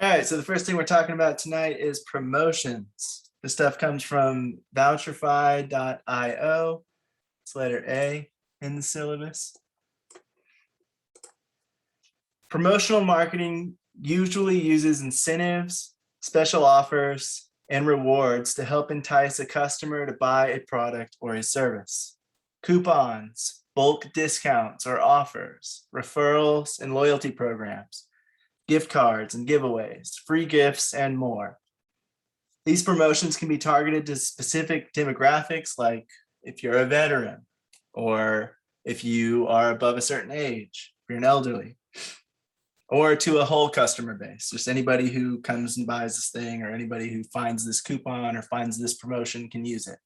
All right, so the first thing we're talking about tonight is promotions. This stuff comes from voucherify.io. It's letter A in the syllabus. Promotional marketing usually uses incentives, special offers, and rewards to help entice a customer to buy a product or a service. Coupons, bulk discounts or offers, referrals and loyalty programs, gift cards and giveaways, free gifts, and more. These promotions can be targeted to specific demographics, like if you're a veteran, or if you are above a certain age, if you're an elderly, or to a whole customer base, just anybody who comes and buys this thing, or anybody who finds this coupon or finds this promotion can use it.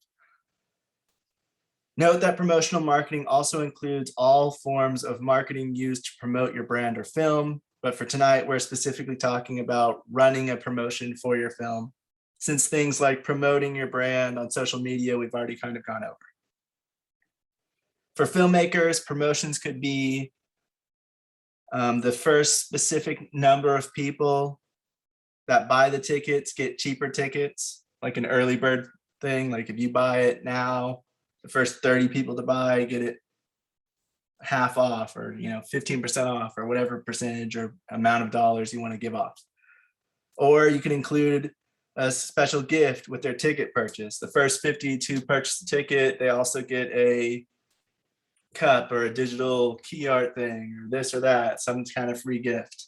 Note that promotional marketing also includes all forms of marketing used to promote your brand or film, but for tonight, we're specifically talking about running a promotion for your film, since things like promoting your brand on social media, we've already kind of gone over. For filmmakers, promotions could be the first specific number of people that buy the tickets get cheaper tickets, like an early bird thing. Like if you buy it now, the first 30 people to buy get it half off, or 15% off, or whatever percentage or amount of dollars you want to give off. Or you can include a special gift with their ticket purchase. The first 50 to purchase the ticket, they also get a cup or a digital key art thing, or this or that, some kind of free gift.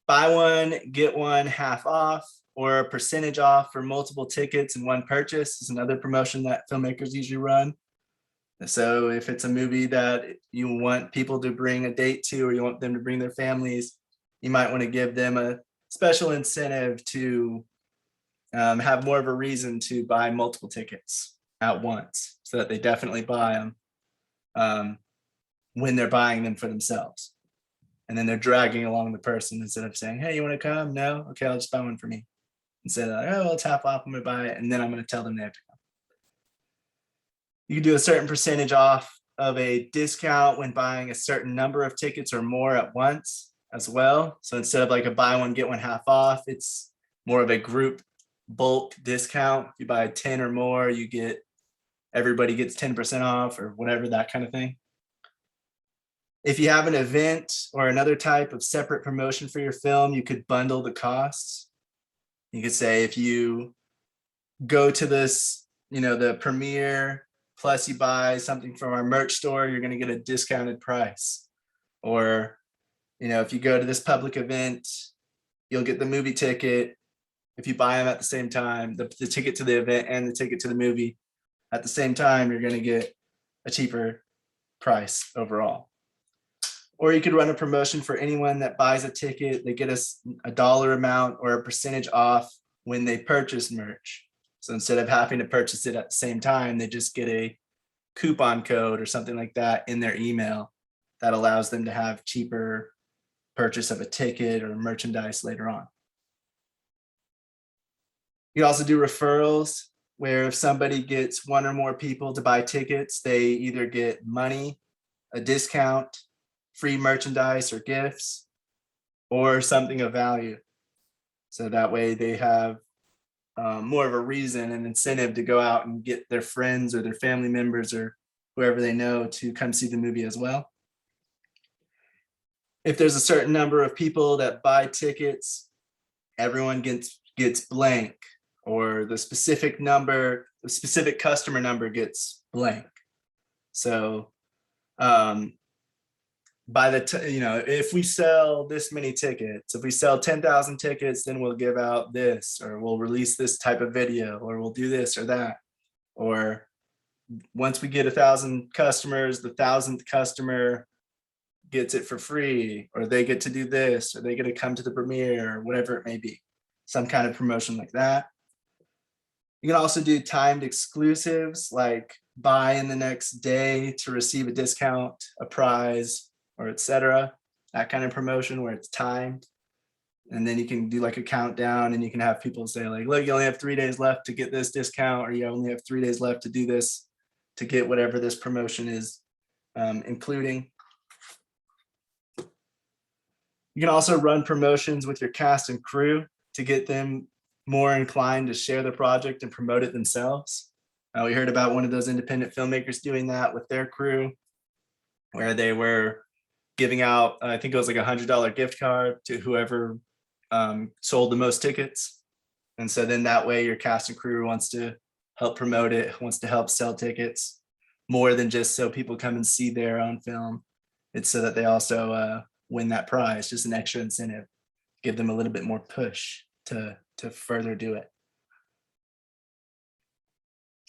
Buy one, get one half off, or a percentage off for multiple tickets in one purchase is another promotion that filmmakers usually run. So if it's a movie that you want people to bring a date to, or you want them to bring their families, you might want to give them a special incentive to have more of a reason to buy multiple tickets at once, so that they definitely buy them when they're buying them for themselves. And then they're dragging along the person instead of saying, hey, you want to come? No? Okay, I'll just buy one for me. Instead of like, oh, well, it's half off, I'm going to buy it, and then I'm going to tell them they have to come. You can do a certain percentage off of a discount when buying a certain number of tickets or more at once as well. So instead of like a buy one, get one half off, it's more of a group bulk discount. If you buy 10 or more, everybody gets 10% off, or whatever, that kind of thing. If you have an event or another type of separate promotion for your film, you could bundle the costs. You could say, if you go to this, the premiere, plus you buy something from our merch store, you're going to get a discounted price. Or, if you go to this public event, you'll get the movie ticket. If you buy them at the same time, the ticket to the event and the ticket to the movie at the same time, you're going to get a cheaper price overall. Or you could run a promotion for anyone that buys a ticket. They get a dollar amount or a percentage off when they purchase merch. So instead of having to purchase it at the same time, they just get a coupon code or something like that in their email that allows them to have cheaper purchase of a ticket or merchandise later on. You can also do referrals, where if somebody gets one or more people to buy tickets, they either get money, a discount, free merchandise or gifts, or something of value. So that way they have more of a reason and incentive to go out and get their friends or their family members or whoever they know to come see the movie as well. If there's a certain number of people that buy tickets, everyone gets blank, or the specific customer number gets blank. So if we sell this many tickets, if we sell 10,000 tickets, then we'll give out this, or we'll release this type of video, or we'll do this or that. Or once we get 1,000 customers, the 1,000th customer gets it for free, or they get to do this, or they get to come to the premiere, or whatever it may be. Some kind of promotion like that. You can also do timed exclusives, like buy in the next day to receive a discount, a prize, or etc. That kind of promotion where it's timed. And then you can do like a countdown, and you can have people say like, look, you only have 3 days left to get this discount, or you only have 3 days left to do this, to get whatever this promotion is including. You can also run promotions with your cast and crew to get them more inclined to share the project and promote it themselves. We heard about one of those independent filmmakers doing that with their crew, where they were giving out, I think it was like $100 gift card to whoever sold the most tickets. And so then that way your cast and crew wants to help promote it, wants to help sell tickets more than just so people come and see their own film. It's so that they also win that prize, just an extra incentive, give them a little bit more push to further do it.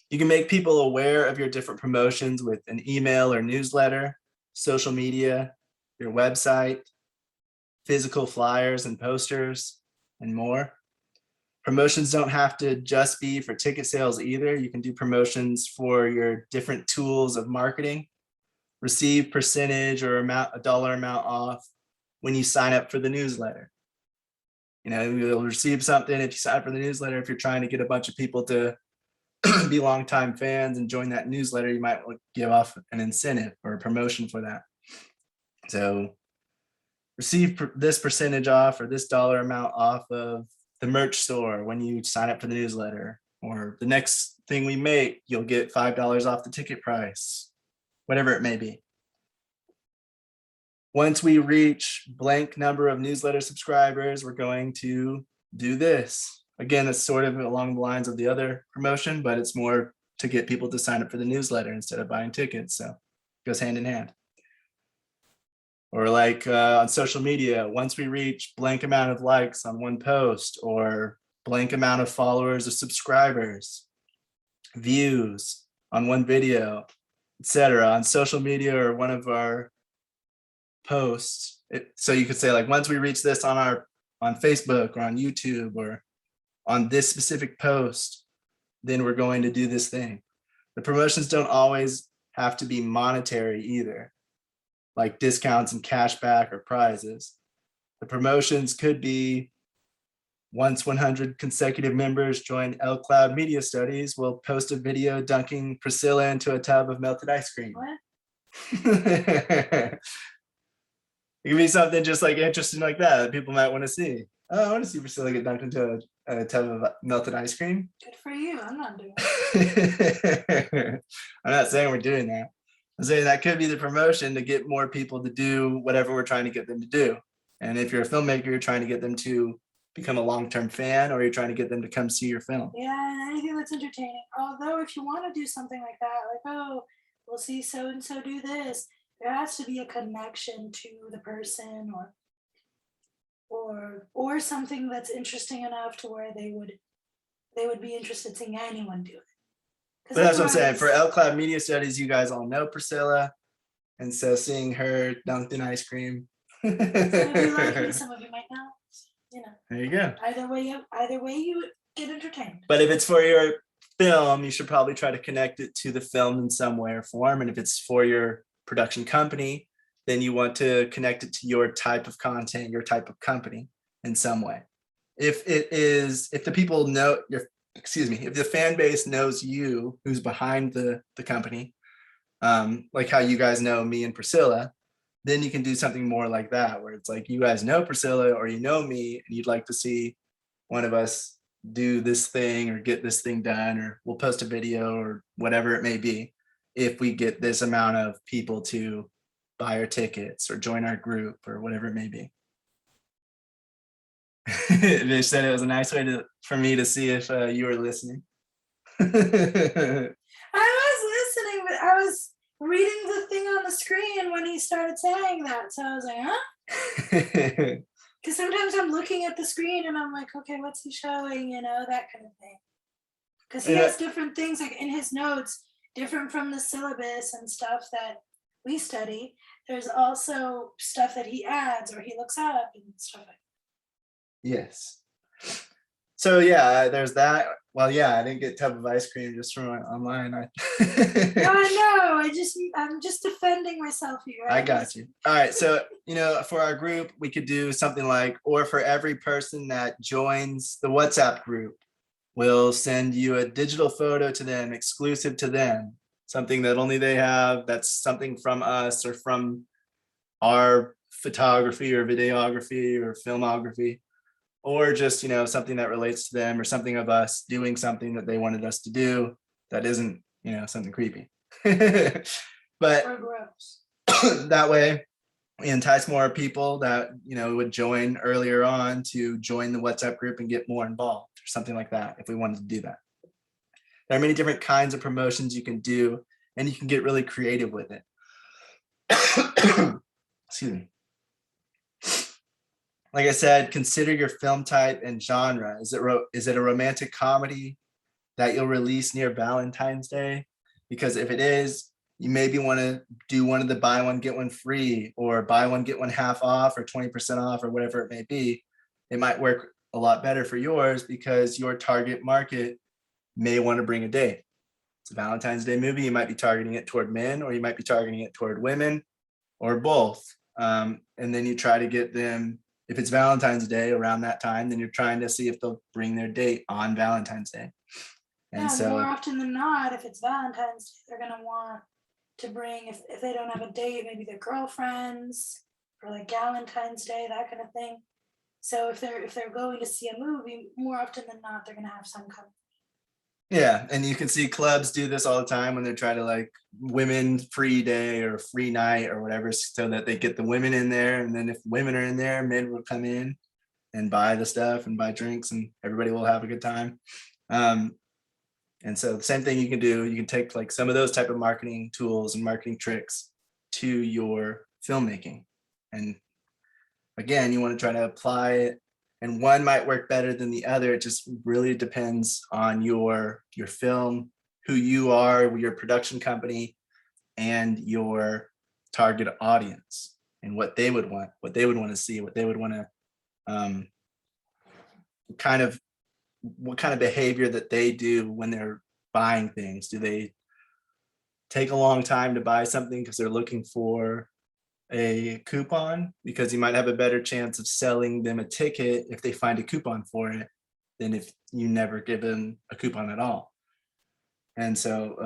You can make people aware of your different promotions with an email or newsletter, social media, your website, physical flyers and posters, and more. Promotions don't have to just be for ticket sales either. You can do promotions for your different tools of marketing. Receive percentage or a dollar amount off when you sign up for the newsletter. You know, you'll receive something if you sign up for the newsletter. If you're trying to get a bunch of people to be longtime fans and join that newsletter, you might give off an incentive or a promotion for that. So receive this percentage off or this dollar amount off of the merch store when you sign up for the newsletter, or the next thing we make, you'll get $5 off the ticket price, whatever it may be. Once we reach blank number of newsletter subscribers, we're going to do this. Again, it's sort of along the lines of the other promotion, but it's more to get people to sign up for the newsletter instead of buying tickets. So it goes hand in hand. Or like on social media, once we reach blank amount of likes on one post, or blank amount of followers or subscribers, views on one video, etc. on social media or one of our posts. So you could say like, once we reach this on Facebook or on YouTube or on this specific post, then we're going to do this thing. The promotions don't always have to be monetary either, like discounts and cashback or prizes. The promotions could be, once 100 consecutive members join LCloud MediaStudies, we'll post a video dunking Priscilla into a tub of melted ice cream. What? It could be something just like interesting like that people might want to see. Oh, I want to see Priscilla get dunked into a tub of melted ice cream. Good for you. I'm not doing it. I'm not saying we're doing that. I'm saying that could be the promotion to get more people to do whatever we're trying to get them to do. And if you're a filmmaker, you're trying to get them to become a long-term fan, or you're trying to get them to come see your film. Yeah, and anything that's entertaining. Although if you want to do something like that, like, oh, we'll see so-and-so do this, there has to be a connection to the person or something that's interesting enough to where they would be interested seeing anyone do it. But that's what I'm saying. For LCloud MediaStudies, you guys all know Priscilla, and so seeing her dunked in ice cream. Some of you like me, some of you might not. You know. There you go. Either way you get entertained. But if it's for your film, you should probably try to connect it to the film in some way or form. And if it's for your production company, then you want to connect it to your type of content, your type of company in some way. If the people know if the fan base knows you, who's behind the company, like how you guys know me and Priscilla, then you can do something more like that, where it's like, you guys know Priscilla or you know me, and you'd like to see one of us do this thing or get this thing done, or we'll post a video or whatever it may be, if we get this amount of people to buy our tickets or join our group or whatever it may be. They said it was a nice way for me to see if you were listening. I was listening, but I was reading the thing on the screen when he started saying that. So I was like, huh? Because sometimes I'm looking at the screen and I'm like, okay, what's he showing? You know, that kind of thing. Because he has different things like in his notes, different from the syllabus and stuff that we study. There's also stuff that he adds or he looks up and stuff like that. Yes. So yeah, there's that. Well, yeah, I didn't get a tub of ice cream just from online. No, I know. I'm just defending myself here. I got you. All right. So, for our group, we could do something like, or for every person that joins the WhatsApp group, we'll send you a digital photo to them, exclusive to them, something that only they have. That's something from us or from our photography or videography or filmography, or just, something that relates to them, or something of us doing something that they wanted us to do that isn't, something creepy. But Or gross. that way we entice more people that, would join earlier on to join the WhatsApp group and get more involved, or something like that, if we wanted to do that. There are many different kinds of promotions you can do, and you can get really creative with it. Excuse me. Like I said, consider your film type and genre. Is it a romantic comedy that you'll release near Valentine's Day? Because if it is, you maybe want to do one of the buy one, get one free, or buy one, get one half off, or 20% off, or whatever it may be. It might work a lot better for yours because your target market may want to bring a date. It's a Valentine's Day movie. You might be targeting it toward men, or you might be targeting it toward women, or both. And then you try to get them, if it's Valentine's Day around that time, then you're trying to see if they'll bring their date on Valentine's Day. And yeah, so more often than not, if it's Valentine's Day, they're gonna want to bring, if they don't have a date, maybe their girlfriends, or like Galentine's Day, that kind of thing. So if they're going to see a movie, more often than not, they're gonna have some company. yeah, and you can see clubs do this all the time when they're trying to, like, women free day or free night or whatever, so that they get the women in there. And then if women are in there, men will come in and buy the stuff and buy drinks, and everybody will have a good time. And so the same thing you can do, you can take like some of those type of marketing tools and marketing tricks to your filmmaking. And again, you want to try to apply it, and one might work better than the other. It just really depends on your film, who you are, your production company, and your target audience, and what they would want to see, what they would want to what kind of behavior that they do when they're buying things. Do they take a long time to buy something because they're looking for a coupon? Because you might have a better chance of selling them a ticket if they find a coupon for it than if you never give them a coupon at all. And so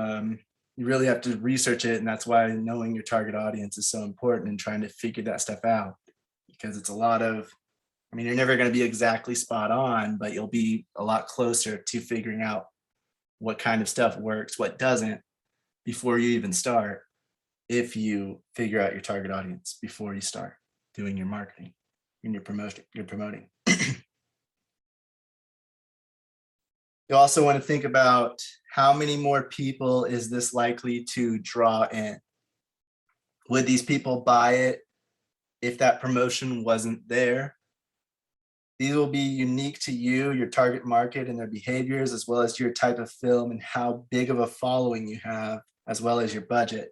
you really have to research it, and that's why knowing your target audience is so important and trying to figure that stuff out, because it's a lot of, you're never going to be exactly spot on, but you'll be a lot closer to figuring out what kind of stuff works, what doesn't, before you even start, if you figure out your target audience before you start doing your marketing and your promoting. You also want to think about how many more people is this likely to draw in? Would these people buy it if that promotion wasn't there? These will be unique to you, your target market, and their behaviors, as well as your type of film and how big of a following you have, as well as your budget.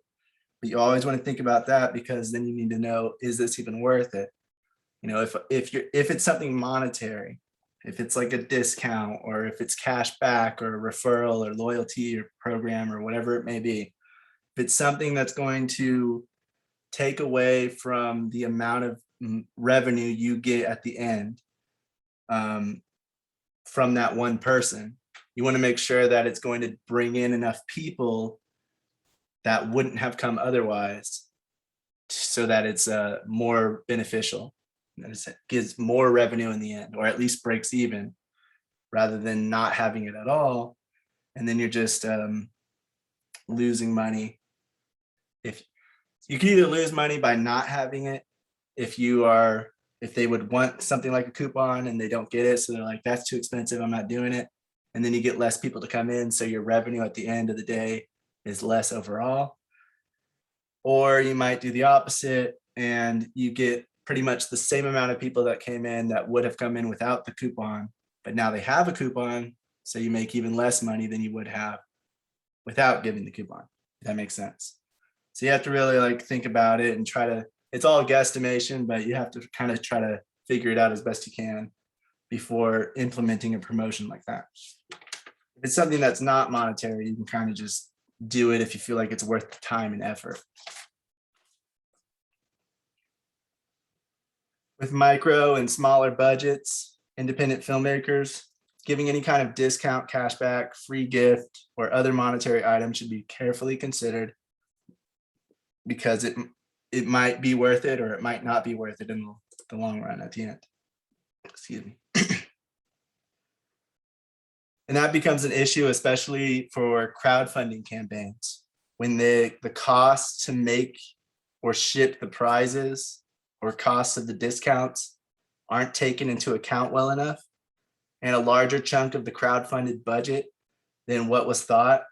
But you always want to think about that, because then you need to know, is this even worth it? If it's something monetary, if it's like a discount, or if it's cash back or a referral or loyalty or program or whatever it may be, if it's something that's going to take away from the amount of revenue you get at the end from that one person, you want to make sure that it's going to bring in enough people that wouldn't have come otherwise, so that it's more beneficial, that it gives more revenue in the end, or at least breaks even, rather than not having it at all, and then you're just losing money. If you can either lose money by not having it, if they would want something like a coupon and they don't get it, so they're like, that's too expensive, I'm not doing it, and then you get less people to come in, so your revenue at the end of the day is less overall. Or you might do the opposite, and you get pretty much the same amount of people that came in that would have come in without the coupon, but now they have a coupon, so you make even less money than you would have without giving the coupon, if that makes sense. So you have to really think about it and try to, it's all guesstimation, but you have to kind of try to figure it out as best you can before implementing a promotion like that. If it's something that's not monetary, you can kind of just do it if you feel like it's worth the time and effort. With micro and smaller budgets, independent filmmakers, giving any kind of discount, cashback, free gift, or other monetary item should be carefully considered, because it might be worth it or it might not be worth it in the long run at the end. Excuse me. And that becomes an issue, especially for crowdfunding campaigns, when the cost to make or ship the prizes or costs of the discounts aren't taken into account well enough, and a larger chunk of the crowdfunded budget than what was thought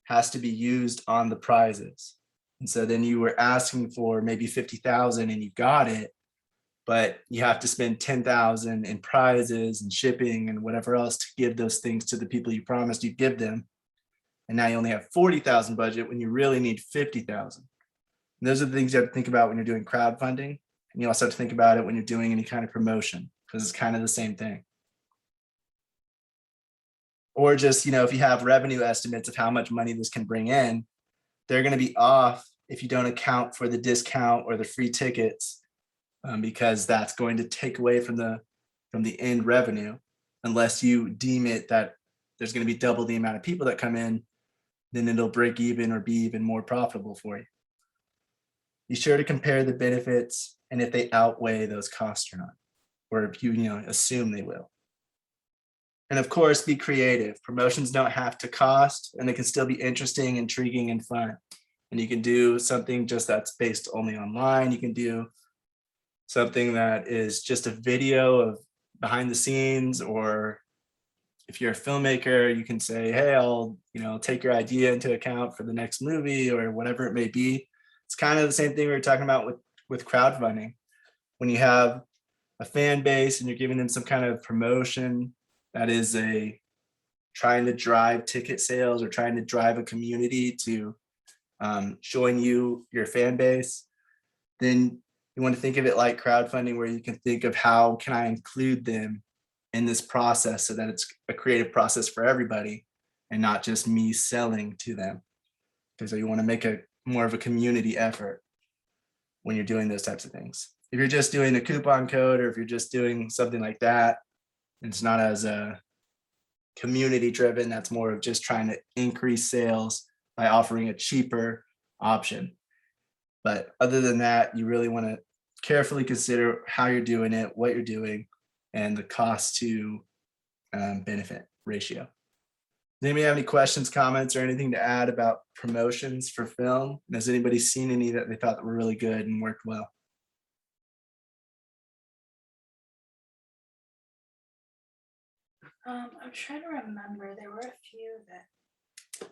has to be used on the prizes. And so then you were asking for maybe 50,000 and you got it, but you have to spend 10,000 in prizes and shipping and whatever else to give those things to the people you promised you'd give them. And now you only have 40,000 budget when you really need 50,000. Those are the things you have to think about when you're doing crowdfunding. And you also have to think about it when you're doing any kind of promotion, because it's kind of the same thing. Or just, if you have revenue estimates of how much money this can bring in, they're going to be off if you don't account for the discount or the free tickets, because that's going to take away from the end revenue, unless you deem it that there's going to be double the amount of people that come in, then it'll break even or be even more profitable for you. Be sure to compare the benefits and if they outweigh those costs or not, or if you assume they will. And of course, be creative. Promotions don't have to cost, and they can still be interesting, intriguing, and fun. And you can do something just that's based only online. You can do something that is just a video of behind the scenes, or if you're a filmmaker, you can say, hey, I'll take your idea into account for the next movie or whatever it may be. It's kind of the same thing we were talking about with crowdfunding. When you have a fan base and you're giving them some kind of promotion that is trying to drive ticket sales or trying to drive a community to showing you your fan base, then you want to think of it like crowdfunding, where you can think of how can I include them in this process so that it's a creative process for everybody and not just me selling to them. Because you want to make more of a community effort when you're doing those types of things. If you're just doing a coupon code, or if you're just doing something like that, it's not as community driven. That's more of just trying to increase sales by offering a cheaper option. But other than that, you really want to carefully consider how you're doing it, what you're doing, and the cost to benefit ratio. Does anybody have any questions, comments, or anything to add about promotions for film? And has anybody seen any that they thought that were really good and worked well? I'm trying to remember. There were a few that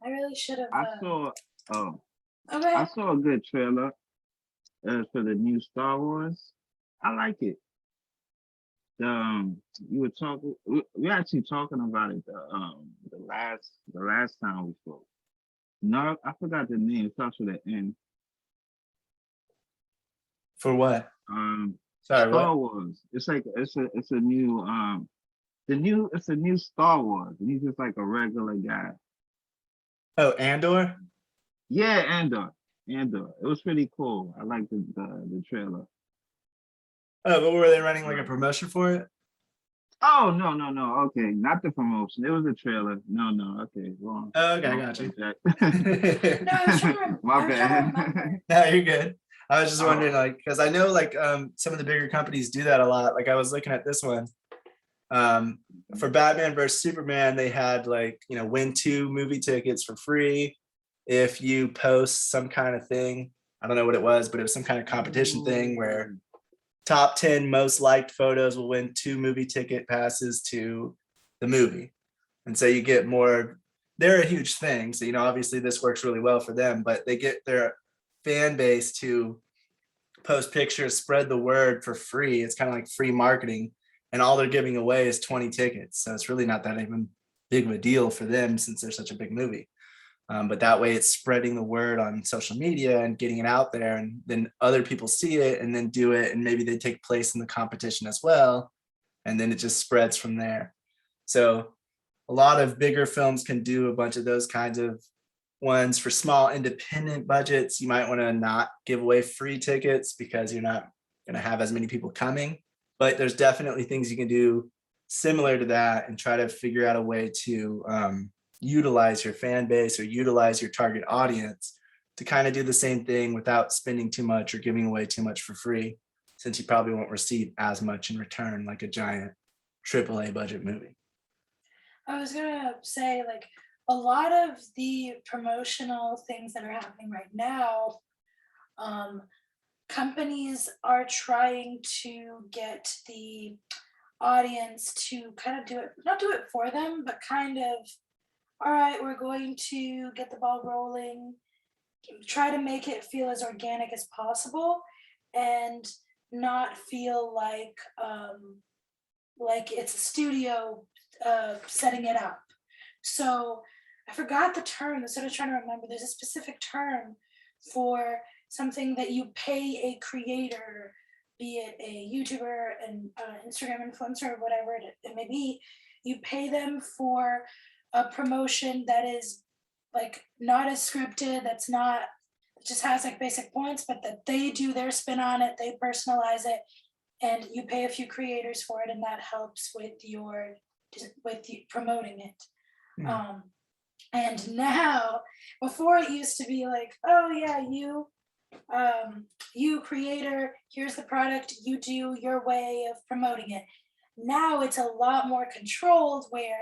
I really should have. I saw Okay. I saw a good trailer for the new Star Wars. I like it. You were talking. We're actually talking about it. The last time we spoke. No, I forgot the name. It starts with an N. For what? Sorry, Star what? Wars. It's like it's a new it's a new Star Wars, and he's just like a regular guy. Oh, Andor? Yeah, Andor. It was pretty cool. I liked the trailer. Oh, but were they running like a promotion for it? Oh no. Okay, not the promotion. It was a trailer. No. Okay, wrong. Oh, okay, I got you. No, I was trying to, My I was trying to bad. remember. No, you're good. I was just wondering, because I know some of the bigger companies do that a lot. Like I was looking at this one. For Batman versus Superman, they had win 2 movie tickets for free if you post some kind of thing. I don't know what it was, but it was some kind of competition thing where top 10 most liked photos will win 2 movie ticket passes to the movie. And so you get more. They're a huge thing. So, obviously this works really well for them, but they get their fan base to post pictures, spread the word for free. It's kind of like free marketing. And all they're giving away is 20 tickets. So it's really not that even big of a deal for them since they're such a big movie. But that way it's spreading the word on social media and getting it out there. And then other people see it and then do it. And maybe they take place in the competition as well. And then it just spreads from there. So a lot of bigger films can do a bunch of those kinds of ones. For small independent budgets, you might want to not give away free tickets because you're not going to have as many people coming. But there's definitely things you can do similar to that and try to figure out a way to utilize your fan base or utilize your target audience to kind of do the same thing without spending too much or giving away too much for free, since you probably won't receive as much in return like a giant AAA budget movie. I was gonna say, like, a lot of the promotional things that are happening right now, companies are trying to get the audience to kind of do it, not do it for them, but kind of, all right, we're going to get the ball rolling, try to make it feel as organic as possible, and not feel like it's a studio setting it up. So I forgot the term. I'm sort of trying to remember. There's a specific term for something that you pay a creator, be it a YouTuber, an Instagram influencer, or whatever it may be. You pay them for a promotion that is like not as scripted. That's not, it just has like basic points, but that they do their spin on it. They personalize it, and you pay a few creators for it, and that helps with your promoting it. And now, before it used to be like, oh yeah, you creator, here's the product, you do your way of promoting it. Now it's a lot more controlled, where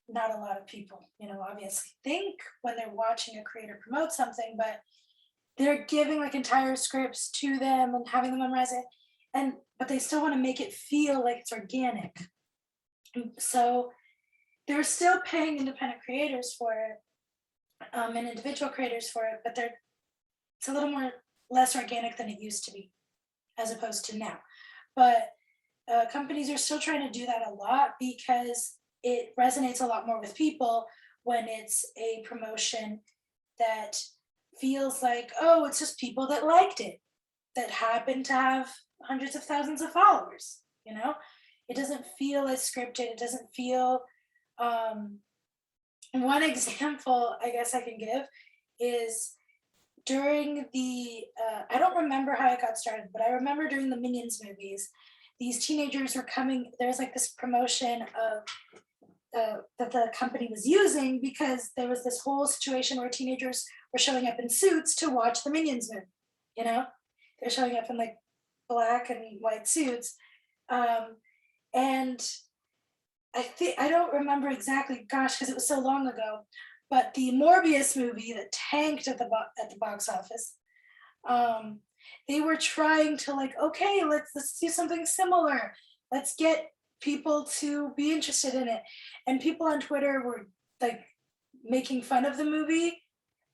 not a lot of people, obviously think when they're watching a creator promote something, but they're giving like entire scripts to them and having them memorize it, but they still want to make it feel like it's organic. So they're still paying independent creators for it, and individual creators for it, but it's a little more less organic than it used to be, as opposed to now. But companies are still trying to do that a lot, because it resonates a lot more with people when it's a promotion that feels like, oh, it's just people that liked it, that happen to have hundreds of thousands of followers. It doesn't feel as scripted. It doesn't feel. One example I guess I can give is during the, I don't remember how it got started, but I remember during the Minions movies, these teenagers were coming, there's like this promotion of that the company was using, because there was this whole situation where teenagers were showing up in suits to watch the Minions movie. They're showing up in like black and white suits. And I don't remember exactly, gosh, because it was so long ago, but the Morbius movie that tanked at the box office, they were trying to like, okay, let's do something similar. Let's get people to be interested in it. And people on Twitter were like making fun of the movie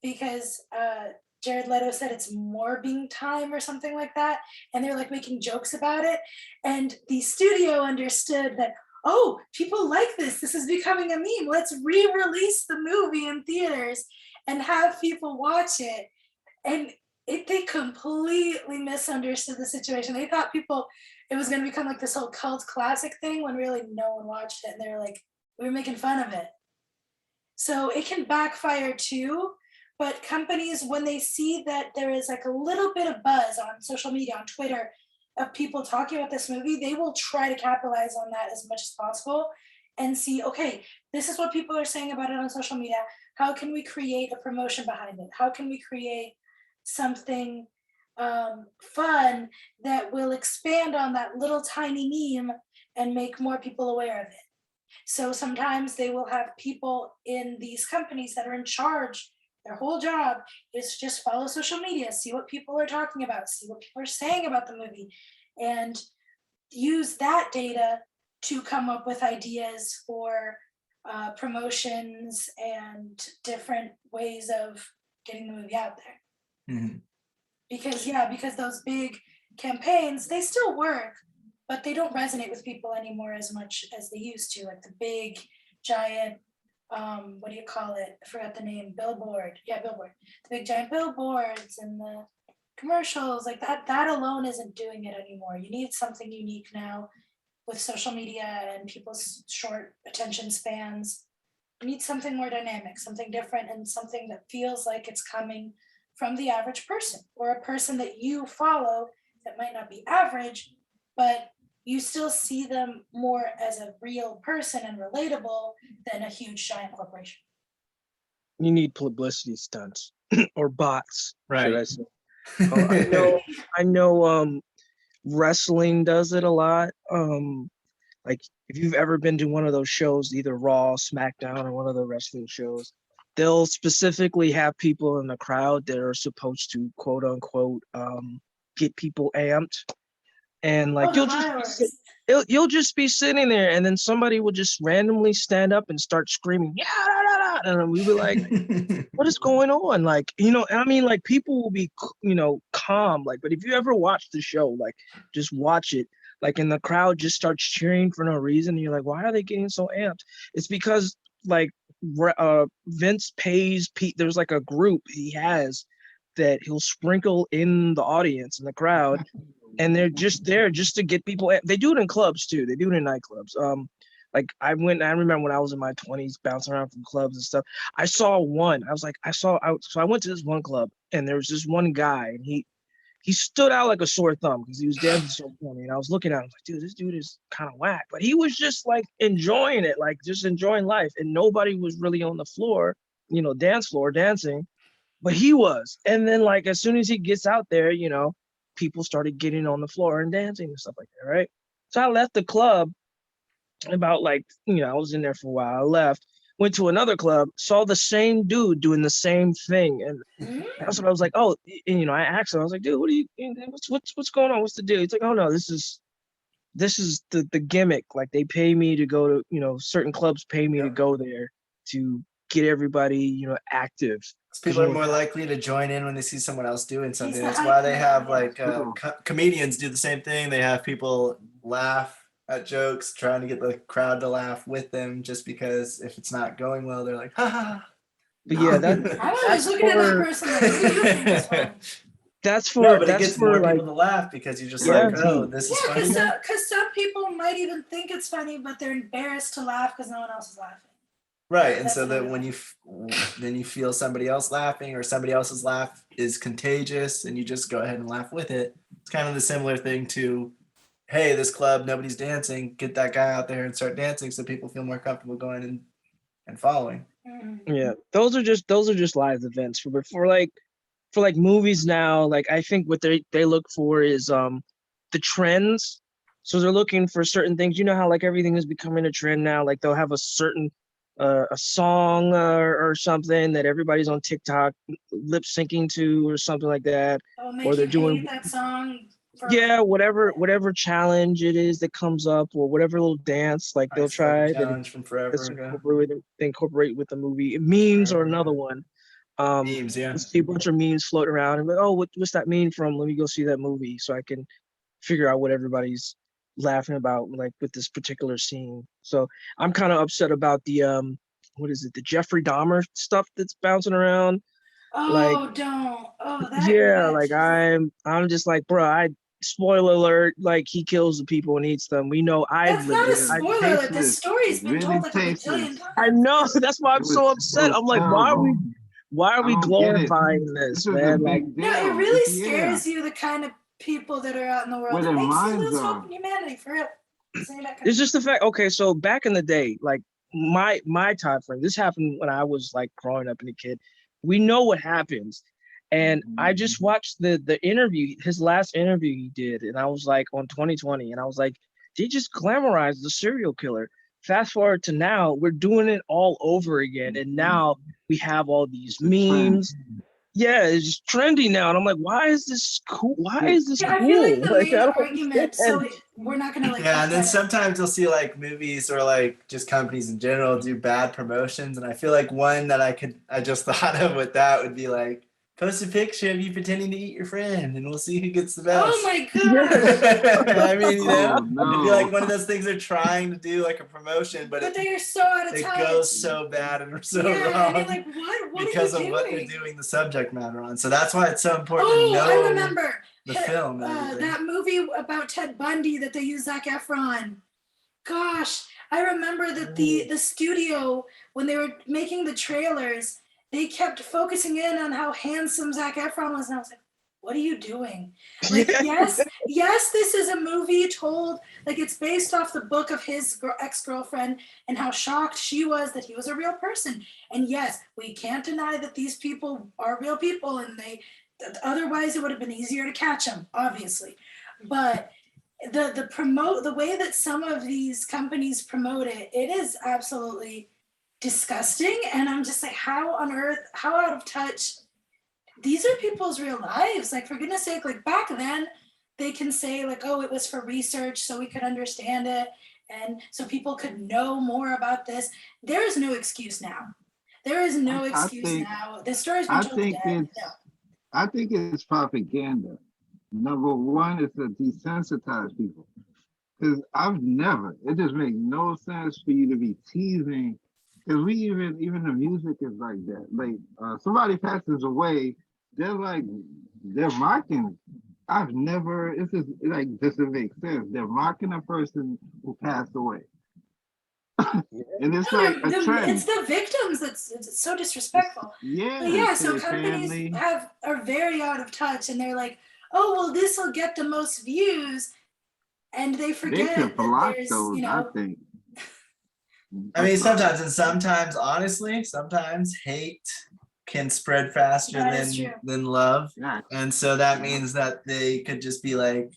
because Jared Leto said it's morbing time or something like that. And they're like making jokes about it. And the studio understood that, oh, people like this. This is becoming a meme. Let's re-release the movie in theaters and have people watch it. And they completely misunderstood the situation. They thought it was going to become like this whole cult classic thing, when really no one watched it. And they were like, we were making fun of it. So it can backfire too. But companies, when they see that there is like a little bit of buzz on social media, on Twitter, of people talking about this movie, they will try to capitalize on that as much as possible and see, okay, this is what people are saying about it on social media. How can we create a promotion behind it? How can we create something fun that will expand on that little tiny meme and make more people aware of it? So sometimes they will have people in these companies that are in charge. Their whole job is just follow social media, see what people are talking about, see what people are saying about the movie, and use that data to come up with ideas for promotions and different ways of getting the movie out there. Mm-hmm. Because those big campaigns, they still work, but they don't resonate with people anymore as much as they used to, like the big giant, what do you call it? I forgot the name. Billboard. Yeah, billboard. The big giant billboards and the commercials, like that alone isn't doing it anymore. You need something unique now with social media and people's short attention spans. You need something more dynamic, something different, and something that feels like it's coming from the average person, or a person that you follow that might not be average, but you still see them more as a real person and relatable than a huge giant corporation. You need publicity stunts or bots, should I Right. say? I know. Wrestling does it a lot. Like if you've ever been to one of those shows, either Raw, SmackDown, or one of the wrestling shows, they'll specifically have people in the crowd that are supposed to quote unquote get people amped, and like Oh, the fireworks. you'll just be sitting there, and then somebody will just randomly stand up and start screaming, yeah, da, da, da, and we be like, what is going on? Like, I mean, like people will be, calm. Like, but if you ever watch the show, like, just watch it. Like, and the crowd just starts cheering for no reason. And you're like, why are they getting so amped? It's because, like, Vince pays Pete. There's like a group he has that he'll sprinkle in the audience and the crowd, and they're just there just to get people. They do it in clubs too. They do it in nightclubs. Like I remember when I was in my 20s bouncing around from clubs and stuff. I saw one. So I went to this one club, and there was this one guy, and he stood out like a sore thumb because he was dancing so funny. And I was looking at him, I was like, dude, this dude is kind of whack. But he was just like enjoying it, like just enjoying life. And nobody was really on the floor, dance floor dancing, but he was. And then like as soon as he gets out there, people started getting on the floor and dancing and stuff like that, right? So I left the club about like, I was in there for a while. I left, went to another club, saw the same dude doing the same thing. And that's what I was like, oh, and I asked him, I was like, dude, what are you, what's going on? What's the deal? He's like, oh no, this is the gimmick. Like they pay me to go to, certain clubs pay me to go there to get everybody, active. People are more likely to join in when they see someone else doing something. That's why they have like comedians do the same thing. They have people laugh at jokes, trying to get the crowd to laugh with them, just because if it's not going well, they're like, ha ha. But yeah, I'm always looking at that person like, what do you think is funny? That's for no, but that's it gets for more like, people to laugh because you're just Yeah. like, oh, this is funny. Because some people might even think it's funny, but they're embarrassed to laugh because no one else is laughing. Right, and That's so that what when then you feel somebody else laughing, or somebody else's laugh is contagious, and you just go ahead and laugh with it. It's kind of the similar thing to, hey, this club, nobody's dancing, get that guy out there and start dancing so people feel more comfortable going and following. Yeah, those are just live events. For like movies now, like I think what they look for is the trends. So they're looking for certain things. You know how like everything is becoming a trend now. Like they'll have a certain a song or something that everybody's on TikTok lip syncing to or something like that. Or they're doing that song. Yeah, whatever challenge it is that comes up, or whatever little dance, like they'll try challenge from forever ago. Incorporate with the movie. Memes are another one. Memes, yeah. You see a bunch of memes float around, and like, oh, what's that meme from? Let me go see that movie so I can figure out what everybody's laughing about, like with this particular scene. So I'm kind of upset about the what is it, the Jeffrey Dahmer stuff that's bouncing around. Oh, don't. Oh, that. Yeah, like I'm just like, bro, spoiler alert, like he kills the people and eats them. We know That's not a spoiler alert. This story's been told like a bajillion times. I know, that's why I'm so upset. I'm like, why are we glorifying this, man? Like, no, it really scares you, the kind of people that are out in the world. It makes you lose hope in humanity, for real. It's just the fact. Okay, so back in the day, like my time frame, this happened when I was like growing up and a kid. We know what happens. And I just watched the interview, his last interview he did, and I was like on 2020, and I was like, they just glamorized the serial killer. Fast forward to now, we're doing it all over again, and now we have all these memes. Yeah, it's just trendy now, and I'm like, why is this cool? Why is this cool? I feel like the main argument. So we're not gonna like. Yeah, and then sometimes you'll see like movies or like just companies in general do bad promotions, and I feel like one that I just thought of with that would be like, post a picture of you pretending to eat your friend, and we'll see who gets the best. Oh my god! I mean, it'd be like one of those things they're trying to do, like a promotion, but they are so out of time. It goes so bad and so wrong. And like, what because of what they're doing the subject matter on. So that's why it's so important to know. I remember the film. That movie about Ted Bundy that they used Zac Efron. Gosh, I remember that the studio, when they were making the trailers, they kept focusing in on how handsome Zac Efron was, and I was like, what are you doing? Like, yes, this is a movie told, like, it's based off the book of his ex-girlfriend and how shocked she was that he was a real person. And yes, we can't deny that these people are real people, and otherwise it would have been easier to catch them, obviously. But the way that some of these companies promote it, it is absolutely disgusting. And I'm just like, how on earth, how out of touch, these are people's real lives. Like, for goodness sake, like back then they can say like, oh, it was for research so we could understand it and so people could know more about this. There is no excuse now. There is no excuse now. The story's been told to death. I think it's propaganda. Number one is to desensitize people. Because it just makes no sense for you to be teasing. Because even the music is like that. Like somebody passes away, they're mocking. It's just like, doesn't make sense. They're mocking a person who passed away. And it's like a trend. It's the victims it's so disrespectful. So companies are very out of touch, and they're like, oh, well, this will get the most views, and they forget that there's, I think. I mean, sometimes, honestly, sometimes hate can spread faster than love. Yeah. And so that means that they could just be like,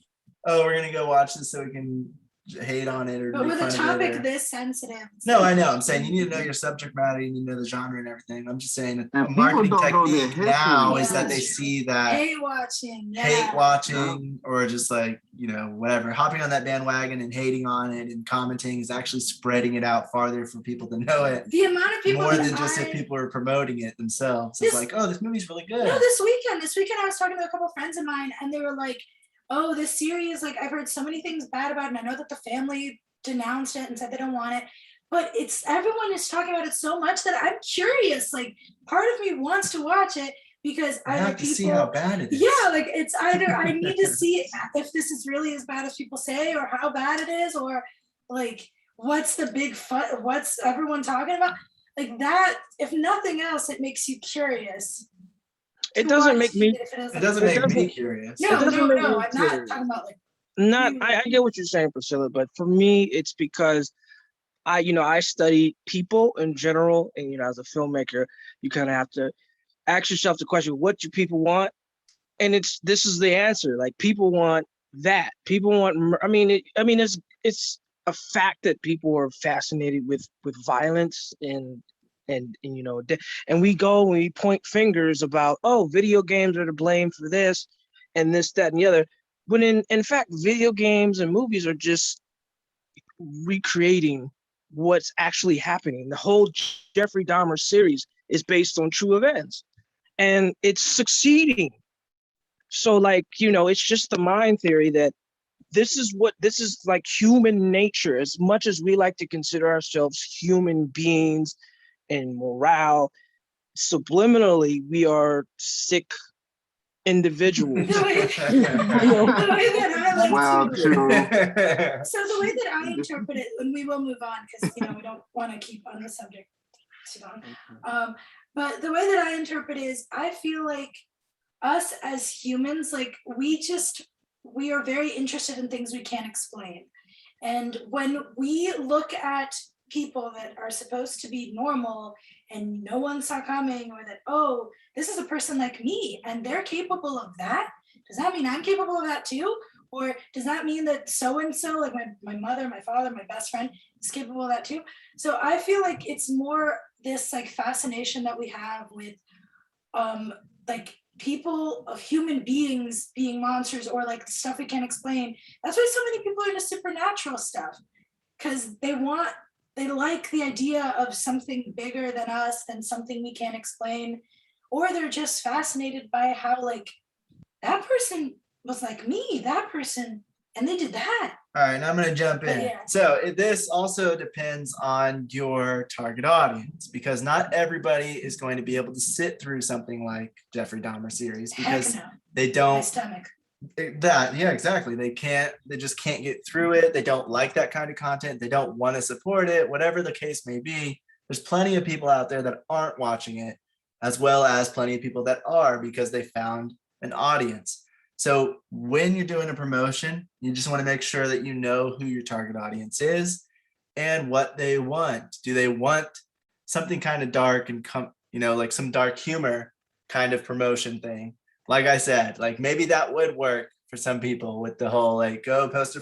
oh, we're going to go watch this so we can hate on it. But with a topic this sensitive. No, I know. I'm saying you need to know your subject matter, you need to know the genre and everything. I'm just saying that And a marketing people don't know their technique now history. is that they see that Hate watching. hate watching or just like, whatever, hopping on that bandwagon and hating on it and commenting is actually spreading it out farther for people to know it. The amount of people more than just if people are promoting it themselves. It's like, oh, this movie's really good. No, this weekend I was talking to a couple friends of mine, and they were like, oh, this series, like, I've heard so many things bad about it, and I know that the family denounced it and said they don't want it, but everyone is talking about it so much that I'm curious. Like, part of me wants to watch it because I have to see how bad it is. Yeah, like, it's either I need to see if this is really as bad as people say, or how bad it is, or like, what's the big what's everyone talking about? Like that, if nothing else, it makes you curious. It doesn't make me. It doesn't make me curious. No, I'm not talking about like. I get what you're saying, Priscilla, but for me, it's because I study people in general, and as a filmmaker, you kind of have to ask yourself the question, what do people want? And this is the answer. Like, people want that. People want. It's a fact that people are fascinated with violence and we go and we point fingers about, oh, video games are to blame for this and this, that, and the other. When in fact, video games and movies are just recreating what's actually happening. The whole Jeffrey Dahmer series is based on true events, and it's succeeding. So, like, it's just the mind theory that this is like human nature. As much as we like to consider ourselves human beings and morale, subliminally, we are sick individuals. The way that I like to, true. So the way that I interpret it, and we will move on because we don't want to keep on the subject too long. But the way that I interpret it is, I feel like us as humans, like we are very interested in things we can't explain. And when we look at people that are supposed to be normal and no one saw coming, or that, oh, this is a person like me and they're capable of that, does that mean I'm capable of that too? Or does that mean that so-and-so, like my mother, my father, my best friend, is capable of that too? So I feel like it's more this like fascination that we have with like people, of human beings being monsters, or like stuff we can't explain. That's why so many people are into supernatural stuff, because they like the idea of something bigger than us, than something we can't explain, or they're just fascinated by how, like, that person was like me, that person, and they did that. All right, now I'm going to jump in. Yeah. So this also depends on your target audience, because not everybody is going to be able to sit through something like Jeffrey Dahmer series, because they don't. My stomach. Yeah, exactly. They just can't get through it. They don't like that kind of content. They don't want to support it, whatever the case may be. There's plenty of people out there that aren't watching it, as well as plenty of people that are, because they found an audience. So when you're doing a promotion, you just want to make sure that you know who your target audience is and what they want. Do they want something kind of dark and like some dark humor kind of promotion thing? Like I said, like maybe that would work for some people with the whole like, go post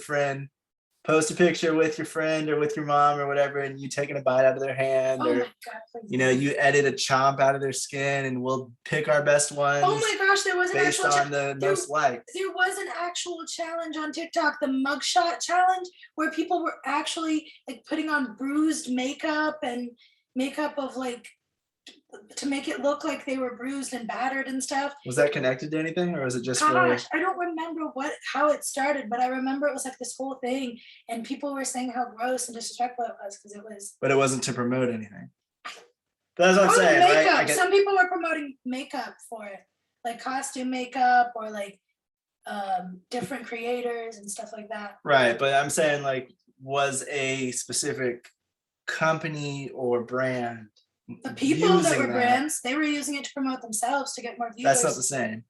a picture with your friend or with your mom or whatever, and you taking a bite out of their hand, Oh or my God, please. you edit a chomp out of their skin, and we'll pick our best ones. Oh my gosh, there was an based actual on the most liked. There was an actual challenge on TikTok, the mugshot challenge, where people were actually like putting on bruised makeup and makeup of like to make it look like they were bruised and battered and stuff. Was that connected to anything, or was it just Gosh, I don't remember how it started, but I remember it was like this whole thing, and people were saying how gross and disrespectful it was because it was. But it wasn't to promote anything. That's what I'm Oh, saying, makeup. right? Some people were promoting makeup for it, like costume makeup or like different creators and stuff like that. Right, but I'm saying like, was a specific company or brand? The people that were using brands, they were using it to promote themselves to get more viewers. That's not the same.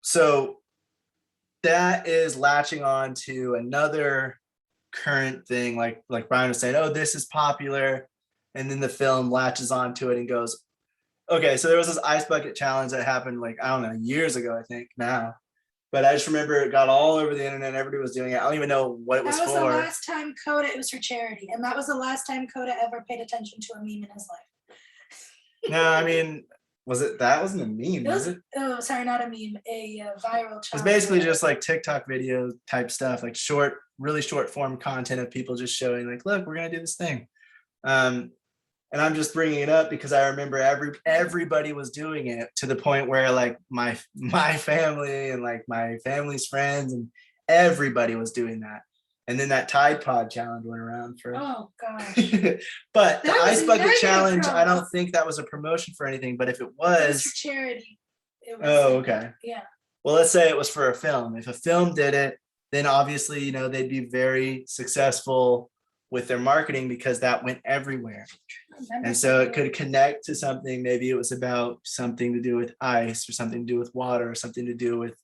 So that is latching on to another current thing, like Brian was saying, oh, this is popular, and then the film latches onto it and goes, okay. So there was this ice bucket challenge that happened like, I don't know, years ago, I think now, but I just remember it got all over the internet. Everybody was doing it. I don't even know what it was for. That was the last time Coda, it was for charity, and that was the last time Coda ever paid attention to a meme in his life. No, I mean, that wasn't a meme, was it? Oh, sorry, not a meme, a viral challenge. It's basically just like TikTok video type stuff, like really short form content of people just showing like, look, we're gonna do this thing. And I'm just bringing it up because I remember everybody was doing it, to the point where like my family and like my family's friends and everybody was doing that. And then that Tide Pod challenge went around for. Oh gosh. But the ice bucket challenge, growth. I don't think that was a promotion for anything. But if it It was was for charity. It was, oh, okay. Yeah. Well, let's say it was for a film. If a film did it, then obviously, they'd be very successful with their marketing because that went everywhere. And so it could connect to something. Maybe it was about something to do with ice, or something to do with water, or something to do with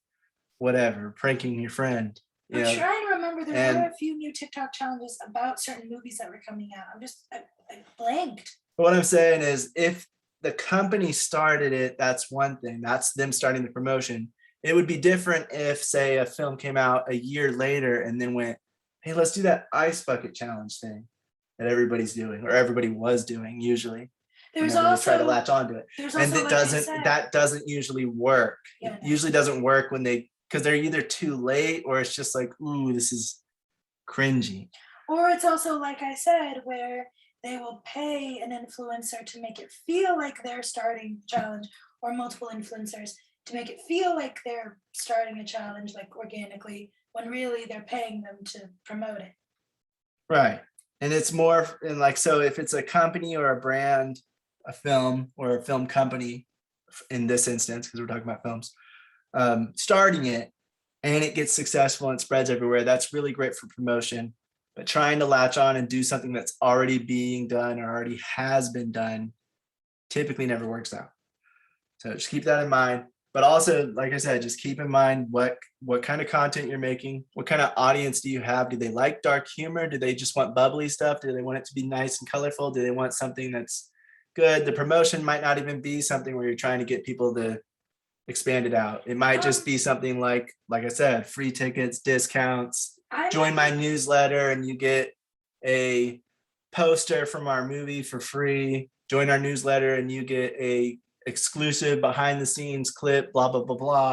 whatever, pranking your friend. I'm trying to remember. There were a few new TikTok challenges about certain movies that were coming out. I blanked. What I'm saying is, if the company started it, that's one thing. That's them starting the promotion. It would be different if, say, a film came out a year later and then went, hey, let's do that ice bucket challenge thing that everybody's doing, or everybody was doing usually. There's also try to latch onto it. And it doesn't usually work. Yeah, it usually doesn't work because they're either too late, or it's just like, ooh, this is cringy. Or it's also, like I said, where they will pay an influencer to make it feel like they're starting a challenge, or multiple influencers to make it feel like they're starting a challenge, like organically, when really they're paying them to promote it. Right. And it's more, and like, so if it's a company or a brand, a film or a film company, in this instance, because we're talking about films, starting it, and it gets successful and spreads everywhere, that's really great for promotion. But trying to latch on and do something that's already being done or already has been done typically never works out. So just keep that in mind. But also, like I said, just keep in mind what kind of content you're making. What kind of audience do you have? Do they like dark humor? Do they just want bubbly stuff? Do they want it to be nice and colorful? Do they want something that's good? The promotion might not even be something where you're trying to get people to expand it out. It might just be something like I said, free tickets, discounts, join my newsletter and you get a poster from our movie for free. Join our newsletter and you get a exclusive behind the scenes clip, blah, blah, blah, blah.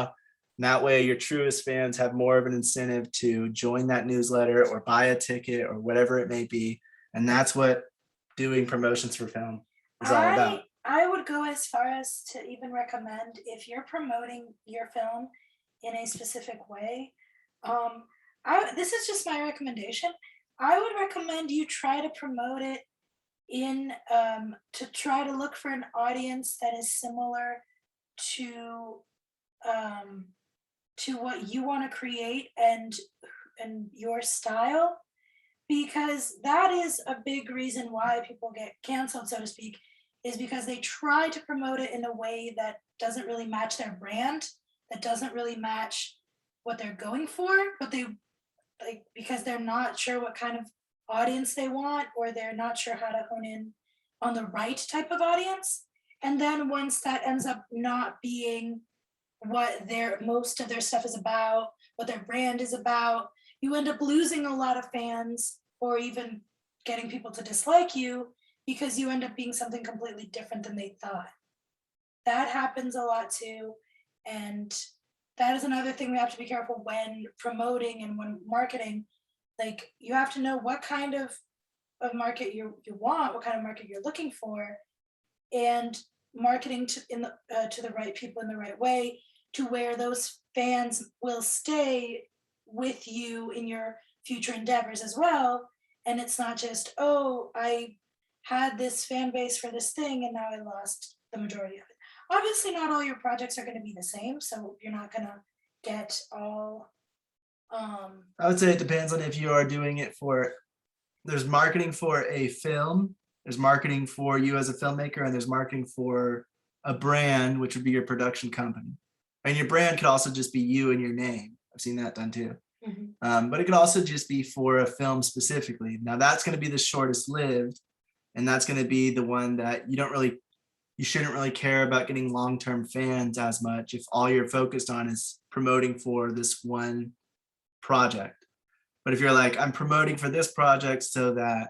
And that way your truest fans have more of an incentive to join that newsletter or buy a ticket or whatever it may be. And that's what doing promotions for film is all about. I would go as far as to even recommend, if you're promoting your film in a specific way, this is just my recommendation. I would recommend you try to promote it to try to look for an audience that is similar to what you want to create and your style, because that is a big reason why people get canceled, so to speak, is because they try to promote it in a way that doesn't really match their brand. that doesn't really match what they're going for, but they like because they're not sure what kind of audience they want, or they're not sure how to hone in on the right type of audience. And then once that ends up not being what their most of their stuff is about, what their brand is about, you end up losing a lot of fans or even getting people to dislike you because you end up being something completely different than they thought. That happens a lot too. And that is another thing we have to be careful when promoting and when marketing. Like you have to know what kind of market you want, what kind of market you're looking for, and marketing to the right people in the right way to where those fans will stay with you in your future endeavors as well. And it's not just, oh, I had this fan base for this thing and now I lost the majority of it. Obviously, not all your projects are going to be the same, so you're not going to get all. I would say it depends on if you are doing it for, there's marketing for a film, there's marketing for you as a filmmaker, and there's marketing for a brand, which would be your production company. And your brand could also just be you and your name. I've seen that done too. But it could also just be for a film specifically. Now that's going to be the shortest lived, and that's going to be the one that you shouldn't really care about getting long-term fans as much if all you're focused on is promoting for this one project. But if you're like, I'm promoting for this project so that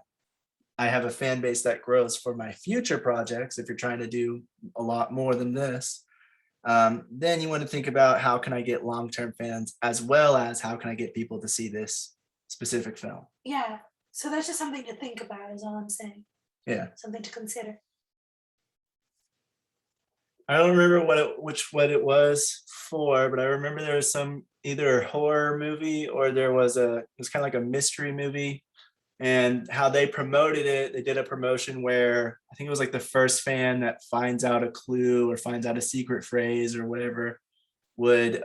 I have a fan base that grows for my future projects, if you're trying to do a lot more than this, then you want to think about how can I get long-term fans as well as how can I get people to see this specific film. Yeah, so that's just something to think about is all I'm saying. Yeah. Something to consider. I don't remember what it was for, but I remember there was some either horror movie or it was kind of like a mystery movie, and how they promoted it. They did a promotion where I think it was like the first fan that finds out a clue or finds out a secret phrase or whatever would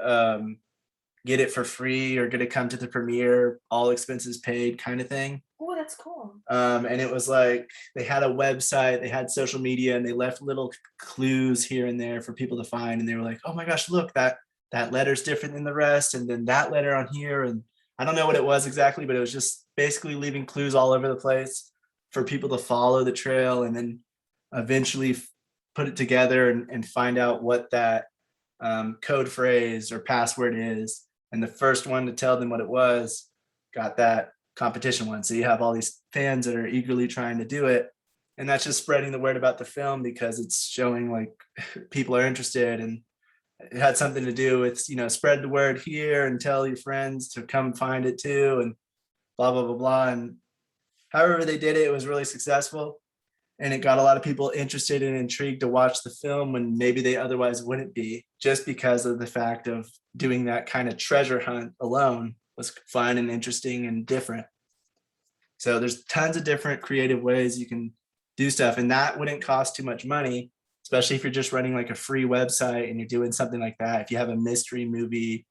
get it for free or get to come to the premiere, all expenses paid kind of thing. Oh, that's cool. And it was like they had a website, they had social media, and they left little clues here and there for people to find. And they were like, oh my gosh, look, that letter's different than the rest. And then that letter on here. And I don't know what it was exactly, but it was just basically leaving clues all over the place for people to follow the trail and then eventually put it together and find out what that code phrase or password is. And the first one to tell them what it was got that competition one. So you have all these fans that are eagerly trying to do it. And that's just spreading the word about the film because it's showing like people are interested, and it had something to do with, spread the word here and tell your friends to come find it too, and blah, blah, blah, blah. And however they did it, it was really successful. And it got a lot of people interested and intrigued to watch the film when maybe they otherwise wouldn't be, just because of the fact of doing that kind of treasure hunt alone was fun and interesting and different. So there's tons of different creative ways you can do stuff, and that wouldn't cost too much money, especially if you're just running like a free website and you're doing something like that. If you have a mystery movie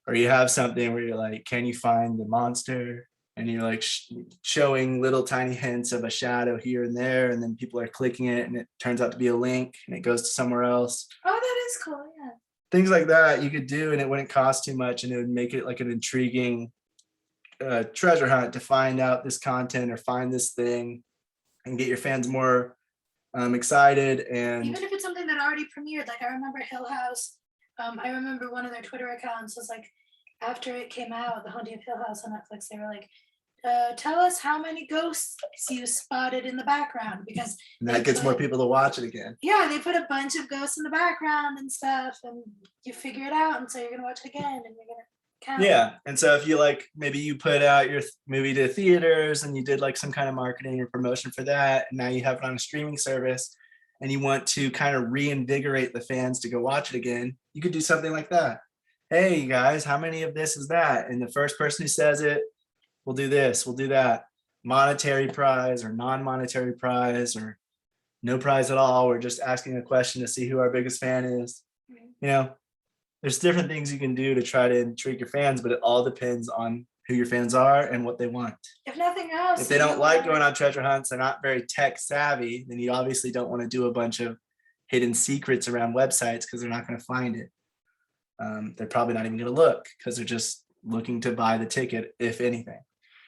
or you have something where you're like, can you find the monster? And you're like showing little tiny hints of a shadow here and there, and then people are clicking it and it turns out to be a link and it goes to somewhere else. Oh, that is cool. Yeah. Things like that you could do, and it wouldn't cost too much, and it would make it like an intriguing treasure hunt to find out this content or find this thing and get your fans more excited. And even if it's something that already premiered, like I remember Hill House. I remember one of their Twitter accounts was like, after it came out, The Haunting of Hill House on Netflix, they were like, tell us how many ghosts you spotted in the background, because that gets more people to watch it again. Yeah, they put a bunch of ghosts in the background and stuff, and you figure it out, and so you're gonna watch it again, and you're gonna count. Yeah, and so if you maybe you put out your movie to theaters and you did like some kind of marketing or promotion for that, and now you have it on a streaming service, and you want to kind of reinvigorate the fans to go watch it again, you could do something like that. Hey, you guys, how many of this is that? And the first person who says it, we'll do this, we'll do that. Monetary prize or non-monetary prize or no prize at all. We're just asking a question to see who our biggest fan is. There's different things you can do to try to intrigue your fans, but it all depends on who your fans are and what they want. If nothing else, if they don't like going on treasure hunts, they're not very tech savvy, then you obviously don't want to do a bunch of hidden secrets around websites because they're not going to find it. they're probably not even going to look because they're just looking to buy the ticket, if anything.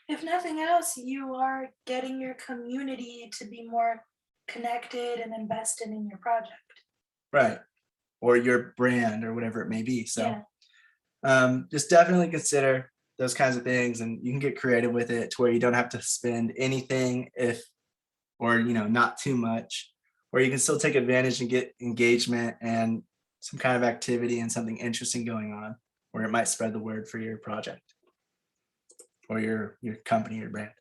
If nothing else, you are getting your community to be more connected and invested in your project. Right. Or your brand or whatever it may be. So Yeah. just definitely consider those kinds of things, and you can get creative with it to where you don't have to spend anything or not too much, or you can still take advantage and get engagement and some kind of activity and something interesting going on, where it might spread the word for your project or your company, your brand.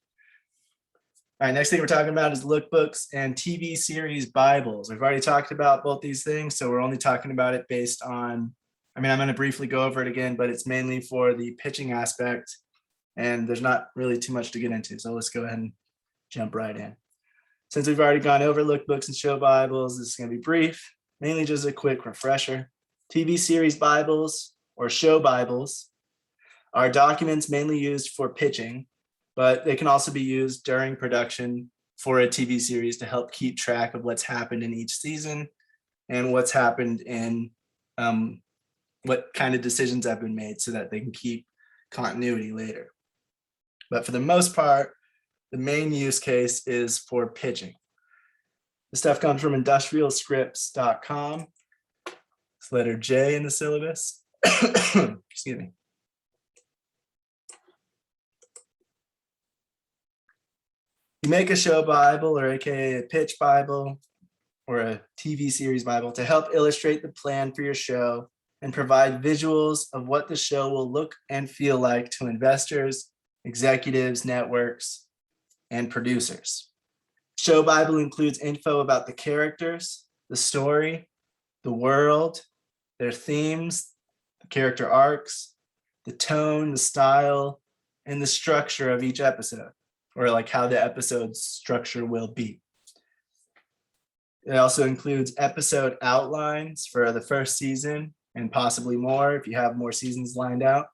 All right, next thing we're talking about is lookbooks and TV series Bibles. We've already talked about both these things, so we're only talking about it based on, I'm going to briefly go over it again, but it's mainly for the pitching aspect, and there's not really too much to get into. So let's go ahead and jump right in. Since we've already gone over lookbooks and show Bibles, this is going to be brief, mainly just a quick refresher. TV series Bibles or show Bibles are documents mainly used for pitching, but they can also be used during production for a TV series to help keep track of what's happened in each season and what's happened in what kind of decisions have been made so that they can keep continuity later. But for the most part, the main use case is for pitching. The stuff comes from industrialscripts.com. It's letter J in the syllabus. Excuse me. You make a show Bible, or AKA a pitch Bible, or a TV series Bible to help illustrate the plan for your show and provide visuals of what the show will look and feel like to investors, executives, networks, and producers. Show Bible includes info about the characters, the story, the world, their themes, the character arcs, the tone, the style, and the structure of each episode, or like how the episode's structure will be. It also includes episode outlines for the first season and possibly more if you have more seasons lined out.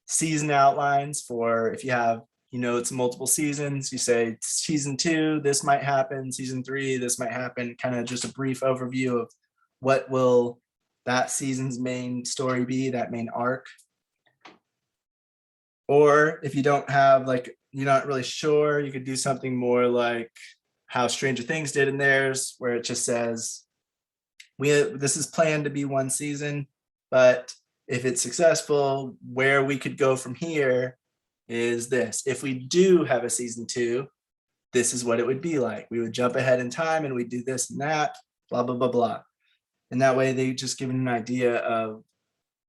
Season outlines for if you have, it's multiple seasons. You say season 2, this might happen. Season 3, this might happen. Kind of just a brief overview of what will that season's main story be, that main arc. Or if you don't have, you're not really sure, you could do something more like how Stranger Things did in theirs, where it just says, this is planned to be one season, but if it's successful, where we could go from here is this. If we do have a season 2, this is what it would be like. We would jump ahead in time and we do this and that, blah, blah, blah, blah. And that way they just give an idea of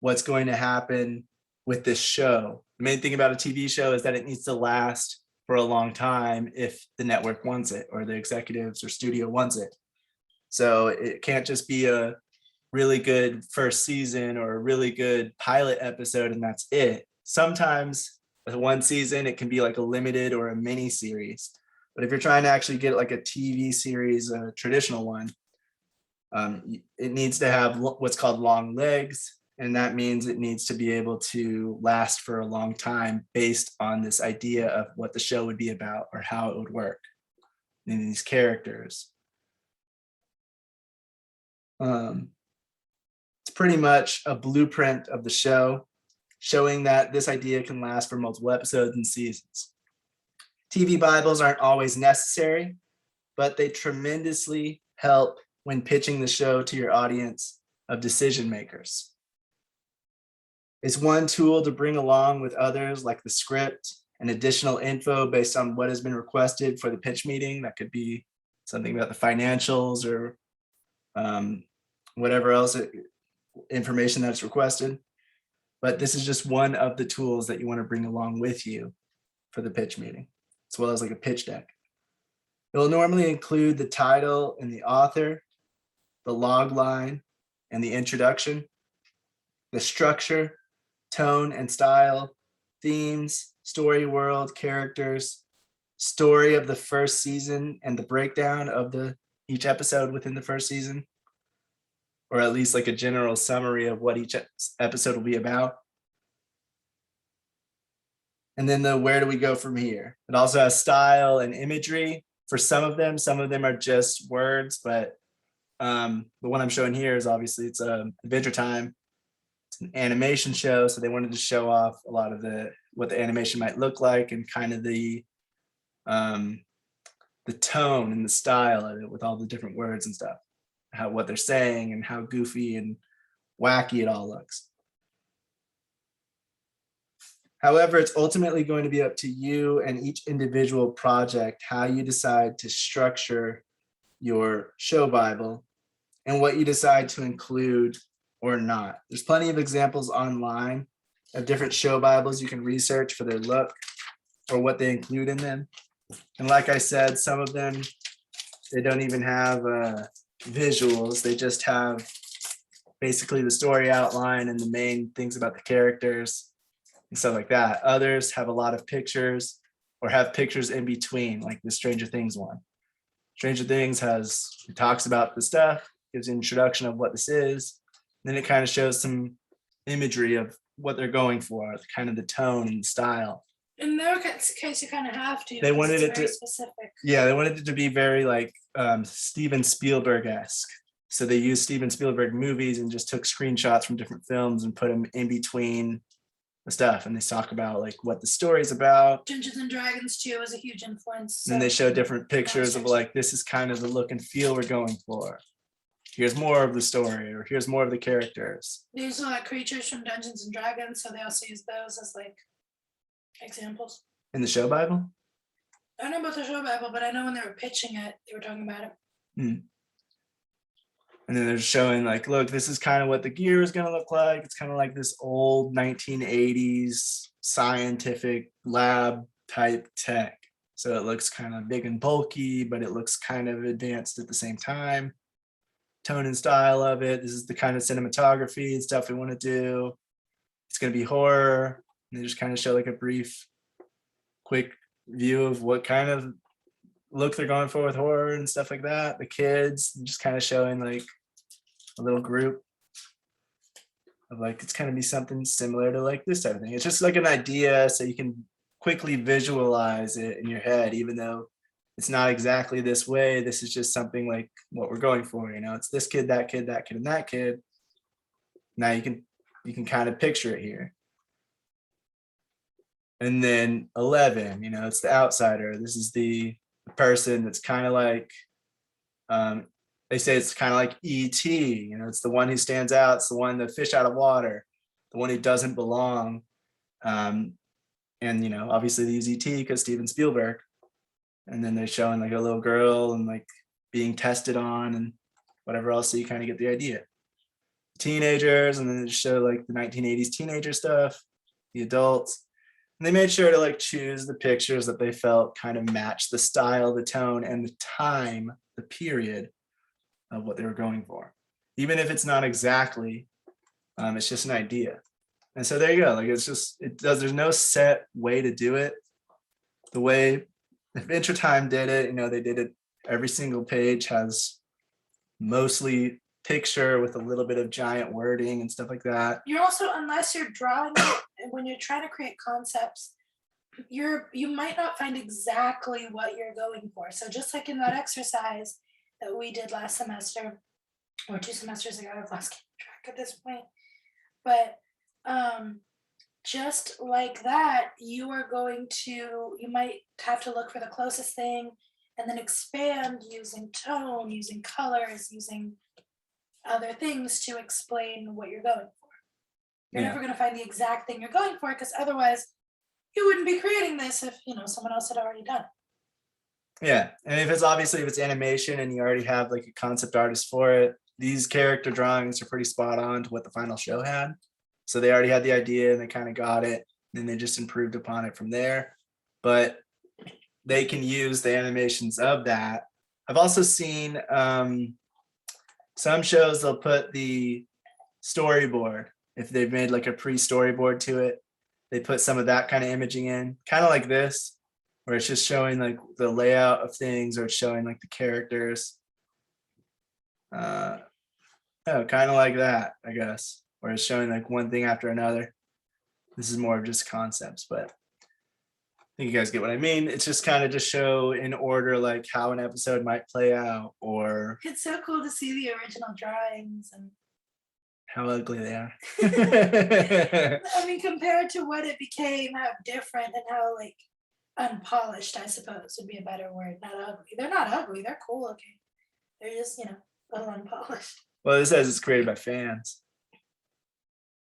what's going to happen with this show. The main thing about a TV show is that it needs to last for a long time if the network wants it, or the executives or studio wants it. So it can't just be a really good first season or a really good pilot episode and that's it. Sometimes with one season, it can be like a limited or a mini series. But if you're trying to actually get like a TV series, a traditional one, it needs to have what's called long legs. And that means it needs to be able to last for a long time based on this idea of what the show would be about or how it would work in these characters. It's pretty much a blueprint of the show, showing that this idea can last for multiple episodes and seasons. TV Bibles aren't always necessary, but they tremendously help when pitching the show to your audience of decision makers. It's one tool to bring along with others, like the script and additional info based on what has been requested for the pitch meeting. That could be something about the financials or whatever else information that's requested. But this is just one of the tools that you want to bring along with you for the pitch meeting, as well as like a pitch deck. It will normally include the title and the author, the log line and the introduction, the structure, tone and style, themes, story world, characters, story of the first season, and the breakdown of each episode within the first season, or at least like a general summary of what each episode will be about. And then the where do we go from here? It also has style and imagery for some of them. Some of them are just words, but the one I'm showing here is obviously it's Adventure Time. It's an animation show, so they wanted to show off a lot of what the animation might look like and kind of the tone and the style of it with all the different words and stuff, what they're saying and how goofy and wacky it all looks. However, it's ultimately going to be up to you and each individual project how you decide to structure your show Bible and what you decide to include or not. There's plenty of examples online of different show Bibles you can research for their look or what they include in them. And like I said, some of them, they don't even have visuals. They just have basically the story outline and the main things about the characters and stuff like that. Others have a lot of pictures or have pictures in between, like the Stranger Things one. Stranger Things it talks about the stuff, gives an introduction of what this is, then it kind of shows some imagery of what they're going for, kind of the tone and style. In their case, you kind of have to. They wanted it to specific. Yeah, they wanted it to be very like Steven Spielberg-esque. So they used Steven Spielberg movies and just took screenshots from different films and put them in between the stuff. And they talk about like what the story's about. Dungeons and Dragons too was a huge influence. And they show different pictures of like, this is kind of the look and feel we're going for. Here's more of the story, or here's more of the characters. They use a lot of creatures from Dungeons and Dragons, so they also use those as like examples. In the show Bible? I don't know about the show Bible, but I know when they were pitching it, they were talking about it. And then they're showing like, look, this is kind of what the gear is going to look like. It's kind of like this old 1980s scientific lab type tech. So it looks kind of big and bulky, but it looks kind of advanced at the same time. Tone and style of it. This is the kind of cinematography and stuff we want to do. It's going to be horror. And they just kind of show like a brief, quick view of what kind of look they're going for with horror and stuff like that. The kids just kind of showing like a little group of like, it's kind of be something similar to like this type of thing. It's just like an idea so you can quickly visualize it in your head, even though it's not exactly this way. This is just something like what we're going for. You know, it's this kid, that kid, that kid, and that kid. Now you can kind of picture it here. And then 11, you know, it's the outsider. This is the person that's kind of like, they say it's kind of like E.T., you know, it's the one who stands out. It's the one, the fish out of water, the one who doesn't belong. And, you know, obviously they use E.T. because Steven Spielberg. And then they're showing like a little girl and like being tested on and whatever else. So you kind of get the idea. Teenagers, and then they show like the 1980s teenager stuff, the adults. And they made sure to like choose the pictures that they felt kind of matched the style, the tone, and the time, the period of what they were going for. Even if it's not exactly, it's just an idea. And so there you go. Like there's no set way to do it. The way Adventure Time did it, you know, they did it, every single page has mostly picture with a little bit of giant wording and stuff like that. You're also, unless you're drawing it, and when you're trying to create concepts, you might not find exactly what you're going for. So just like in that exercise that we did last semester, or 2 semesters ago, I've lost track at this point. But just like that, you might have to look for the closest thing and then expand using tone, using colors, using other things to explain what you're going for. You're never going to find the exact thing you're going for, because otherwise you wouldn't be creating this if, you know, someone else had already done it. Yeah, and if it's animation and you already have like a concept artist for it, these character drawings are pretty spot on to what the final show had. So they already had the idea and they kind of got it, and then they just improved upon it from there. But they can use the animations of that. I've also seen some shows, they'll put the storyboard. If they've made like a pre-storyboard to it, they put some of that kind of imaging in, kind of like this, where it's just showing like the layout of things, or it's showing like the characters. Kind of like that, I guess, where it's showing like one thing after another. This is more of just concepts, but I think you guys get what I mean. It's just kind of to show in order like how an episode might play out. Or It's so cool to see the original drawings, and how ugly they are. I mean, compared to what it became, how different and how like unpolished, I suppose would be a better word. Not ugly. They're not ugly. They're cool looking. They're just, a little unpolished. Well, it says it's created by fans.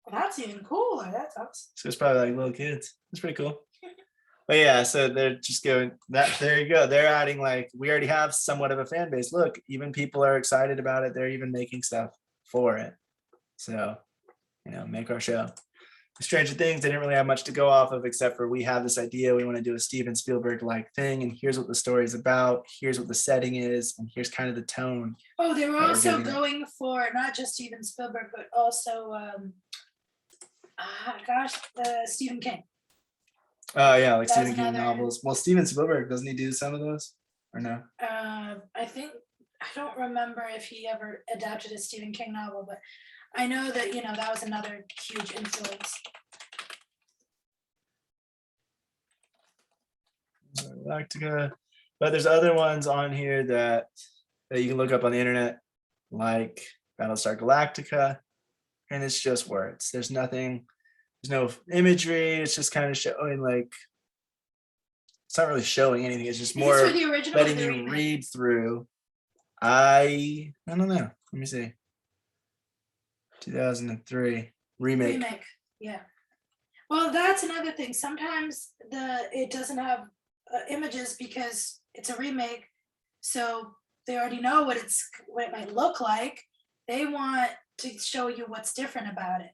Well, that's even cooler. That's awesome. So it's probably like little kids. It's pretty cool. But yeah, so they're just going that. There you go. They're adding like we already have somewhat of a fan base. Look, even people are excited about it. They're even making stuff for it. So, make our show. Stranger Things, they didn't really have much to go off of except for we have this idea. We want to do a Steven Spielberg like thing, and here's what the story is about. Here's what the setting is, and here's kind of the tone. Oh, they were that we're also giving it. going for not just Steven Spielberg, but also, Stephen King. Oh yeah, like That was Stephen King another- novels. Well, Steven Spielberg, doesn't he do some of those or no? I don't remember if he ever adapted a Stephen King novel, but I know that, that was another huge influence. Galactica, but there's other ones on here that you can look up on the internet, like Battlestar Galactica, and it's just words. There's nothing. There's no imagery. It's just kind of showing like. It's not really showing anything. It's just Is this more for the original or letting the you remake? read through. I don't know. Let me see. 2003 remake. Yeah. Well, that's another thing. Sometimes it doesn't have images because it's a remake, so they already know what it might look like. They want to show you what's different about it.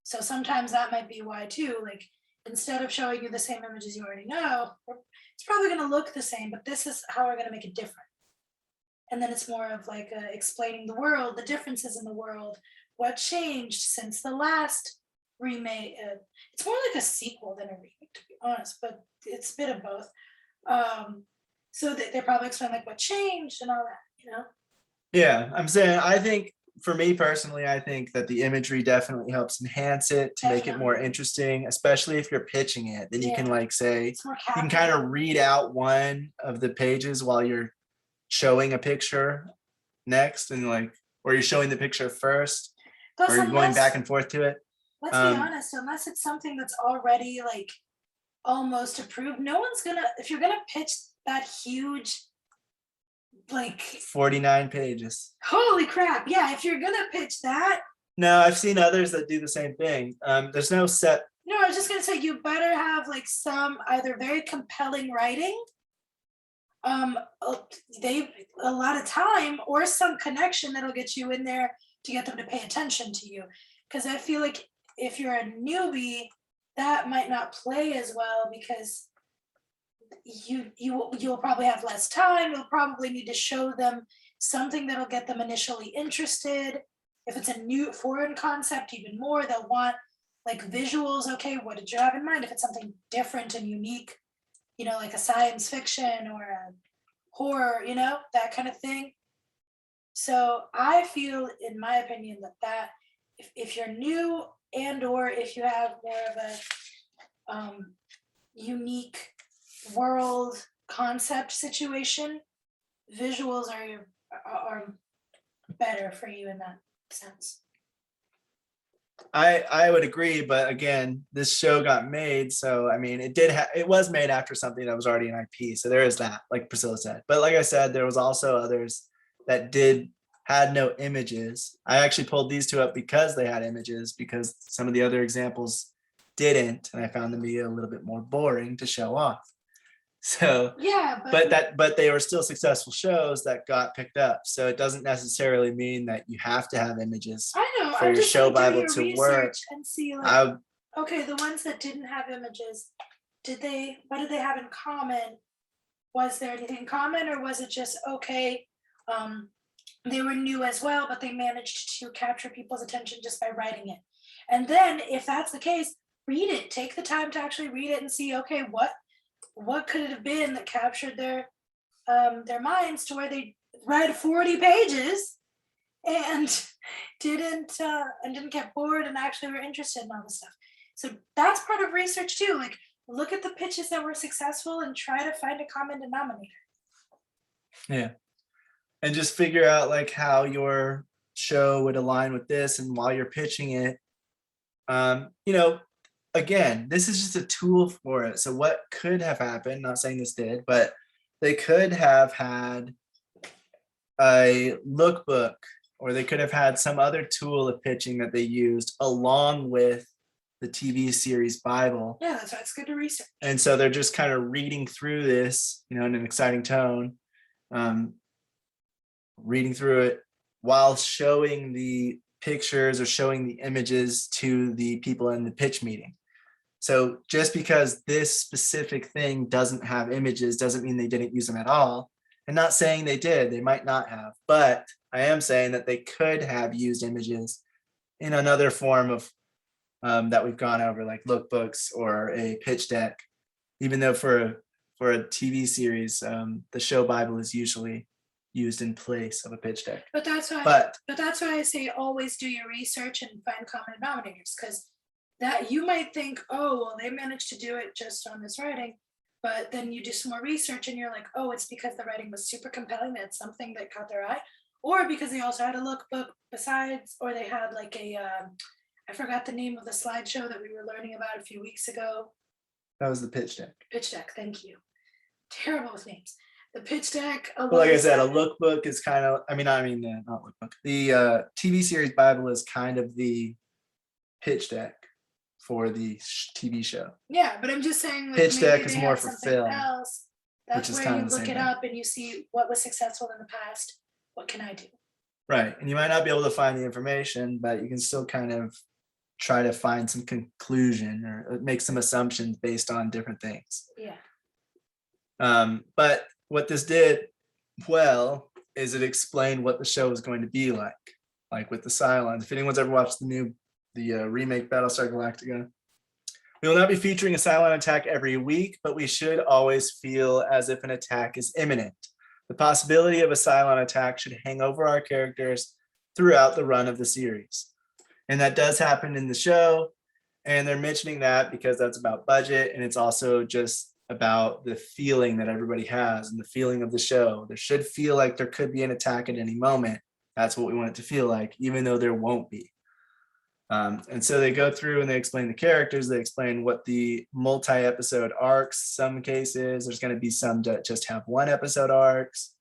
So sometimes that might be why too. Like instead of showing you the same images you already know, it's probably going to look the same, but this is how we're going to make it different. And then it's more of like explaining the world, the differences in the world, what changed since the last remake. It's more like a sequel than a remake, to be honest, but it's a bit of both. So they probably explain like what changed and all that, Yeah, I'm saying I think for me personally, I think that the imagery definitely helps enhance it to make it more Definitely. interesting, especially if you're pitching it. Then you can Yeah. like say It's more you can kind captivating. of read out one of the pages while you're showing a picture next, and like or you're showing the picture first, Plus, or you're going back and forth to it. let's be honest, unless it's something that's already like almost approved, no one's gonna, if you're gonna pitch that huge, like, 49 pages. holy crap, yeah, if you're gonna pitch that, No, I've seen others that do the same thing. There's no set. no, I was just gonna say you better have like some either very compelling writing, they a lot of time, or some connection that'll get you in there to get them to pay attention to you. Because I feel like if you're a newbie, that might not play as well because you'll probably have less time. You'll probably need to show them something that'll get them initially interested. If it's a new foreign concept, even more, they'll want like visuals. Okay, what did you have in mind? If it's something different and unique, like a science fiction or a horror, that kind of thing. So I feel, in my opinion, that if you're new and or if you have more of a unique world concept situation, visuals are better for you in that sense. I would agree, but again, this show got made, so I mean, it was made after something that was already an IP, so there is that, like Priscilla said. But like I said, there was also others that had no images. I actually pulled these two up because they had images, because some of the other examples didn't, and I found them to be a little bit more boring to show off. So Yeah, but they were still successful shows that got picked up. So it doesn't necessarily mean that you have to have images I know. for I'm your just show like Bible doing to your work. research and see like, I okay, the ones that didn't have images, what did they have in common? Was there anything in common, or was it just okay? They were new as well, but they managed to capture people's attention just by writing it. And then, if that's the case, read it. Take the time to actually read it and see, okay, what could it have been that captured their minds to where they read 40 pages and didn't get bored and actually were interested in all this stuff. So that's part of research too. Like, look at the pitches that were successful and try to find a common denominator. Yeah. And just figure out like how your show would align with this, and while you're pitching it, again, this is just a tool for it. So what could have happened, not saying this did, but they could have had a lookbook, or they could have had some other tool of pitching that they used along with the TV series Bible. Yeah, that's why it's good to research. And so they're just kind of reading through this, in an exciting tone, reading through it while showing the pictures or showing the images to the people in the pitch meeting. So just because this specific thing doesn't have images doesn't mean they didn't use them at all. And not saying they did, they might not have, but I am saying that they could have used images in another form of that we've gone over, like lookbooks or a pitch deck. Even though for a TV series, the show Bible is usually used in place of a pitch deck. But that's why. But That's why I say always do your research and find common denominators, because that you might think, oh, well, they managed to do it just on this writing, but then you do some more research and you're like, oh, it's because the writing was super compelling. They had something that caught their eye, or because they also had a lookbook besides, or they had like a I forgot the name of the slideshow that we were learning about a few weeks ago. that was the pitch deck. Pitch deck, thank you. Terrible with names. The pitch deck. But like I said, a lookbook is kind of, not lookbook. The TV series Bible is kind of the pitch deck for the TV show. Yeah, but I'm just saying, like, Pitch maybe deck is they more had for something film, else. That's which is where kind you of the look same it thing. up and you see what was successful in the past. What can I do? Right. And you might not be able to find the information, but you can still kind of try to find some conclusion or make some assumptions based on different things. Yeah. But what this did well is it explained what the show was going to be like with the Cylons. If anyone's ever watched the remake Battlestar Galactica, we will not be featuring a Cylon attack every week, but we should always feel as if an attack is imminent. The possibility of a Cylon attack should hang over our characters throughout the run of the series. And that does happen in the show. And they're mentioning that because that's about budget. And it's also just about the feeling that everybody has and the feeling of the show. There should feel like there could be an attack at any moment. That's what we want it to feel like, even though there won't be. And so they go through and they explain the characters. They explain what the multi-episode arcs, some cases, there's going to be some that just have one episode arcs.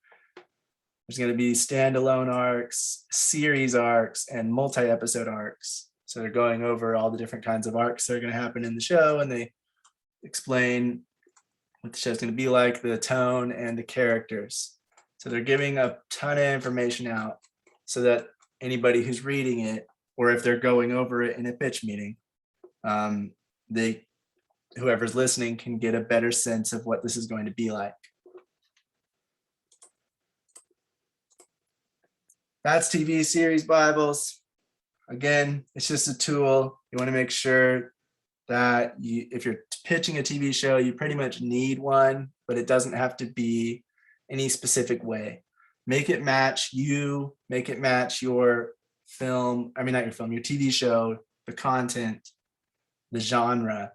There's going to be standalone arcs, series arcs, and multi-episode arcs. So they're going over all the different kinds of arcs that are going to happen in the show, and they explain what the show's going to be like, the tone, and the characters. So they're giving a ton of information out so that anybody who's reading it, or if they're going over it in a pitch meeting, whoever's listening can get a better sense of what this is going to be like. That's TV series Bibles. Again, it's just a tool. You want to make sure that if you're pitching a TV show, you pretty much need one, but it doesn't have to be any specific way. Make it match you, make it match your film, not your film, your TV show, the content, the genre,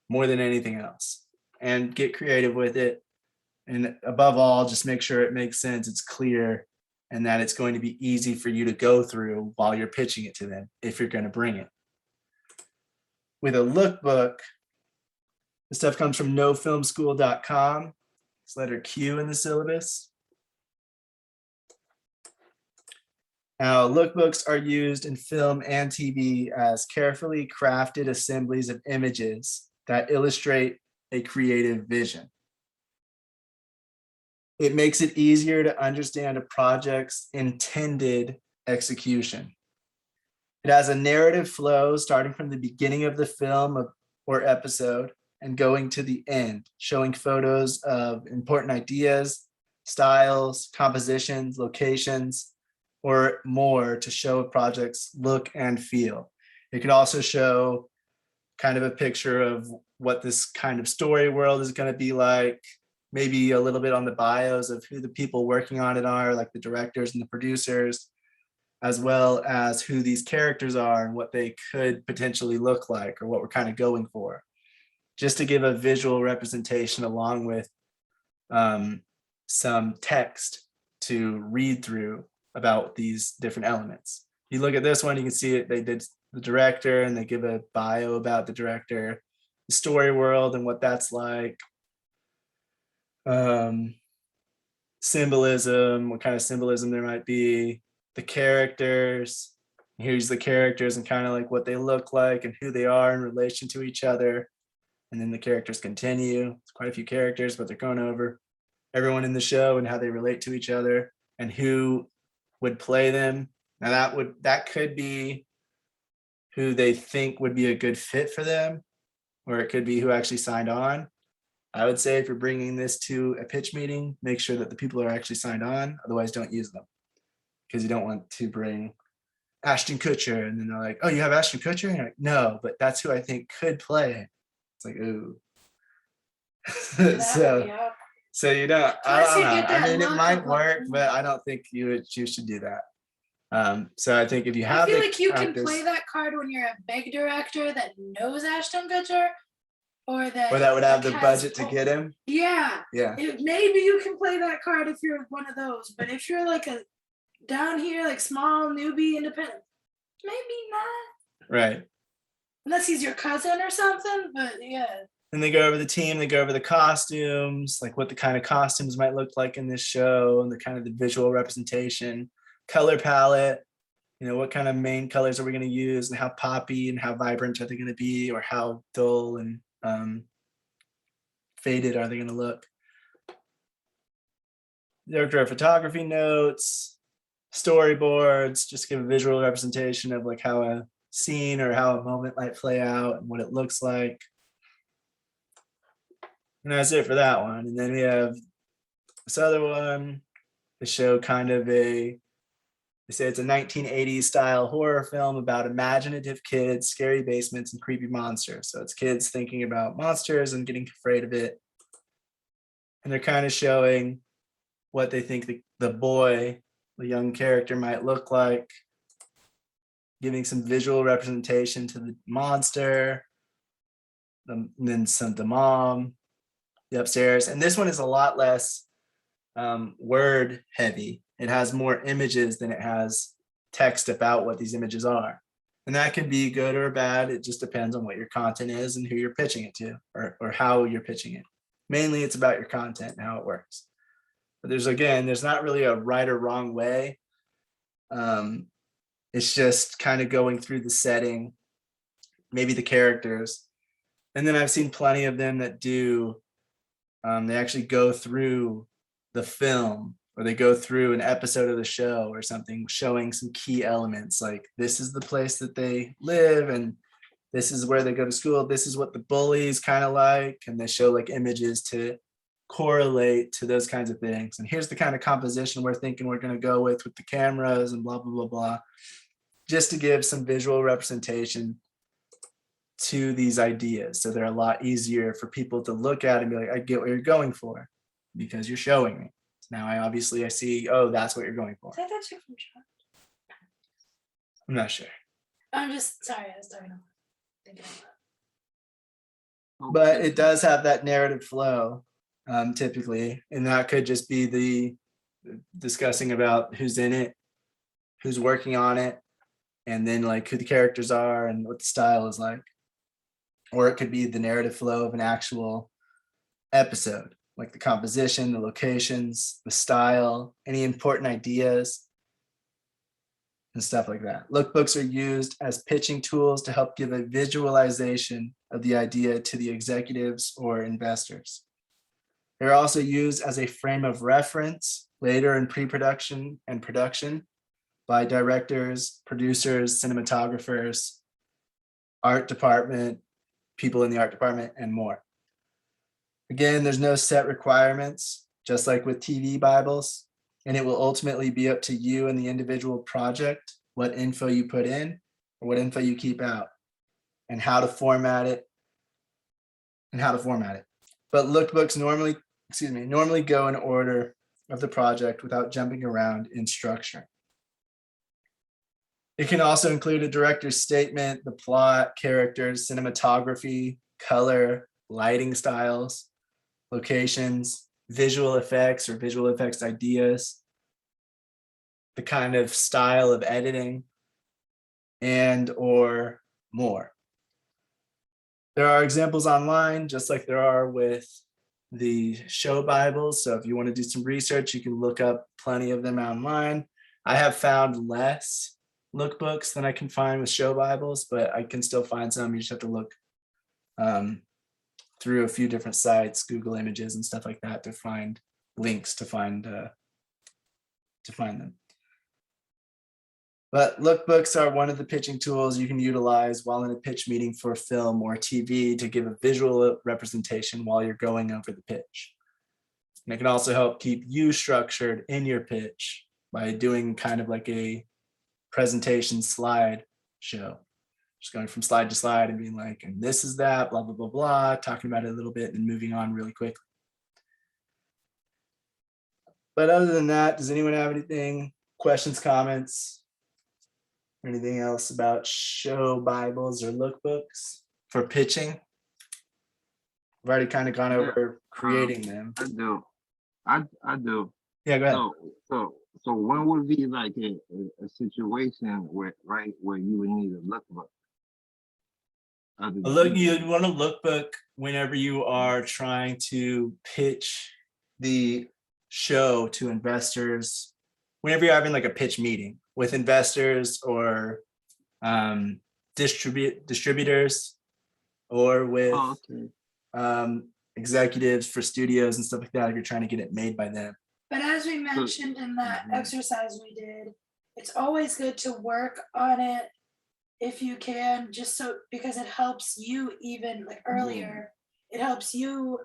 more than anything else. And get creative with it. And above all, just make sure it makes sense, it's clear, and that it's going to be easy for you to go through while you're pitching it to them, if you're going to bring it. With a lookbook, the stuff comes from nofilmschool.com. It's letter Q in the syllabus. Now, lookbooks are used in film and TV as carefully crafted assemblies of images that illustrate a creative vision. It makes it easier to understand a project's intended execution. It has a narrative flow starting from the beginning of the film or episode and going to the end, showing photos of important ideas, styles, compositions, locations, or more to show a project's look and feel. It could also show kind of a picture of what this kind of story world is going to be like, maybe a little bit on the bios of who the people working on it are, like the directors and the producers, as well as who these characters are and what they could potentially look like or what we're kind of going for, just to give a visual representation along with some text to read through about these different elements. You look at this one, you can see it. They did the director, and they give a bio about the director, the story world and what that's like. Symbolism, what kind of symbolism there might be, the characters. Here's the characters and kind of like what they look like and who they are in relation to each other. And then the characters continue. It's quite a few characters, but they're going over everyone in the show and how they relate to each other and who would play them. Now that could be who they think would be a good fit for them, or it could be who actually signed on. I would say if you're bringing this to a pitch meeting, make sure that the people are actually signed on. Otherwise, don't use them, because you don't want to bring Ashton Kutcher and then they're like, "Oh, you have Ashton Kutcher?" And you're like, "No, but that's who I think could play." It's like, ooh. So you don't. I don't know. I mean, it might work, but I don't think you should do that. So I think if you have, I feel like you can play that card when you're a big director that knows Ashton Kutcher, or that would have the budget to get him. Yeah. Maybe you can play that card if you're one of those, but if you're like a down here, like small newbie independent, maybe not. Right. Unless he's your cousin or something, but yeah. And they go over the team, they go over the costumes, like what the kind of costumes might look like in this show, and the kind of the visual representation, color palette, what kind of main colors are we going to use, and how poppy and how vibrant are they going to be, or how dull and faded are they going to look. Director of photography notes, storyboards, just give a visual representation of like how a scene or how a moment might play out and what it looks like. And that's it for that one. And then we have this other one. They show kind of they say it's a 1980s style horror film about imaginative kids, scary basements, and creepy monsters. So it's kids thinking about monsters and getting afraid of it. And they're kind of showing what they think the boy, the young character, might look like, giving some visual representation to the monster, and then the mom, the upstairs. And this one is a lot less word heavy. It has more images than it has text about what these images are. And that can be good or bad. It just depends on what your content is and who you're pitching it to, or how you're pitching it. Mainly it's about your content and how it works. But there's not really a right or wrong way. It's just kind of going through the setting, maybe the characters. And then I've seen plenty of them that do, they actually go through the film, or they go through an episode of the show or something, showing some key elements, like this is the place that they live, and this is where they go to school. This is what the bullies kind of like. And they show like images to correlate to those kinds of things. And here's the kind of composition we're thinking we're going to go with the cameras and blah, blah, blah, blah, just to give some visual representation to these ideas. So they're a lot easier for people to look at and be like, I get what you're going for because you're showing me. Now I see, oh, that's what you're going for. Is that chick from John? I'm not sure. I'm just sorry, I was talking about. But it does have that narrative flow, typically, and that could just be the discussing about who's in it, who's working on it, and then like who the characters are and what the style is like. Or it could be the narrative flow of an actual episode, like the composition, the locations, the style, any important ideas, and stuff like that. Lookbooks are used as pitching tools to help give a visualization of the idea to the executives or investors. They're also used as a frame of reference later in pre-production and production by directors, producers, cinematographers, art department, people in the art department, and more. Again, there's no set requirements, just like with TV Bibles. And it will ultimately be up to you and the individual project, what info you put in or what info you keep out, and how to format it But lookbooks normally go in order of the project without jumping around in structure. It can also include a director's statement, the plot, characters, cinematography, color, lighting styles, locations, visual effects or visual effects ideas, the kind of style of editing, and or more. There are examples online, just like there are with the show Bibles. So if you want to do some research, you can look up plenty of them online. I have found less lookbooks than I can find with show Bibles, but I can still find some. You just have to look through a few different sites, Google Images and stuff like that, to find links to find them. But lookbooks are one of the pitching tools you can utilize while in a pitch meeting for film or TV to give a visual representation while you're going over the pitch. And it can also help keep you structured in your pitch by doing kind of like a presentation slide show. Just going from slide to slide and being like, and this is that, blah, blah, blah, blah, talking about it a little bit and moving on really quickly. But other than that, does anyone have anything, questions, comments? Anything else about show Bibles or lookbooks for pitching? I've already kind of gone over creating them. I do. I do. Yeah, go ahead. So when would be like a situation where you would need a lookbook? You want a lookbook whenever you are trying to pitch the show to investors, whenever you're having like a pitch meeting with investors or distributors or with executives for studios and stuff like that, if you're trying to get it made by them. But as we mentioned in that exercise we did, it's always good to work on it if you can, just so, because it helps you, even like earlier, it helps you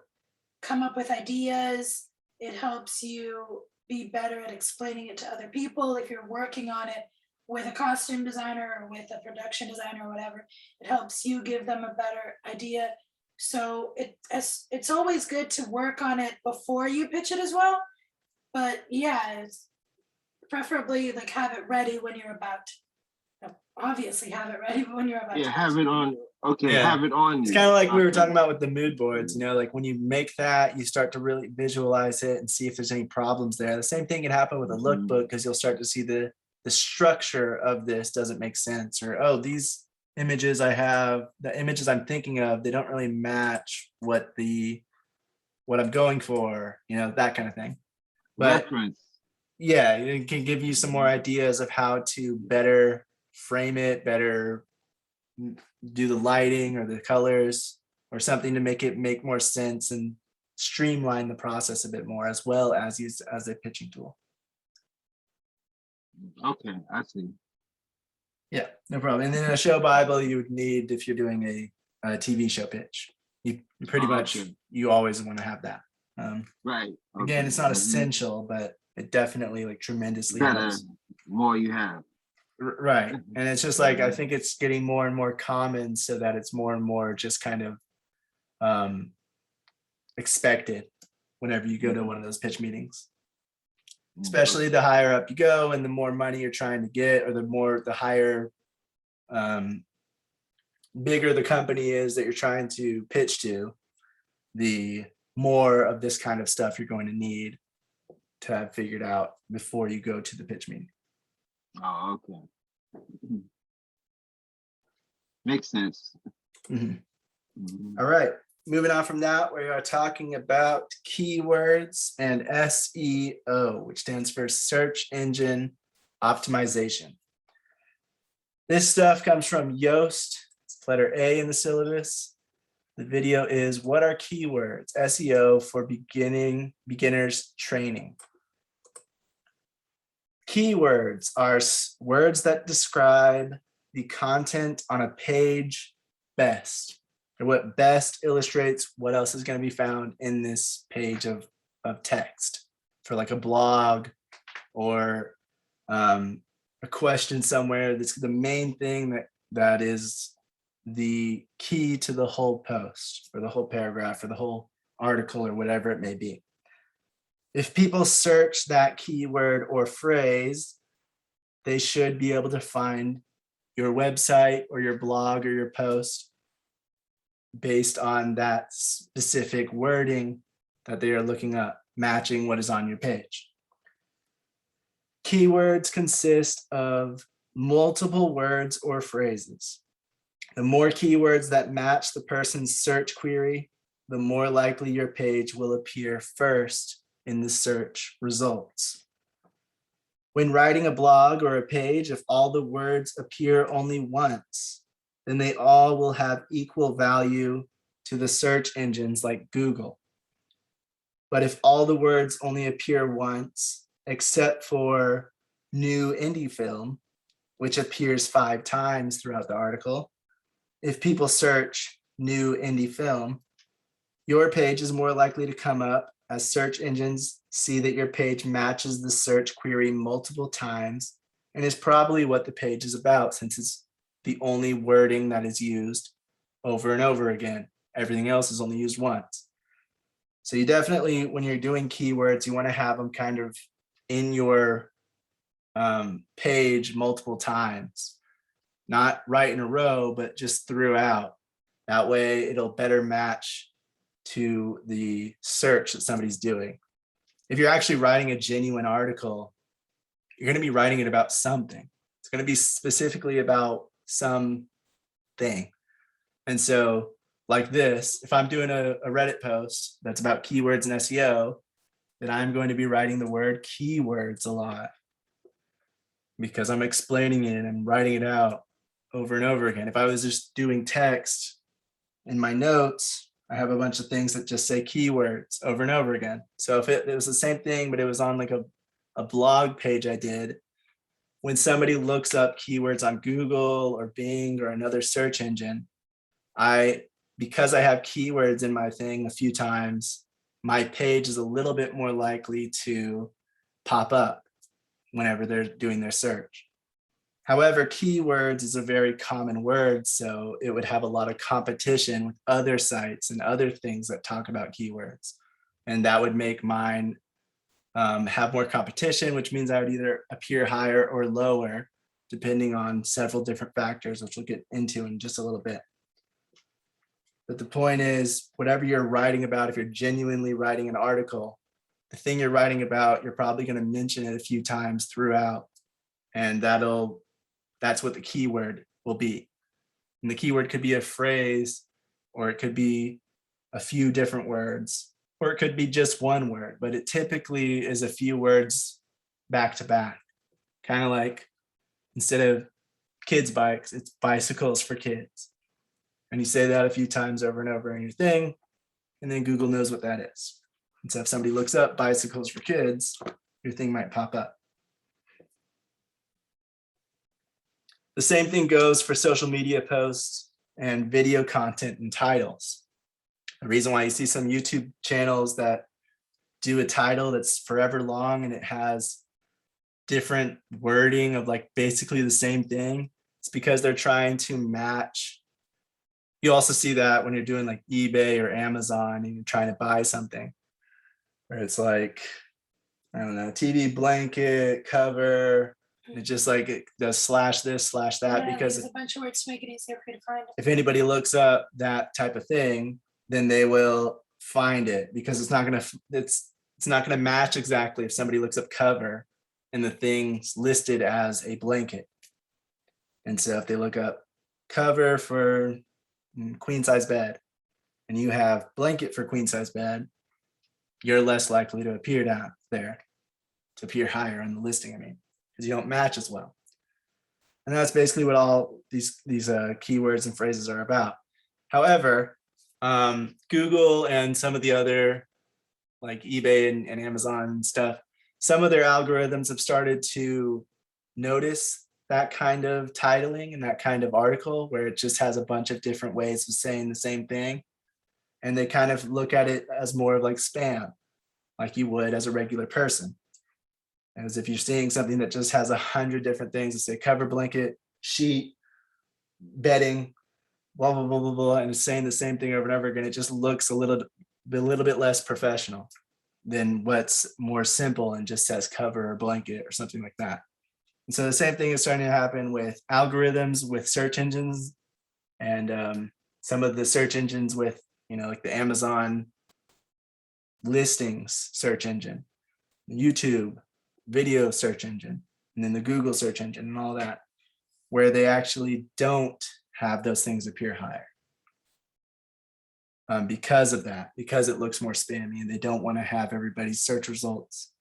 come up with ideas. It helps you be better at explaining it to other people. If you're working on it with a costume designer or with a production designer or whatever, it helps you give them a better idea. So it's always good to work on it before you pitch it as well. But yeah, it's preferably like have it ready when you're about to, obviously have it ready when you're about to. Have it on. Okay, Yeah. have it on. It's kind of like we were talking about with the mood boards, you know, like when you make that, you start to really visualize it and see if there's any problems there. The same thing can happen with a lookbook, because you'll start to see the structure of this doesn't make sense, or, oh, these images I have, the images I'm thinking of, they don't really match what I'm going for, you know, that kind of thing. But reference. Yeah, it can give you some more ideas of how to better frame it, better do the lighting or the colors or something to make it make more sense and streamline the process a bit more, as well as use as a pitching tool. Okay, I see. Yeah, no problem. And then a show Bible you would need if you're doing a TV show pitch. You pretty much, you always want to have that. Right. Okay. Again, it's not essential, but it definitely like tremendously helps. More you have. Right. And it's just like, I think it's getting more and more common, so that it's more and more just kind of expected whenever you go to one of those pitch meetings. Especially the higher up you go and the more money you're trying to get, or the higher, bigger the company is that you're trying to pitch to, the more of this kind of stuff you're going to need to have figured out before you go to the pitch meeting. Oh, okay. Makes sense. All right, moving on from that, we are talking about keywords and SEO, which stands for search engine optimization. This stuff comes from Yoast. It's letter A in the syllabus. The video is what are keywords? SEO for beginners training. Keywords are words that describe the content on a page best, or what best illustrates what else is going to be found in this page of text, for like a blog or a question somewhere. That's the main thing that is the key to the whole post or the whole paragraph or the whole article or whatever it may be. If people search that keyword or phrase, they should be able to find your website or your blog or your post based on that specific wording that they are looking up, matching what is on your page. Keywords consist of multiple words or phrases. The more keywords that match the person's search query, the more likely your page will appear first in the search results. When writing a blog or a page, if all the words appear only once, then they all will have equal value to the search engines like Google. But if all the words only appear once, except for new indie film, which appears 5 times throughout the article, if people search new indie film, your page is more likely to come up as search engines see that your page matches the search query multiple times and is probably what the page is about, since it's the only wording that is used over and over again. Everything else is only used once. So you definitely, when you're doing keywords, you want to have them kind of in your page multiple times, not right in a row, but just throughout. That way it'll better match to the search that somebody's doing. If you're actually writing a genuine article, you're going to be writing it about something. It's going to be specifically about something. And so like this, if I'm doing a Reddit post that's about keywords and SEO, then I'm going to be writing the word keywords a lot because I'm explaining it and writing it out over and over again. If I was just doing text in my notes, I have a bunch of things that just say keywords over and over again. So if it was the same thing, but it was on like a blog page I did, when somebody looks up keywords on Google or Bing or another search engine, because I have keywords in my thing a few times, my page is a little bit more likely to pop up whenever they're doing their search. However, keywords is a very common word, so it would have a lot of competition with other sites and other things that talk about keywords. And that would make mine have more competition, which means I would either appear higher or lower, depending on several different factors, which we'll get into in just a little bit. But the point is, whatever you're writing about, if you're genuinely writing an article, the thing you're writing about, you're probably going to mention it a few times throughout, and that's what the keyword will be. And the keyword could be a phrase, or it could be a few different words, or it could be just one word, but it typically is a few words back to back. Kind of like instead of kids' bikes, it's bicycles for kids. And you say that a few times over and over in your thing, and then Google knows what that is. And so if somebody looks up bicycles for kids, your thing might pop up. The same thing goes for social media posts and video content and titles. The reason why you see some YouTube channels that do a title that's forever long and it has different wording of like basically the same thing, it's because they're trying to match. You also see that when you're doing like eBay or Amazon and you're trying to buy something, where it's like, I don't know, TV blanket cover. It's just like it does slash this, slash that, Yeah, because there's a bunch of words to make it easier for you to find it. if anybody looks up that type of thing, then they will find it, because it's not gonna match exactly if somebody looks up cover and the thing's listed as a blanket. And so if they look up cover for queen size bed and you have blanket for queen size bed, you're less likely to appear down there, to appear higher on the listing, because you don't match as well. And that's basically what all these keywords and phrases are about. However, Google and some of the other like eBay and Amazon and stuff, some of their algorithms have started to notice that kind of titling and that kind of article where it just has a bunch of different ways of saying the same thing. And they kind of look at it as more of like spam, like you would as a regular person. As if you're seeing something that just has 100 different things that say cover, blanket, sheet, bedding, blah, blah, blah, blah, blah, and it's saying the same thing over and over again, it just looks a little bit less professional than what's more simple and just says cover or blanket or something like that. And so the same thing is starting to happen with algorithms, with search engines, and some of the search engines with, like the Amazon listings search engine, YouTube, video search engine, and then the Google search engine and all that, where they actually don't have those things appear higher. Because of that, because it looks more spammy, and they don't want to have everybody's search results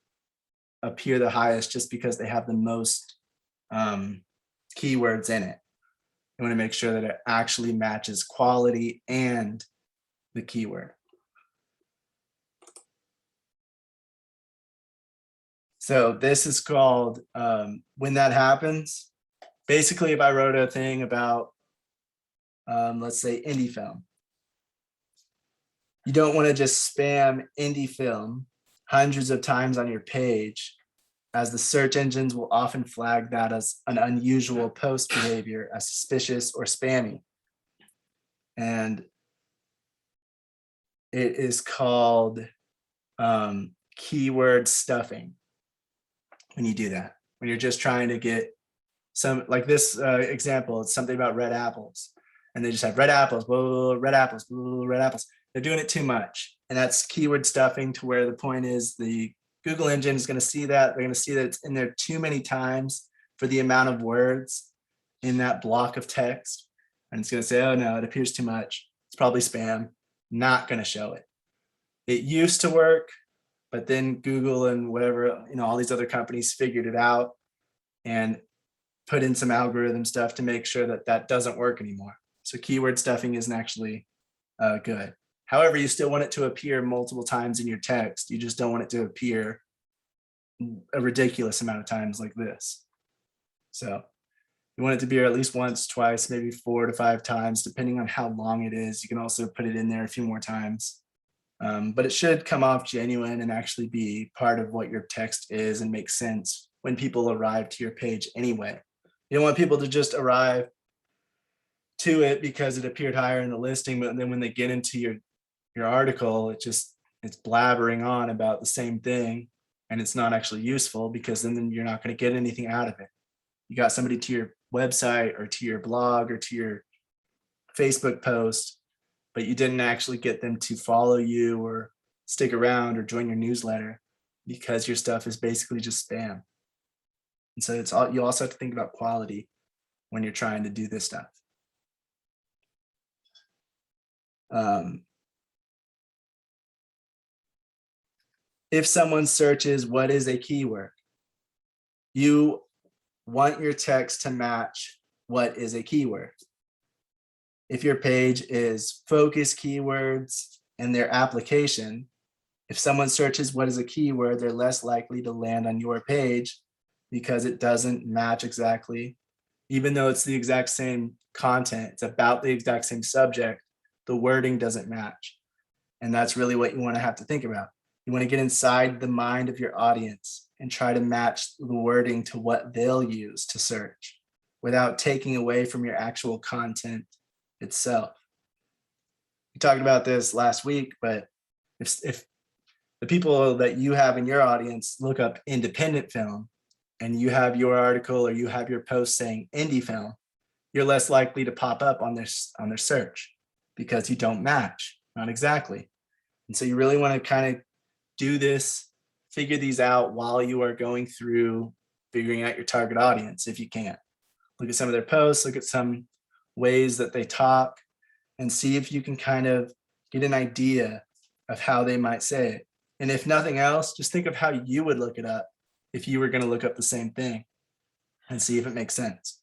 appear the highest just because they have the most keywords in it. You want to make sure that it actually matches quality and the keyword. So this is called, when that happens, basically if I wrote a thing about, let's say indie film, you don't want to just spam indie film hundreds of times on your page, as the search engines will often flag that as an unusual post behavior, as suspicious or spammy. And it is called keyword stuffing when you do that. When you're just trying to get some, like this example, it's something about red apples. And they just have red apples, blah, red apples, blah, red apples. They're doing it too much. And that's keyword stuffing, to where the point is the Google engine is going to see that. They're going to see that it's in there too many times for the amount of words in that block of text. And it's going to say, oh no, it appears too much. It's probably spam. Not going to show it. It used to work, but then Google and whatever, all these other companies figured it out and put in some algorithm stuff to make sure that that doesn't work anymore. So keyword stuffing isn't actually good. However, you still want it to appear multiple times in your text. You just don't want it to appear a ridiculous amount of times like this. So you want it to be at least once, twice, maybe 4 to 5 times, depending on how long it is. You can also put it in there a few more times. But it should come off genuine and actually be part of what your text is and make sense when people arrive to your page anyway. You don't want people to just arrive to it because it appeared higher in the listing, but then when they get into your article, it's blabbering on about the same thing, and it's not actually useful, because then you're not going to get anything out of it. You got somebody to your website or to your blog or to your Facebook post, but you didn't actually get them to follow you or stick around or join your newsletter, because your stuff is basically just spam. And so you also have to think about quality when you're trying to do this stuff. If someone searches what is a keyword, you want your text to match what is a keyword. If your page is focus keywords and their application, if someone searches what is a keyword, they're less likely to land on your page because it doesn't match exactly. Even though it's the exact same content, it's about the exact same subject, the wording doesn't match. And that's really what you want to have to think about. You want to get inside the mind of your audience and try to match the wording to what they'll use to search without taking away from your actual content itself. We talked about this last week, but if the people that you have in your audience look up independent film and you have your article or you have your post saying indie film, you're less likely to pop up on their search because you don't match, not exactly. And so you really want to kind of do this, figure these out while you are going through figuring out your target audience, if you can. Look at some of their posts, look at some ways that they talk, and see if you can kind of get an idea of how they might say it. And if nothing else, just think of how you would look it up if you were going to look up the same thing and see if it makes sense.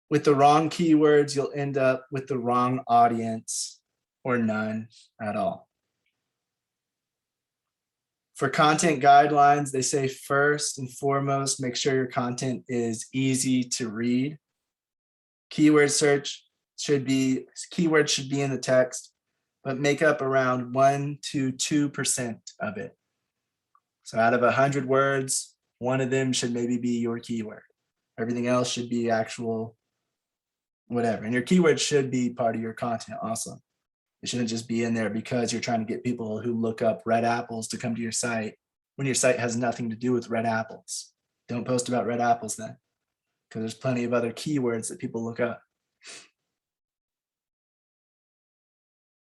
With the wrong keywords, you'll end up with the wrong audience or none at all. For content guidelines, they say first and foremost, make sure your content is easy to read. Keywords should be in the text, but make up around 1 to 2% of it. So out of 100 words, one of them should maybe be your keyword. Everything else should be actual whatever. And your keyword should be part of your content also. It shouldn't just be in there because you're trying to get people who look up red apples to come to your site when your site has nothing to do with red apples. Don't post about red apples then, because there's plenty of other keywords that people look up.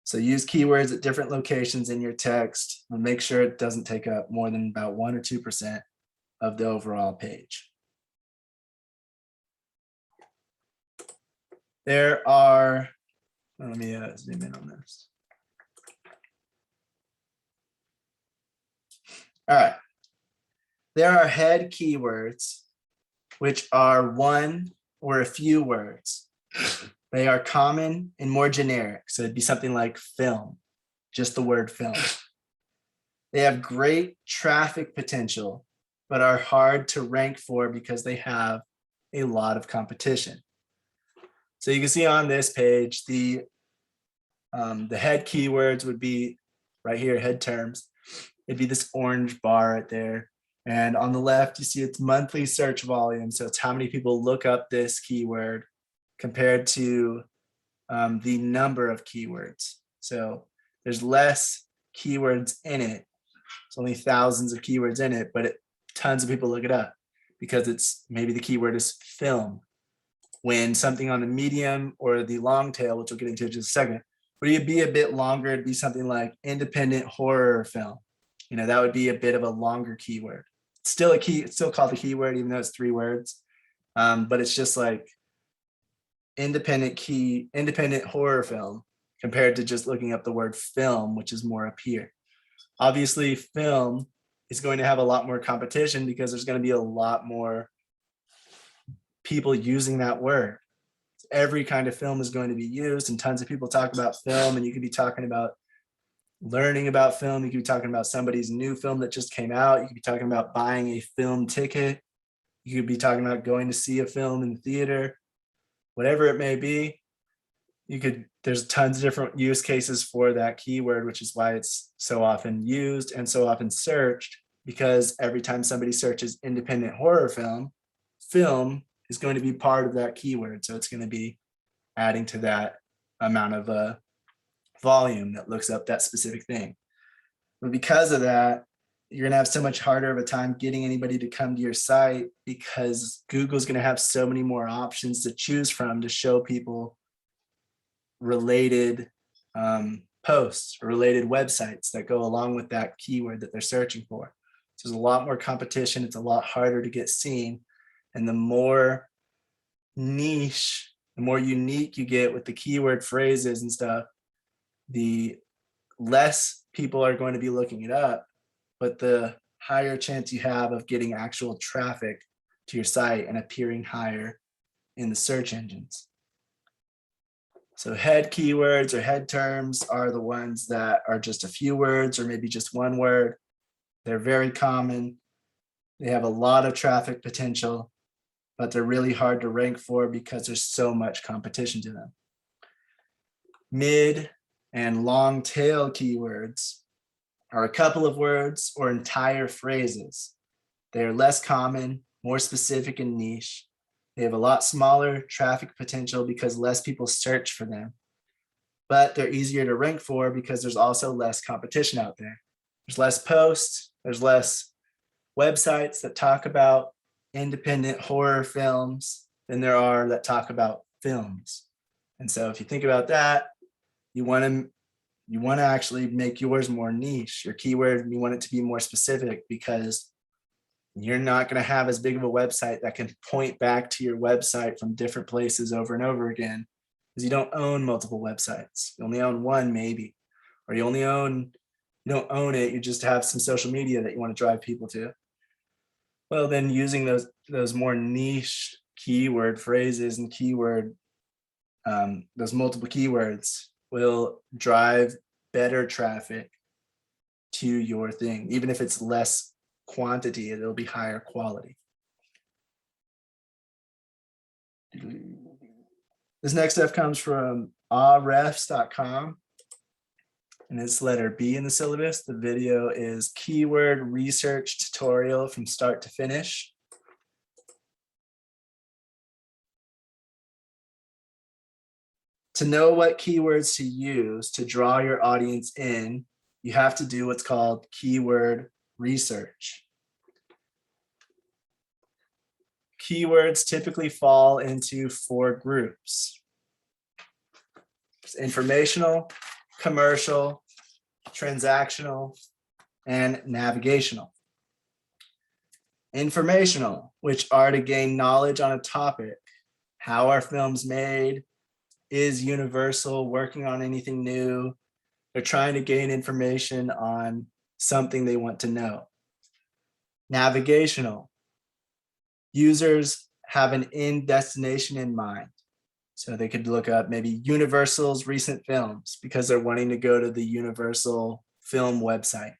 So use keywords at different locations in your text and make sure it doesn't take up more than about 1 or 2% of the overall page. There are, let me zoom in on this. All right. There are head keywords, which are one or a few words. They are common and more generic. So it'd be something like film, just the word film. They have great traffic potential, but are hard to rank for because they have a lot of competition. So you can see on this page, the head keywords would be right here, head terms. It'd be this orange bar right there. And on the left, you see it's monthly search volume. So it's how many people look up this keyword compared to the number of keywords. So there's less keywords in it. It's only thousands of keywords in it, but tons of people look it up because it's maybe the keyword is film. When something on the medium or the long tail, which we'll get into in just a second, would be a bit longer, it'd be something like independent horror film. You know, that would be a bit of a longer keyword. It's still a key, it's still called a keyword, even though it's 3 words. But it's just like independent horror film compared to just looking up the word film, which is more up here. Obviously, film is going to have a lot more competition because there's going to be a lot more people using that word. Every kind of film is going to be used, and tons of people talk about film, and you could be talking about learning about film. You could be talking about somebody's new film that just came out. You could be talking about buying a film ticket. You could be talking about going to see a film in the theater, whatever it may be. There's tons of different use cases for that keyword, which is why it's so often used and so often searched, because every time somebody searches independent horror film, film is going to be part of that keyword. So it's going to be adding to that amount of volume that looks up that specific thing. But because of that, you're going to have so much harder of a time getting anybody to come to your site, because Google's going to have so many more options to choose from to show people related posts or related websites that go along with that keyword that they're searching for. So there's a lot more competition. It's a lot harder to get seen. And the more niche, the more unique you get with the keyword phrases and stuff, the less people are going to be looking it up, but the higher chance you have of getting actual traffic to your site and appearing higher in the search engines. So head keywords or head terms are the ones that are just a few words or maybe just one word. They're very common. They have a lot of traffic potential, but they're really hard to rank for because there's so much competition to them. Mid and long tail keywords are a couple of words or entire phrases. They are less common, more specific and niche. They have a lot smaller traffic potential because less people search for them, but they're easier to rank for because there's also less competition out there. There's less posts, there's less websites that talk about independent horror films than there are that talk about films. And so if you think about that, you want to actually make yours more niche, your keyword, you want it to be more specific, because you're not going to have as big of a website that can point back to your website from different places over and over again, because you don't own multiple websites. You only own one maybe, or you don't own it, you just have some social media that you want to drive people to. Well, then using those more niche keyword phrases and those multiple keywords will drive better traffic to your thing. Even if it's less quantity, it'll be higher quality. This next stuff comes from ahrefs.com, and it's letter B in the syllabus. The video is keyword research tutorial from start to finish. To know what keywords to use to draw your audience in, you have to do what's called keyword research. Keywords typically fall into 4 groups. There's informational, commercial, transactional, and navigational. Informational, which are to gain knowledge on a topic. How are films made? Is Universal working on anything new? They're trying to gain information on something they want to know. Navigational. Users have an end destination in mind. So they could look up maybe Universal's recent films because they're wanting to go to the Universal film website.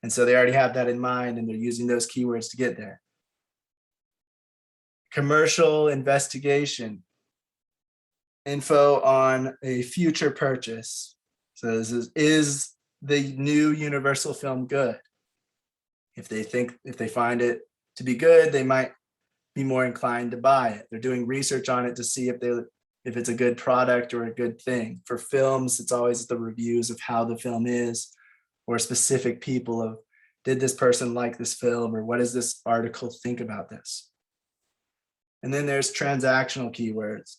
And so they already have that in mind and they're using those keywords to get there. Commercial investigation. Info on a future purchase. So this is the new Universal film good? If they find it to be good, they might be more inclined to buy it. They're doing research on it to see if it's a good product or a good thing. For films, it's always the reviews of how the film is, or specific people of, did this person like this film, or what does this article think about this? And then there's transactional keywords,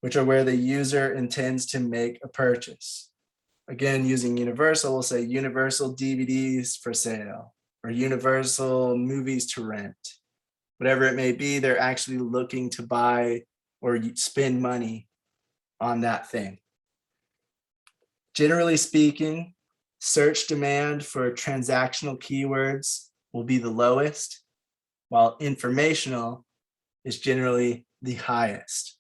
which are where the user intends to make a purchase. Again, using Universal, we'll say Universal DVDs for sale, or Universal movies to rent. Whatever it may be, they're actually looking to buy or spend money on that thing. Generally speaking, search demand for transactional keywords will be the lowest, while informational is generally the highest.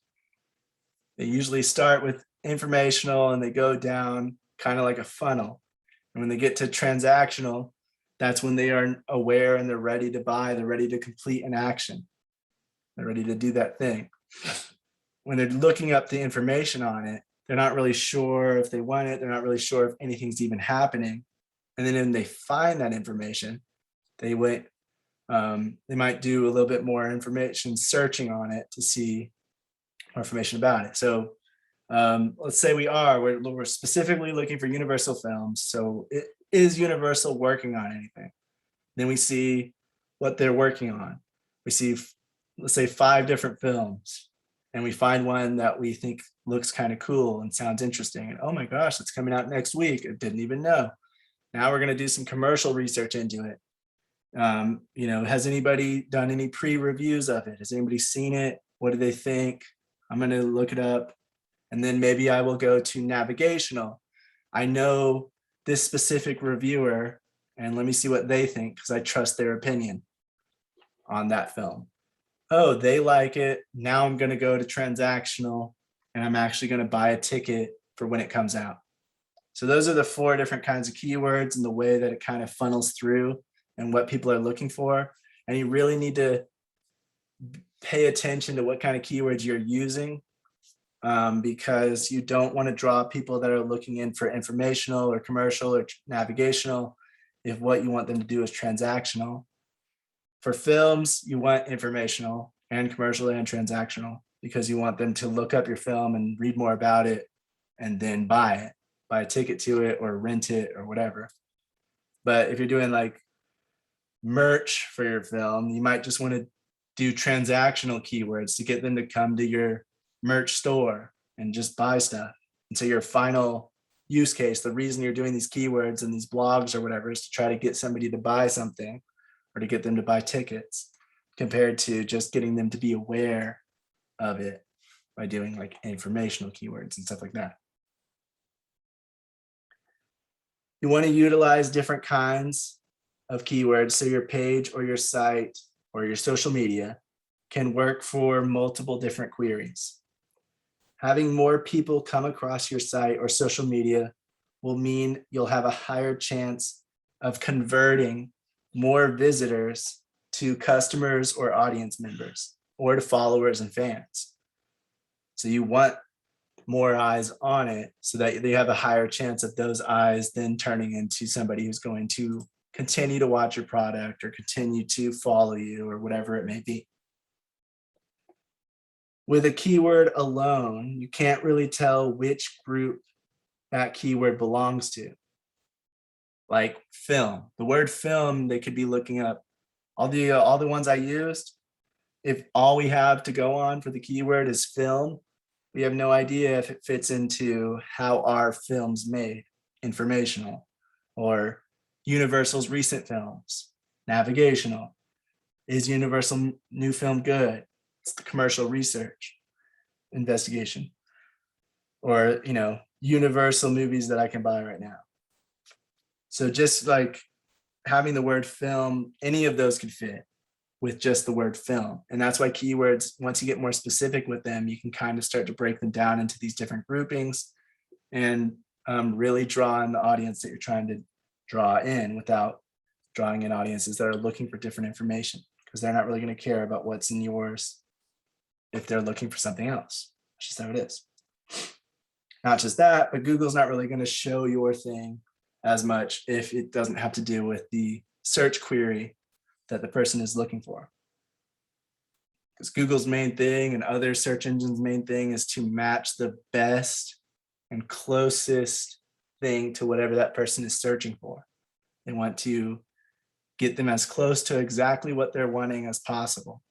They usually start with informational and they go down kind of like a funnel. And when they get to transactional, that's when they are aware and they're ready to buy, they're ready to complete an action. They're ready to do that thing. When they're looking up the information on it, they're not really sure if they want it. They're not really sure if anything's even happening. And then when they find that information, they might do a little bit more information searching on it to see more information about it. So let's say we're specifically looking for Universal films. So is Universal working on anything? Then we see what they're working on. We see, let's say, 5 different films, and we find one that we think looks kind of cool and sounds interesting. And oh my gosh, it's coming out next week. I didn't even know. Now we're going to do some commercial research into it. Has anybody done any pre-reviews of it? Has anybody seen it? What do they think? I'm going to look it up. And then maybe I will go to navigational. I know this specific reviewer, and let me see what they think, because I trust their opinion on that film. Oh, they like it. Now I'm going to go to transactional, and I'm actually going to buy a ticket for when it comes out. So those are the 4 different kinds of keywords and the way that it kind of funnels through and what people are looking for. And you really need to pay attention to what kind of keywords you're using, because you don't want to draw people that are looking in for informational or commercial or navigational if what you want them to do is transactional. For films, you want informational and commercial and transactional, because you want them to look up your film and read more about it and then buy a ticket to it or rent it or whatever. But if you're doing like merch for your film, you might just want to do transactional keywords to get them to come to your merch store and just buy stuff. And so your final use case, the reason you're doing these keywords and these blogs or whatever, is to try to get somebody to buy something or to get them to buy tickets, compared to just getting them to be aware of it by doing like informational keywords and stuff like that. You want to utilize different kinds of keywords, so your page or your site or your social media can work for multiple different queries. Having more people come across your site or social media will mean you'll have a higher chance of converting more visitors to customers or audience members, or to followers and fans. So you want more eyes on it so that they have a higher chance of those eyes then turning into somebody who's going to continue to watch your product or continue to follow you or whatever it may be. With a keyword alone, you can't really tell which group that keyword belongs to. Like film, the word film, they could be looking up all the ones I used. If all we have to go on for the keyword is film, We have no idea if it fits into how are films made, informational, or Universal's recent films, navigational. Is Universal new film good? It's the commercial research investigation. Or, Universal movies that I can buy right now. So just like having the word film, any of those could fit with just the word film. And that's why keywords, once you get more specific with them, you can kind of start to break them down into these different groupings and really draw in the audience that you're trying to draw in without drawing in audiences that are looking for different information, because they're not really going to care about what's in yours if they're looking for something else. That's just how it is. Not just that, but Google's not really going to show your thing as much if it doesn't have to do with the search query that the person is looking for. Because Google's main thing and other search engines' main thing is to match the best and closest thing to whatever that person is searching for. They want to get them as close to exactly what they're wanting as possible.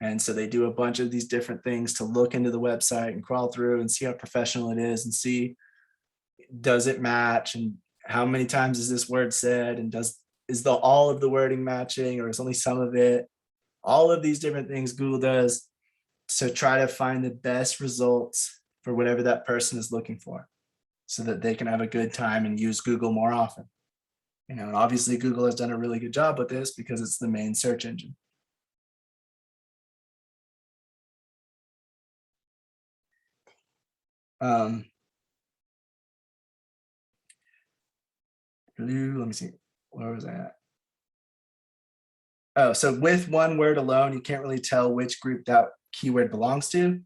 And so they do a bunch of these different things to look into the website and crawl through and see how professional it is and see, does it match, and how many times is this word said, and is all of the wording matching, or is only some of it? All of these different things Google does to try to find the best results for whatever that person is looking for, so that they can have a good time and use Google more often. And obviously Google has done a really good job with this because it's the main search engine. Let me see, where was I at? Oh, so with one word alone, you can't really tell which group that keyword belongs to.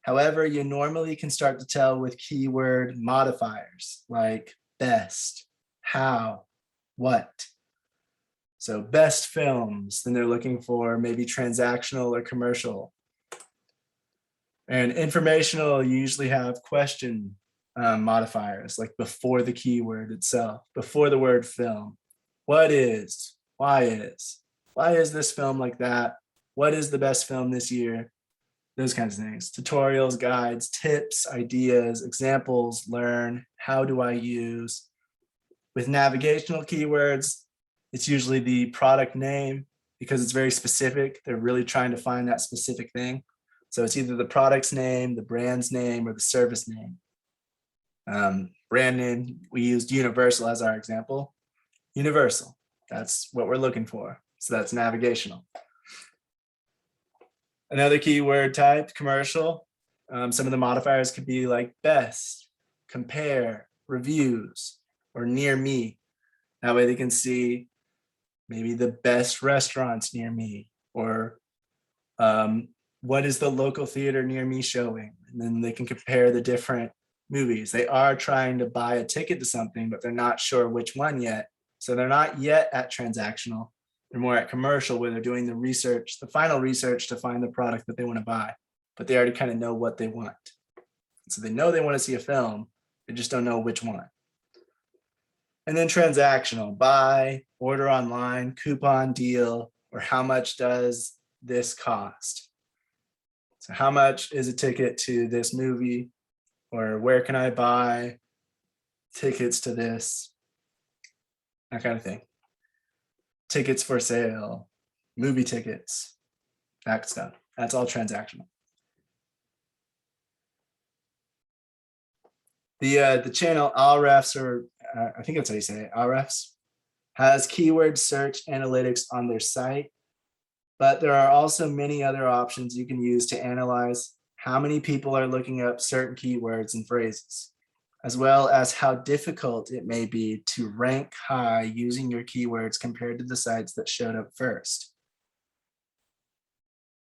However, you normally can start to tell with keyword modifiers like best, how, what. So best films, then they're looking for maybe transactional or commercial. And informational, you usually have question modifiers like before the keyword itself, before the word film. What is, why is this film like that? What is the best film this year? Those kinds of things. Tutorials, guides, tips, ideas, examples, learn, how do I use? With navigational keywords, it's usually the product name because it's very specific. They're really trying to find that specific thing. So it's either the product's name, the brand's name, or the service name. Brand name, we used Universal as our example. Universal, that's what we're looking for. So that's navigational. Another keyword type, commercial. Some of the modifiers could be like best, compare, reviews, or near me. That way they can see maybe the best restaurants near me, or what is the local theater near me showing? And then they can compare the different movies. They are trying to buy a ticket to something, but they're not sure which one yet. So they're not yet at transactional. They're more at commercial, where they're doing the research, the final research to find the product that they want to buy, but they already kind of know what they want. So they know they want to see a film, they just don't know which one. And then transactional, buy, order online, coupon deal, or how much does this cost? So how much is a ticket to this movie, or where can I buy tickets to this? That kind of thing. Tickets for sale, movie tickets, that stuff. That's all transactional. The channel Ahrefs, or I think that's how you say it, Ahrefs, has keyword search analytics on their site, but there are also many other options you can use to analyze how many people are looking up certain keywords and phrases, as well as how difficult it may be to rank high using your keywords compared to the sites that showed up first.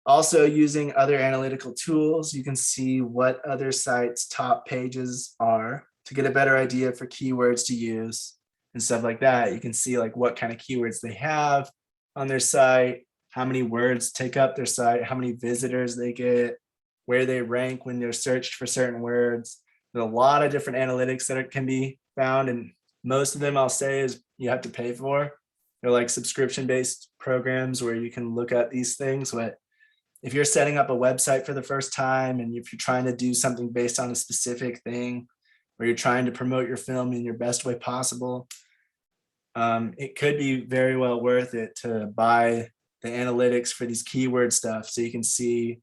Also, using other analytical tools, you can see what other sites' top pages are to get a better idea for keywords to use and stuff like that. You can see like what kind of keywords they have on their site, how many words take up their site, how many visitors they get, where they rank when they're searched for certain words. There's a lot of different analytics that can be found, and most of them I'll say is you have to pay for. They're like subscription-based programs where you can look at these things, but if you're setting up a website for the first time, and if you're trying to do something based on a specific thing, or you're trying to promote your film in your best way possible, it could be very well worth it to buy the analytics for these keyword stuff, so you can see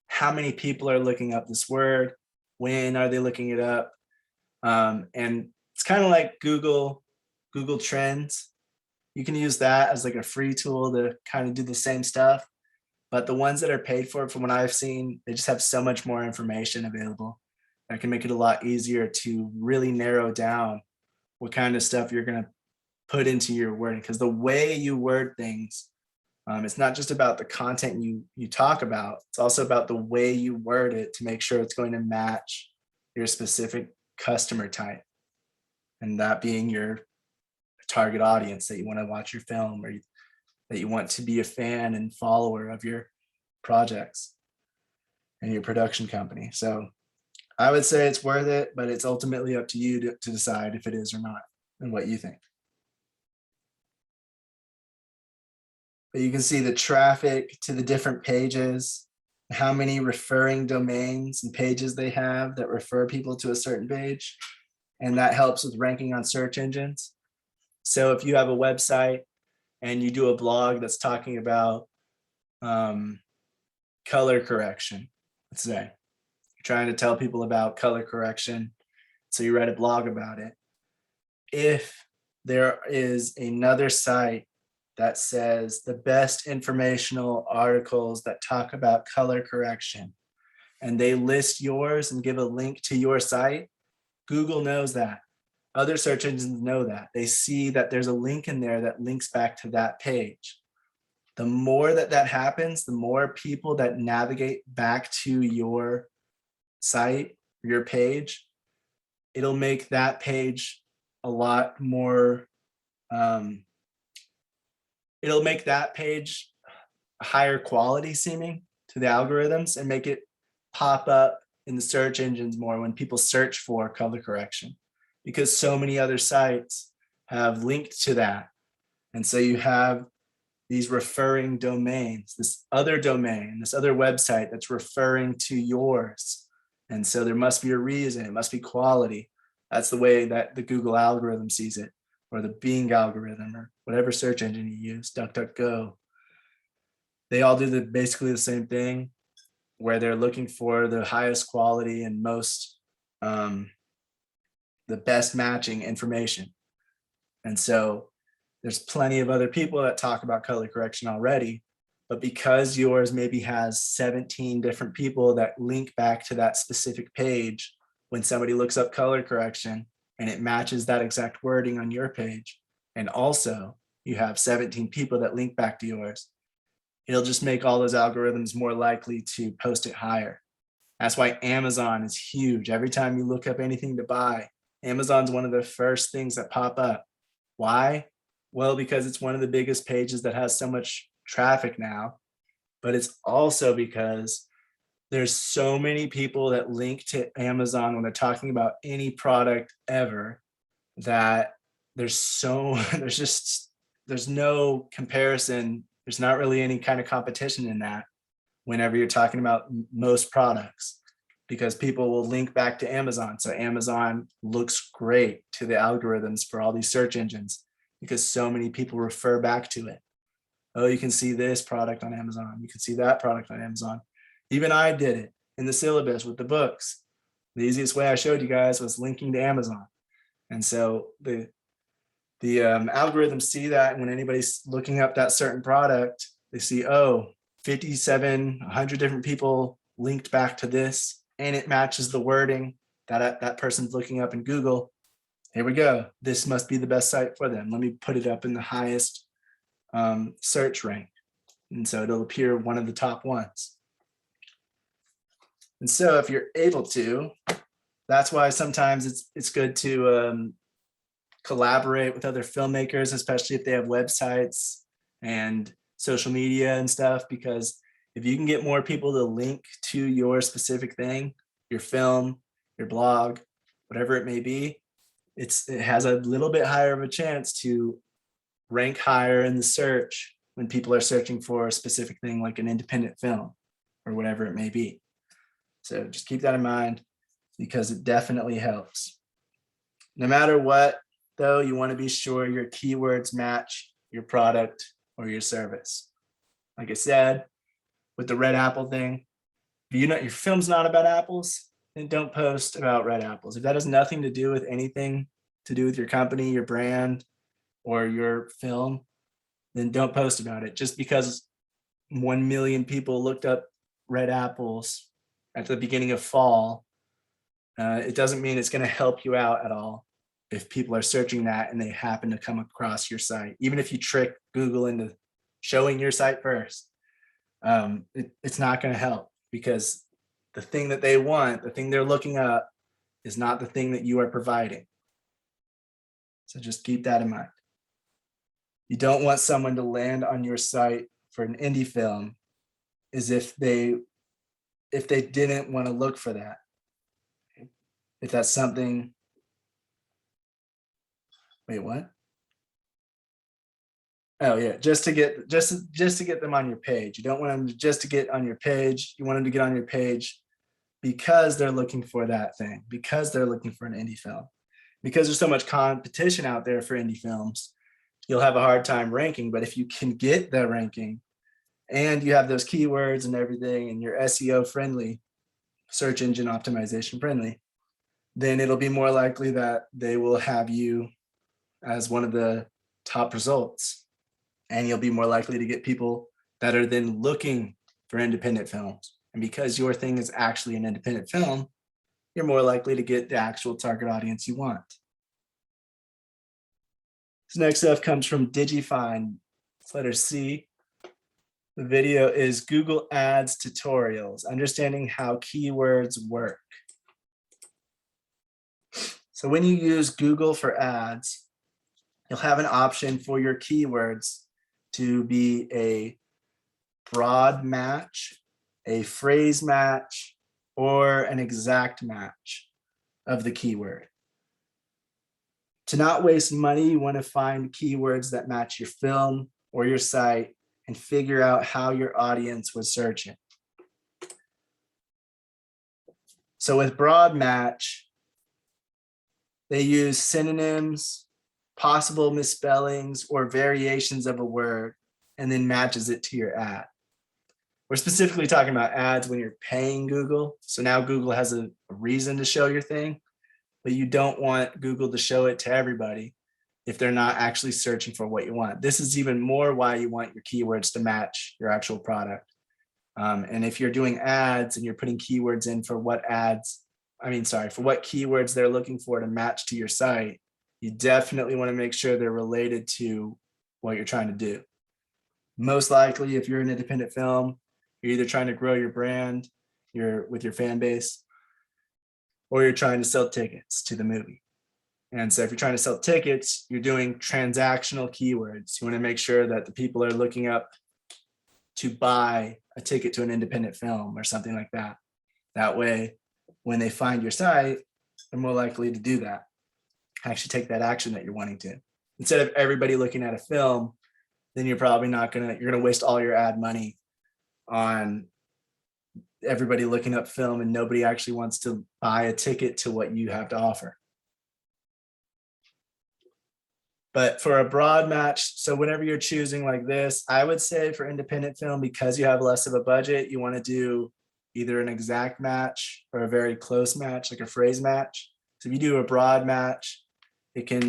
how many people are looking up this word, when are they looking it up. And it's kind of like Google Trends. You can use that as like a free tool to kind of do the same stuff. But the ones that are paid for, from what I've seen, they just have so much more information available that can make it a lot easier to really narrow down what kind of stuff you're going to put into your wording. Because the way you word things, it's not just about the content you talk about, it's also about the way you word it to make sure it's going to match your specific customer type, and that being your target audience that you want to watch your film, or that you want to be a fan and follower of your projects and your production company. So I would say it's worth it, but it's ultimately up to you to decide if it is or not, and what you think. But you can see the traffic to the different pages, how many referring domains and pages they have that refer people to a certain page. And that helps with ranking on search engines. So if you have a website and you do a blog that's talking about color correction, let's say, you're trying to tell people about color correction, so you write a blog about it. If there is another site that says the best informational articles that talk about color correction, and they list yours and give a link to your site, Google knows that. Other search engines know that. They see that there's a link in there that links back to that page. The more that happens, the more people that navigate back to your site, your page, it'll make that page a lot more, it'll make that page higher quality seeming to the algorithms, and make it pop up in the search engines more when people search for color correction, because so many other sites have linked to that. And so you have these referring domains, this other domain, this other website that's referring to yours. And so there must be a reason, it must be quality. That's the way that the Google algorithm sees it, or the Bing algorithm, or whatever search engine you use, DuckDuckGo. They all do basically the same thing, where they're looking for the highest quality and most, the best matching information. And so there's plenty of other people that talk about color correction already, but because yours maybe has 17 different people that link back to that specific page, when somebody looks up color correction and it matches that exact wording on your page, and also you have 17 people that link back to yours, it'll just make all those algorithms more likely to post it higher. That's why Amazon is huge. Every time you look up anything to buy, Amazon's one of the first things that pop up. Why? Well, because it's one of the biggest pages that has so much traffic now, but it's also because there's so many people that link to Amazon when they're talking about any product ever, that there's no comparison. There's not really any kind of competition in that whenever you're talking about most products, because people will link back to Amazon. So Amazon looks great to the algorithms for all these search engines, because so many people refer back to it. Oh, you can see this product on Amazon. You can see that product on Amazon. Even I did it in the syllabus with the books. The easiest way I showed you guys was linking to Amazon. And so the algorithms see that when anybody's looking up that certain product, they see, 100 different people linked back to this, and it matches the wording that person's looking up in Google. Here we go. This must be the best site for them. Let me put it up in the highest search rank. And so it'll appear one of the top ones. And so if you're able to, that's why sometimes it's good to collaborate with other filmmakers, especially if they have websites and social media and stuff, because if you can get more people to link to your specific thing, your film, your blog, whatever it may be, it has a little bit higher of a chance to rank higher in the search when people are searching for a specific thing like an independent film. or whatever it may be. So just keep that in mind because it definitely helps. No matter what, though, you want to be sure your keywords match your product or your service. Like I said, with the red apple thing, if you know your film's not about apples, then don't post about red apples. If that has nothing to do with anything to do with your company, your brand, or your film, then don't post about it. Just because 1 million people looked up red apples at the beginning of fall, it doesn't mean it's going to help you out at all if people are searching that and they happen to come across your site. Even if you trick Google into showing your site first, it's not going to help because the thing that they want, the thing they're looking up, is not the thing that you are providing. So just keep that in mind. You don't want someone to land on your site for an indie film as if they didn't want to look for that. If that's something, wait, what? Oh yeah, just to get them on your page. You don't want them just to get on your page. You want them to get on your page because they're looking for that thing, because they're looking for an indie film. Because there's so much competition out there for indie films, you'll have a hard time ranking. But if you can get the ranking and you have those keywords and everything and you're SEO friendly, search engine optimization friendly, then it'll be more likely that they will have you as one of the top results. And you'll be more likely to get people that are then looking for independent films. And because your thing is actually an independent film, you're more likely to get the actual target audience you want. This next stuff comes from Digifine. It's letter C. The video is Google Ads Tutorials, Understanding How Keywords Work. So when you use Google for ads, you'll have an option for your keywords to be a broad match, a phrase match, or an exact match of the keyword. To not waste money, you want to find keywords that match your film or your site and figure out how your audience was searching. So with broad match, they use synonyms, possible misspellings, or variations of a word, and then matches it to your ad. We're specifically talking about ads when you're paying Google. So now Google has a reason to show your thing, but you don't want Google to show it to everybody if they're not actually searching for what you want. This is even more why you want your keywords to match your actual product. And if you're doing ads and you're putting keywords in for what for what keywords they're looking for to match to your site, you definitely want to make sure they're related to what you're trying to do. Most likely, if you're an independent film, you're either trying to grow your brand, with your fan base, or you're trying to sell tickets to the movie. And so if you're trying to sell tickets, you're doing transactional keywords. You want to make sure that the people are looking up to buy a ticket to an independent film or something like that. That way, when they find your site, they're more likely to do that. Actually take that action that you're wanting to. Instead of everybody looking at a film, then you're probably you're gonna waste all your ad money on everybody looking up film and nobody actually wants to buy a ticket to what you have to offer. But for a broad match, so whenever you're choosing like this, I would say for independent film, because you have less of a budget, you want to do either an exact match or a very close match, like a phrase match. So if you do a broad match, it can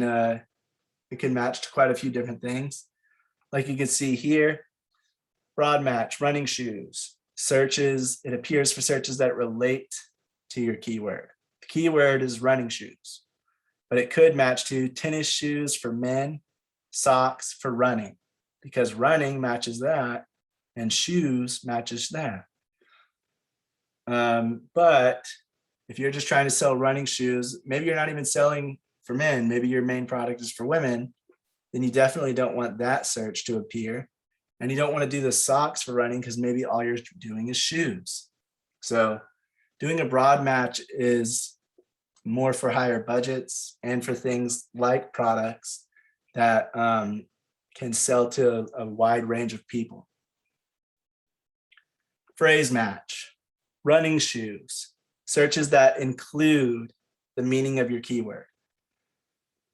match to quite a few different things. Like you can see here, broad match, running shoes, searches, it appears for searches that relate to your keyword. The keyword is running shoes, but it could match to tennis shoes for men, socks for running, because running matches that and shoes matches that. But if you're just trying to sell running shoes, maybe you're not even selling for men, maybe your main product is for women, then you definitely don't want that search to appear. And you don't want to do the socks for running because maybe all you're doing is shoes. So doing a broad match is more for higher budgets and for things like products that can sell to a wide range of people. Phrase match, running shoes, searches that include the meaning of your keyword.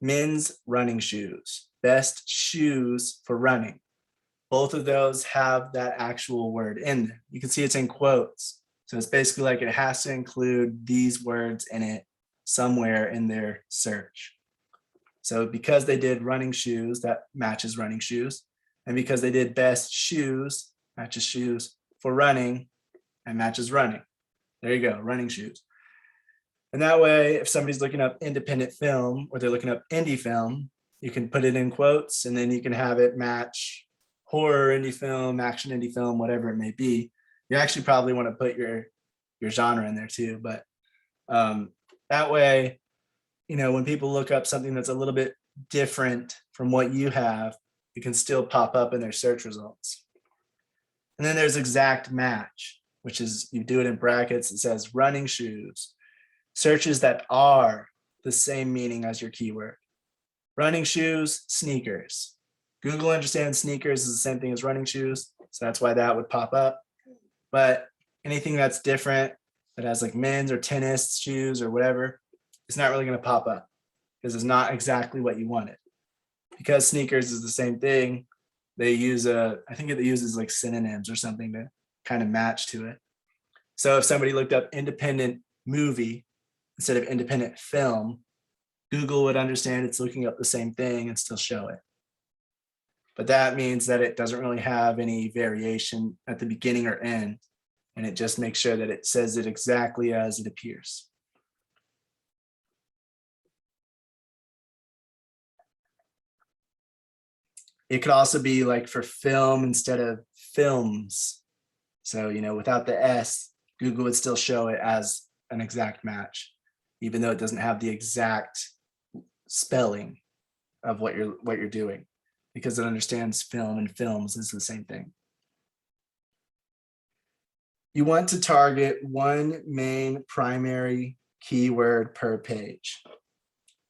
Men's running shoes, best shoes for running. Both of those have that actual word in them. You can see it's in quotes. So it's basically like it has to include these words in it somewhere in their search. So because they did running shoes, that matches running shoes. And because they did best shoes, matches shoes for running and matches running. There you go, running shoes. And that way, if somebody's looking up independent film or they're looking up indie film, you can put it in quotes and then you can have it match horror indie film, action indie film, whatever it may be. You actually probably want to put your genre in there too. But that way, when people look up something that's a little bit different from what you have, it can still pop up in their search results. And then there's exact match, which is you do it in brackets. It says running shoes, searches that are the same meaning as your keyword. Running shoes, sneakers. Google understands sneakers is the same thing as running shoes. So that's why that would pop up. But anything that's different that has like men's or tennis shoes or whatever, it's not really going to pop up because it's not exactly what you wanted. Because sneakers is the same thing, they use I think it uses like synonyms or something to kind of match to it. So if somebody looked up independent movie instead of independent film, Google would understand it's looking up the same thing and still show it. But that means that it doesn't really have any variation at the beginning or end, and it just makes sure that it says it exactly as it appears. It could also be like for film instead of films. So, without the S, Google would still show it as an exact match, even though it doesn't have the exact spelling of what you're doing, because it understands film and films is the same thing. You want to target one main primary keyword per page.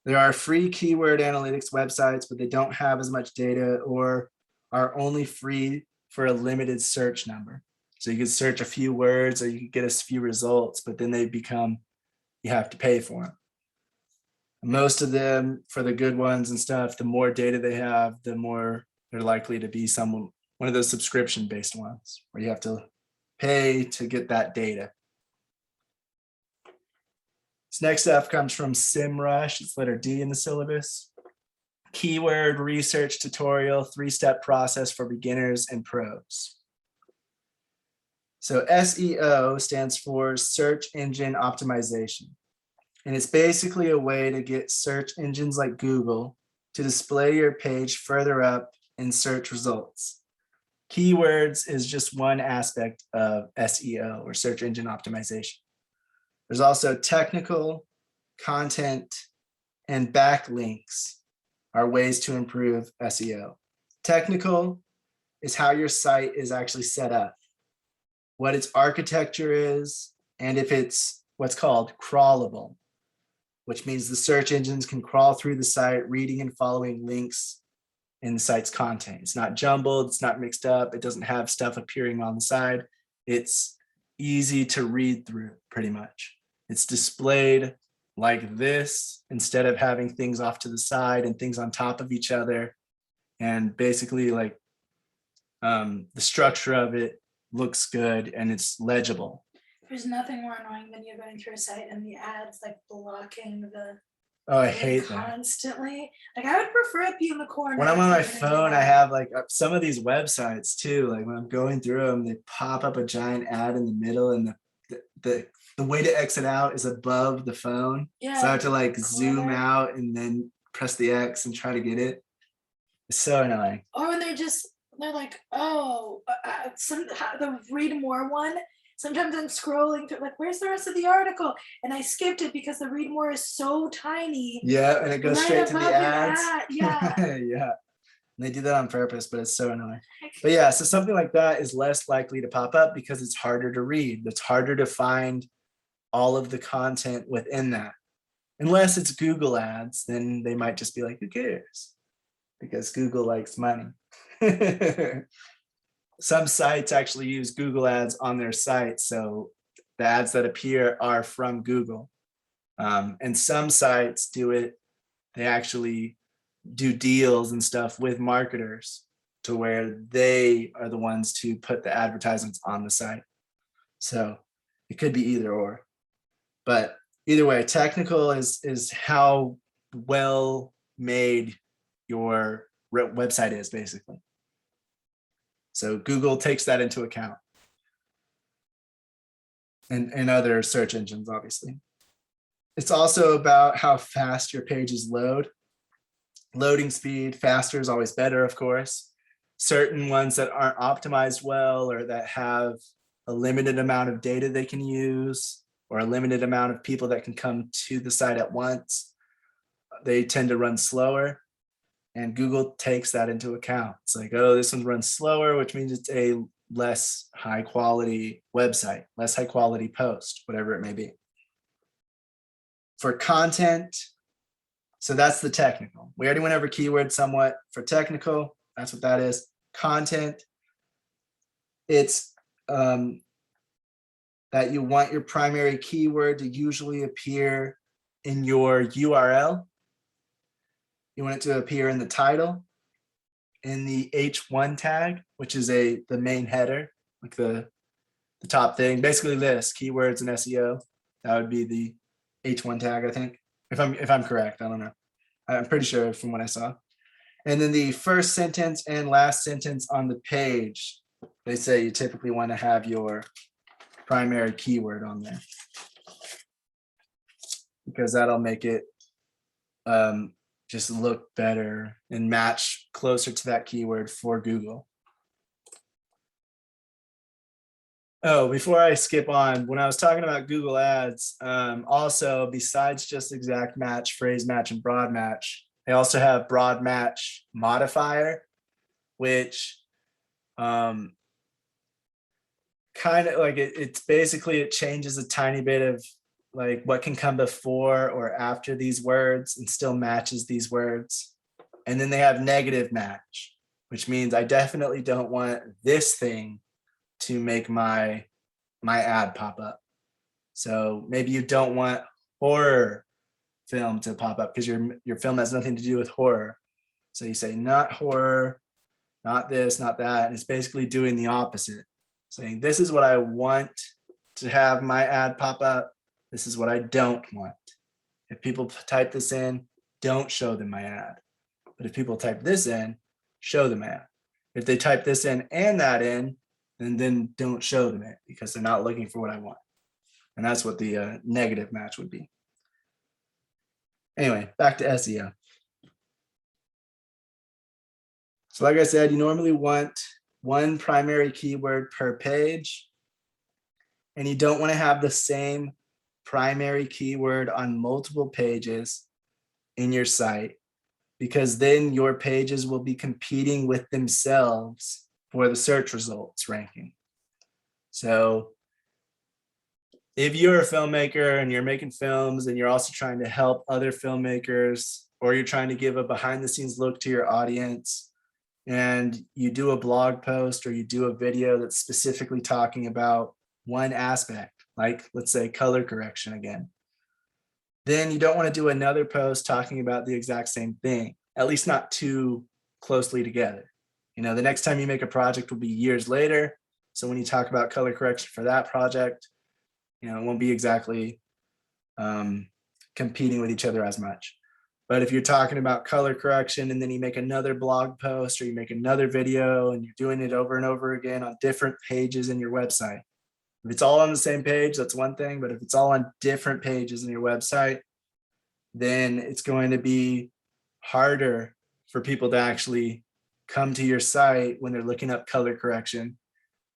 There are free keyword analytics websites, but they don't have as much data or are only free for a limited search number. So you can search a few words or you can get a few results, but then you have to pay for them. Most of them, for the good ones and stuff, the more data they have, the more they're likely to be one of those subscription-based ones where you have to pay to get that data. This next stuff comes from SEMrush. It's letter D in the syllabus. Keyword research tutorial, 3-step process for beginners and pros. So SEO stands for search engine optimization. And it's basically a way to get search engines like Google to display your page further up in search results. Keywords is just one aspect of SEO or search engine optimization. There's also technical, content, and backlinks are ways to improve SEO. Technical is how your site is actually set up, what its architecture is, and if it's what's called crawlable, which means the search engines can crawl through the site, reading and following links in the site's content. It's not jumbled, it's not mixed up, it doesn't have stuff appearing on the side. It's easy to read through, pretty much. It's displayed like this instead of having things off to the side and things on top of each other. And basically like the structure of it looks good and it's legible. There's nothing more annoying than you're going through a site and the ads like blocking the Oh, I hate that. Constantly. Like I would prefer it be in the corner. When I'm on my phone, I have like some of these websites too. Like when I'm going through them, they pop up a giant ad in the middle, and the way to exit out is above the phone. Yeah, so I have to like zoom out and then press the X and try to get it. It's so annoying. Or when they're like, oh, the read more one. Sometimes I'm scrolling through, like, where's the rest of the article? And I skipped it because the read more is so tiny. Yeah, and it goes straight to the ads. Yeah. Yeah. And they do that on purpose, but it's so annoying. But yeah, so something like that is less likely to pop up because it's harder to read. It's harder to find all of the content within that. Unless it's Google ads, then they might just be like, who cares? Because Google likes money. some sites actually use Google ads on their site. So the ads that appear are from Google. And some sites do it, they actually do deals and stuff with marketers to where they are the ones to put the advertisements on the site. So it could be either or. But either way, technical is how well made your website is, basically. So Google takes that into account. And other search engines, obviously. It's also about how fast your pages load. Loading speed, faster is always better, of course. Certain ones that aren't optimized well or that have a limited amount of data they can use or a limited amount of people that can come to the site at once, they tend to run slower. And Google takes that into account. It's like, oh, this one runs slower, which means it's a less high quality website, less high quality post, whatever it may be. For content, so that's the technical. We already went over keywords somewhat. For technical, that's what that is. Content, it's that you want your primary keyword to usually appear in your URL. You want it to appear in the title, in the H1 tag, which is the main header, like the top thing. Basically this, keywords and SEO. That would be the H1 tag, I think. If I'm correct, I don't know. I'm pretty sure from what I saw. And then the first sentence and last sentence on the page, they say you typically want to have your primary keyword on there, because that'll make it just look better and match closer to that keyword for Google. Oh, before I skip on, when I was talking about Google Ads, also besides just exact match, phrase match, and broad match, they also have broad match modifier, which kind of like it's basically, it changes a tiny bit of like what can come before or after these words and still matches these words. And then they have negative match, which means I definitely don't want this thing to make my ad pop up. So maybe you don't want horror film to pop up because your film has nothing to do with horror. So you say not horror, not this, not that. And it's basically doing the opposite, saying this is what I want to have my ad pop up. This is what I don't want. If people type this in, don't show them my ad. But if people type this in, show them ad. If they type this in and that in, then don't show them it because they're not looking for what I want. And that's what the negative match would be. Anyway, back to SEO. So like I said, you normally want one primary keyword per page, and you don't want to have the same primary keyword on multiple pages in your site, because then your pages will be competing with themselves for the search results ranking. So if you're a filmmaker and you're making films and you're also trying to help other filmmakers, or you're trying to give a behind the scenes look to your audience, and you do a blog post or you do a video that's specifically talking about one aspect, like let's say color correction again, then you don't want to do another post talking about the exact same thing, at least not too closely together. You know, the next time you make a project will be years later. So when you talk about color correction for that project, you know, it won't be exactly competing with each other as much. But if you're talking about color correction and then you make another blog post or you make another video and you're doing it over and over again on different pages in your website, if it's all on the same page, that's one thing. But if it's all on different pages in your website, then it's going to be harder for people to actually come to your site when they're looking up color correction,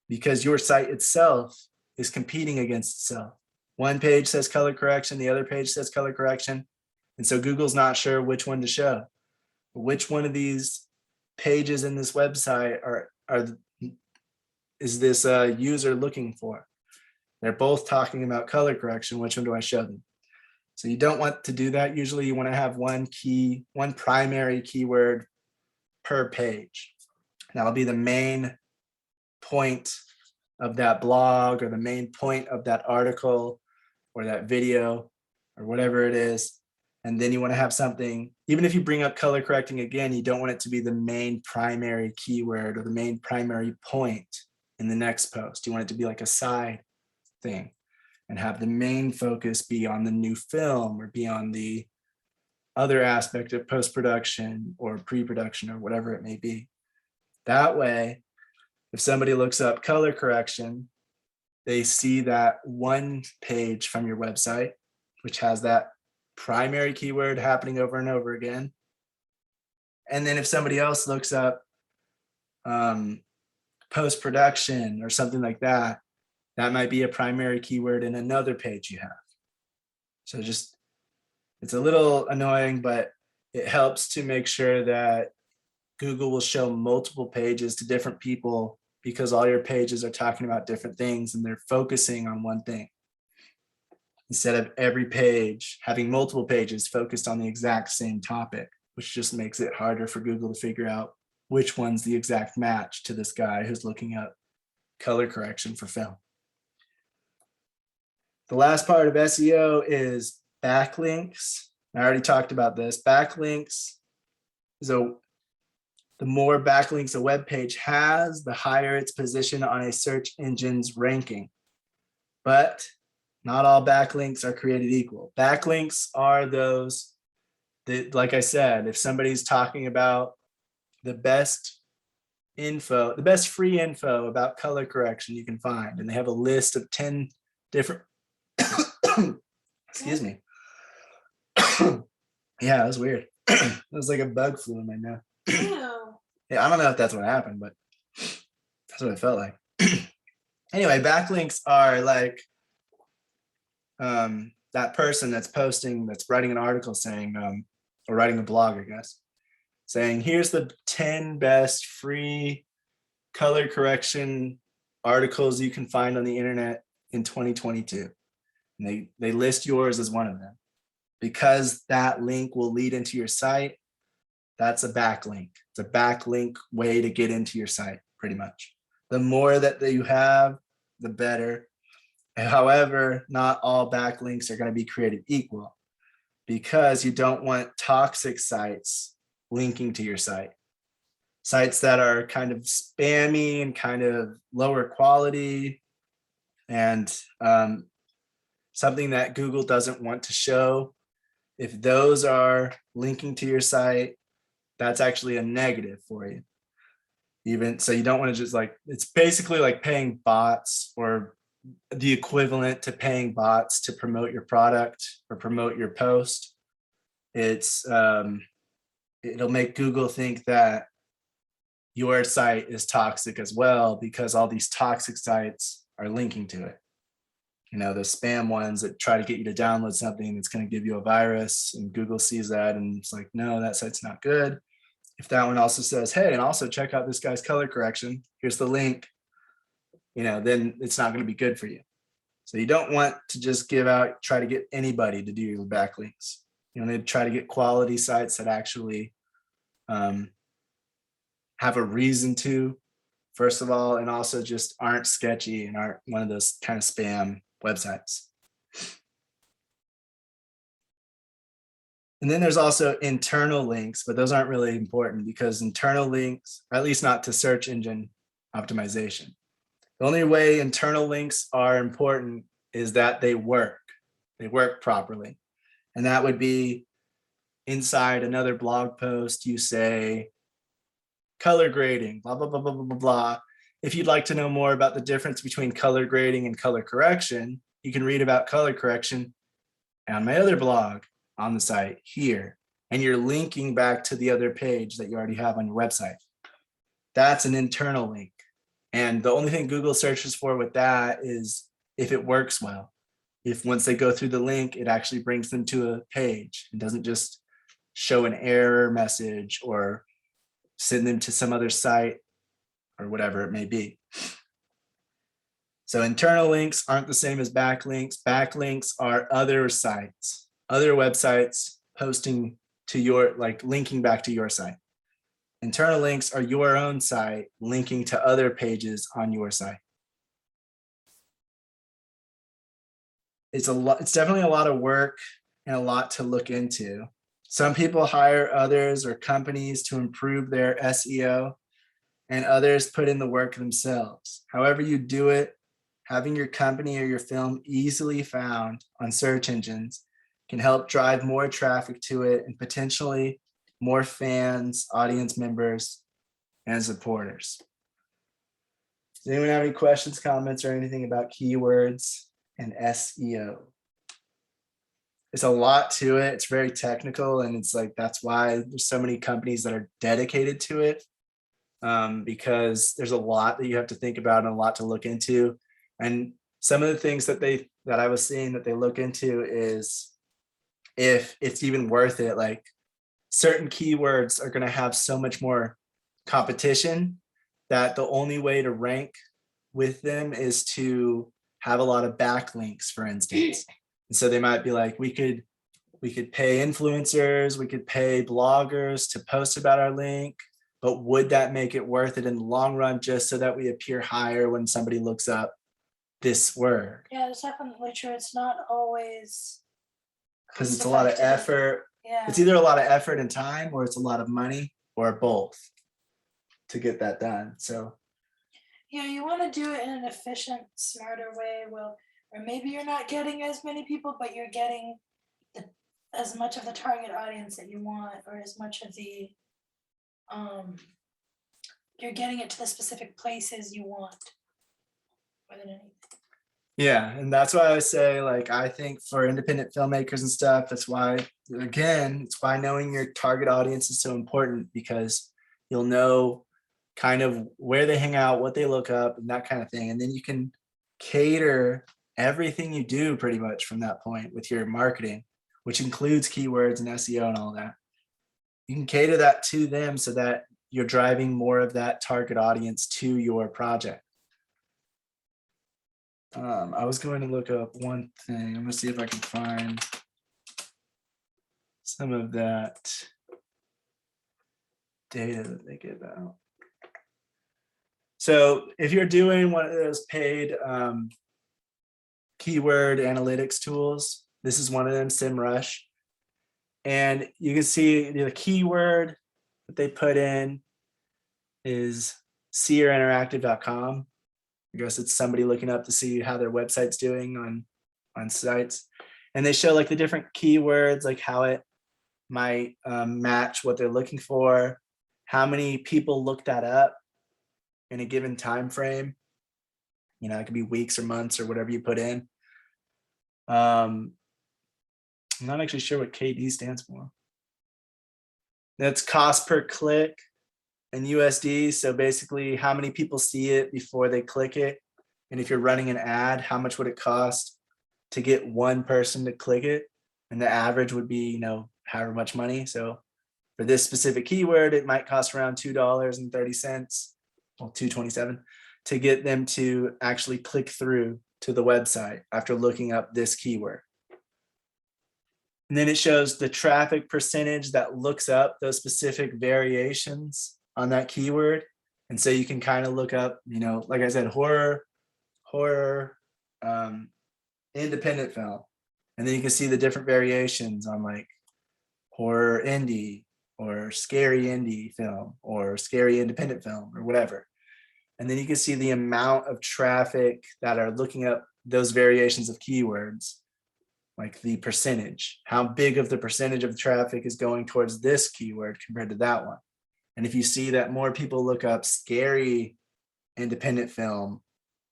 because your site itself is competing against itself. One page says color correction, the other page says color correction. And so Google's not sure which one to show. Which one of these pages in this website is this user looking for? They're both talking about color correction. Which one do I show them? So you don't want to do that. Usually you want to have one primary keyword per page. That'll be the main point of that blog or the main point of that article or that video or whatever it is. And then you want to have something, even if you bring up color correcting again, you don't want it to be the main primary keyword or the main primary point in the next post. You want it to be like a side thing and have the main focus be on the new film or be on the other aspect of post-production or pre-production or whatever it may be. That way, if somebody looks up color correction, they see that one page from your website, which has that primary keyword happening over and over again. And then if somebody else looks up post-production or something like that, that might be a primary keyword in another page you have. So just, it's a little annoying, but it helps to make sure that Google will show multiple pages to different people because all your pages are talking about different things and they're focusing on one thing. Instead of every page having multiple pages focused on the exact same topic, which just makes it harder for Google to figure out which one's the exact match to this guy who's looking up color correction for film. The last part of SEO is backlinks. I already talked about this. Backlinks, so the more backlinks a web page has, the higher its position on a search engine's ranking. But not all backlinks are created equal. Backlinks are those that, like I said, if somebody's talking about the best info, the best free info about color correction you can find, and they have a list of 10 different, excuse me. Yeah, it was weird. It was like a bug flew in my nose. Ew. Yeah, I don't know if that's what happened, but that's what it felt like. Anyway, backlinks are like that person that's posting, that's writing an article saying, or writing a blog, I guess, saying, here's the 10 best free color correction articles you can find on the internet in 2022. And they list yours as one of them. Because that link will lead into your site, that's a backlink. It's a backlink way to get into your site, pretty much. The more that you have, the better. However, not all backlinks are going to be created equal because you don't want toxic sites linking to your site. Sites that are kind of spammy and kind of lower quality and something that Google doesn't want to show. If those are linking to your site, that's actually a negative for you. Even so, you don't want to just like, it's basically like paying bots or the equivalent to paying bots to promote your product or promote your post. It's it'll make Google think that your site is toxic as well because all these toxic sites are linking to it. You know, the spam ones that try to get you to download something that's going to give you a virus, and Google sees that and it's like, no, that site's not good. If that one also says, hey, and also check out this guy's color correction, here's the link, you know, then it's not going to be good for you. So you don't want to just try to get anybody to do your backlinks. You want to try to get quality sites that actually have a reason to, first of all, and also just aren't sketchy and aren't one of those kind of spam websites. And then there's also internal links, but those aren't really important because internal links, or at least not to search engine optimization. The only way internal links are important is that they work properly. And that would be inside another blog post, you say color grading, blah, blah, blah, blah, blah, blah, blah. If you'd like to know more about the difference between color grading and color correction, you can read about color correction on my other blog on the site here. And you're linking back to the other page that you already have on your website. That's an internal link. And the only thing Google searches for with that is if it works well. If once they go through the link, it actually brings them to a page. It doesn't just show an error message or send them to some other site or whatever it may be. So internal links aren't the same as backlinks. Backlinks are other sites, other websites posting to your, like linking back to your site. Internal links are your own site linking to other pages on your site. It's definitely a lot of work and a lot to look into. Some people hire others or companies to improve their SEO, and others put in the work themselves. However you do it, having your company or your film easily found on search engines can help drive more traffic to it and potentially more fans, audience members, and supporters. Does anyone have any questions, comments, or anything about keywords and SEO? It's a lot to it. It's very technical, and it's like that's why there's so many companies that are dedicated to it, because there's a lot that you have to think about and a lot to look into. And some of the things that I was seeing that they look into is if it's even worth it. Like certain keywords are going to have so much more competition that the only way to rank with them is to have a lot of backlinks, for instance. And so they might be like, we could pay influencers, we could pay bloggers to post about our link, but would that make it worth it in the long run just so that we appear higher when somebody looks up this word? Yeah, it's definitely true. It's not always because it's a lot of effort. Yeah. It's either a lot of effort and time, or it's a lot of money, or both to get that done. So yeah, you want to do it in an efficient, smarter way. Well, or maybe you're not getting as many people, but you're getting as much of the target audience that you want, or as much of the you're getting it to the specific places you want more than anything. yeah, and that's why I say, like, I think for independent filmmakers and stuff, that's why, again, it's why knowing your target audience is so important, because you'll know kind of where they hang out, what they look up, and that kind of thing. And then you can cater everything you do pretty much from that point with your marketing, which includes keywords and SEO and all that. You can cater that to them so that you're driving more of that target audience to your project. I was going to look up one thing. I'm gonna see if I can find some of that data that they give out. So if you're doing one of those paid keyword analytics tools, this is one of them, SEMrush. And you can see the keyword that they put in is seerinteractive.com. I guess it's somebody looking up to see how their website's doing on sites. And they show like the different keywords, like how it might match what they're looking for, how many people look that up in a given time frame. You know, it could be weeks or months or whatever you put in. I'm not actually sure what KD stands for. That's cost per click in USD. So basically how many people see it before they click it. And if you're running an ad, how much would it cost to get one person to click it? And the average would be, you know, however much money. So for this specific keyword, it might cost around $2.30, well, $2.27, to get them to actually click through to the website after looking up this keyword. And then it shows the traffic percentage that looks up those specific variations on that keyword. And so you can kind of look up, you know, like I said, horror, independent film. And then you can see the different variations on like horror indie or scary indie film or scary independent film or whatever. And then you can see the amount of traffic that are looking up those variations of keywords, like the percentage, how big of the percentage of traffic is going towards this keyword compared to that one. And if you see that more people look up scary independent film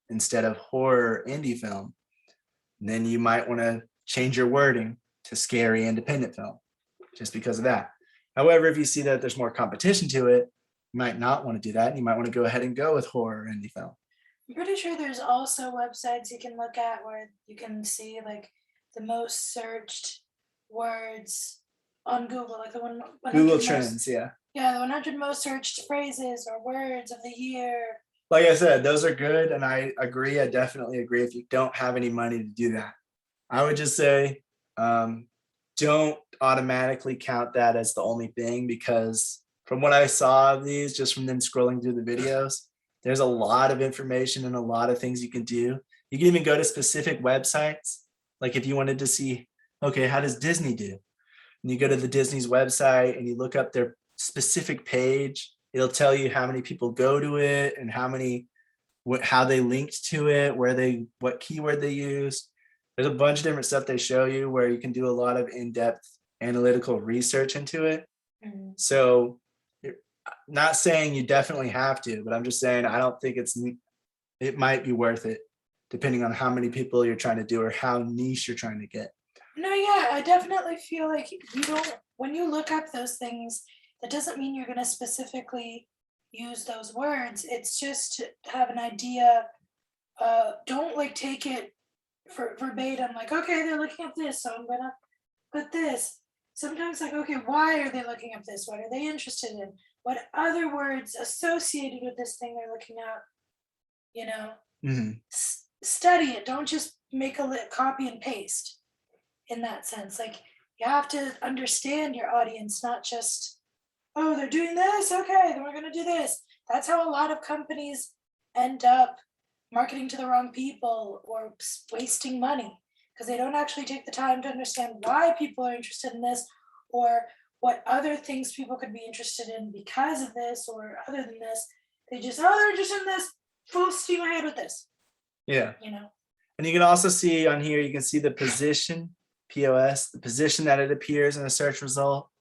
instead of horror indie film, then you might want to change your wording to scary independent film just because of that. However, if you see that there's more competition to it, you might not want to do that. You might want to go ahead and go with horror indie film. I'm pretty sure there's also websites you can look at where you can see like the most searched words on Google, like the 100 Google Trends, yeah. Yeah, the 100 most searched phrases or words of the year. Like I said, those are good, and I agree. I definitely agree. If you don't have any money to do that, I would just say don't automatically count that as the only thing, because from what I saw of these, just from them scrolling through the videos, there's a lot of information and a lot of things you can do. You can even go to specific websites. Like if you wanted to see, okay, how does Disney do? And you go to the Disney's website and you look up their specific page, it'll tell you how many people go to it and how they linked to it, what keyword they used. There's a bunch of different stuff they show you where you can do a lot of in-depth analytical research into it. Mhm. So not saying you definitely have to, but I'm just saying I don't think it might be worth it depending on how many people you're trying to do or how niche you're trying to get. No, yeah, I definitely feel like you don't, when you look up those things, that doesn't mean you're gonna specifically use those words. It's just to have an idea. Don't like take it for verbatim, like, okay, they're looking up this, so I'm gonna put this. Sometimes like, okay, why are they looking up this? What are they interested in? What other words associated with this thing they're looking at? You know, Mhm. study it. Don't just make a copy and paste in that sense. Like you have to understand your audience, not just, oh, they're doing this. Okay, then we're gonna do this. That's how a lot of companies end up marketing to the wrong people or wasting money because they don't actually take the time to understand why people are interested in this or what other things people could be interested in because of this or other than this. They just, oh, they're interested in this, full steam ahead with this, Yeah. you know. And you can also see on here, you can see the position, POS, the position that it appears in a search result.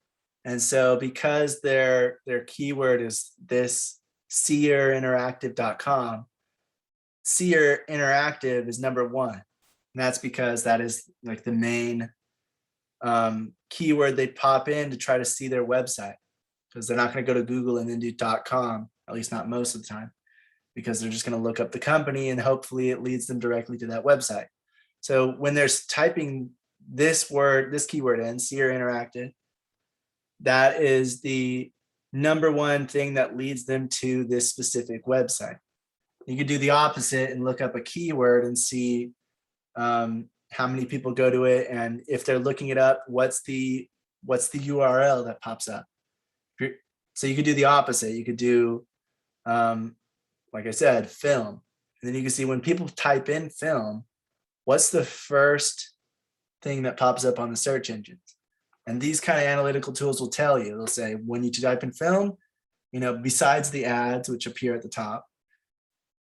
And so because their keyword is this seerinteractive.com, Seer Interactive is number one. And that's because that is like the main keyword they pop in to try to see their website, because they're not going to go to Google and then do .com, at least not most of the time, because they're just going to look up the company and hopefully it leads them directly to that website. So when they're typing this keyword in, Seer Interactive, that is the number one thing that leads them to this specific website. You could do the opposite and look up a keyword and see how many people go to it, and if they're looking it up, what's the URL that pops up. So you could do the opposite. You could do, like I said, film, and then you can see when people type in film, what's the first thing that pops up on the search engines. And these kind of analytical tools will tell you. They'll say when you type in film, besides the ads which appear at the top,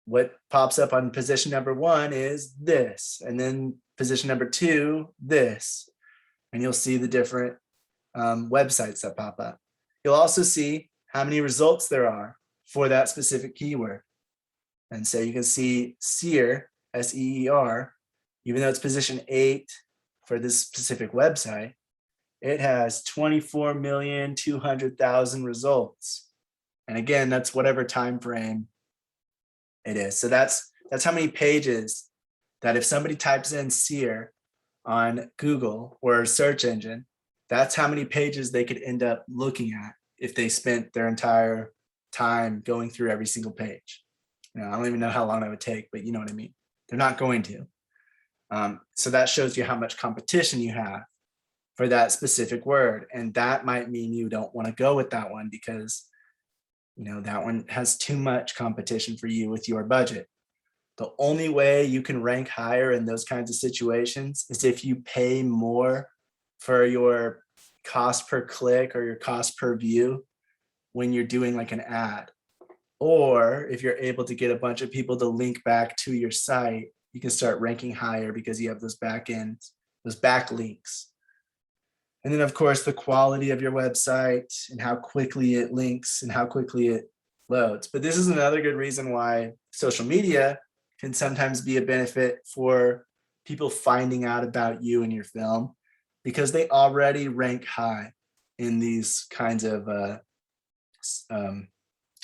what pops up on position number one is this, and then position number two, this, and you'll see the different websites that pop up. You'll also see how many results there are for that specific keyword. And so you can see Seer, SEER, even though it's position 8 for this specific website, it has 24,200,000 results. And again, that's whatever time frame it is. So that's how many pages that if somebody types in Seer on Google or a search engine, that's how many pages they could end up looking at if they spent their entire time going through every single page. I don't even know how long that would take, but you know what I mean. They're not going to. So that shows you how much competition you have for that specific word. And that might mean you don't want to go with that one because that one has too much competition for you with your budget. The only way you can rank higher in those kinds of situations is if you pay more for your cost per click or your cost per view when you're doing like an ad. Or if you're able to get a bunch of people to link back to your site, you can start ranking higher because you have those backlinks. And then, of course, the quality of your website and how quickly it links and how quickly it loads. But this is another good reason why social media can sometimes be a benefit for people finding out about you and your film, because they already rank high in these kinds of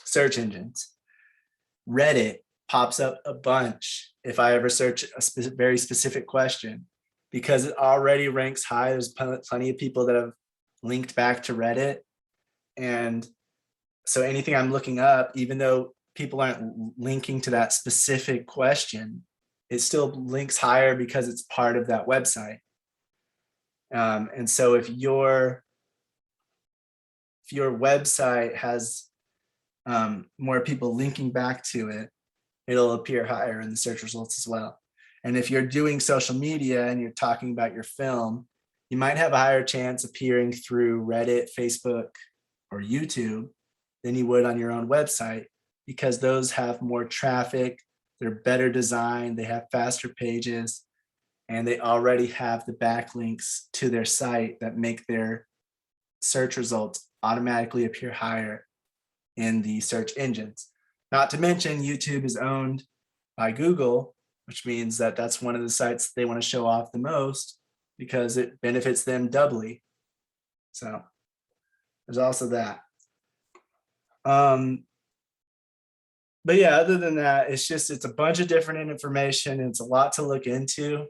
search engines. Reddit pops up a bunch if I ever search a very specific question, because it already ranks high. There's plenty of people that have linked back to Reddit. And so anything I'm looking up, even though people aren't linking to that specific question, it still links higher because it's part of that website. And so if you're if your website has more people linking back to it, it'll appear higher in the search results as well. And if you're doing social media and you're talking about your film, you might have a higher chance appearing through Reddit, Facebook, or YouTube than you would on your own website, because those have more traffic, they're better designed, they have faster pages, and they already have the backlinks to their site that make their search results automatically appear higher in the search engines. Not to mention, YouTube is owned by Google, which means that that's one of the sites they want to show off the most because it benefits them doubly. So there's also that. But yeah, other than that, it's a bunch of different information. It's a lot to look into,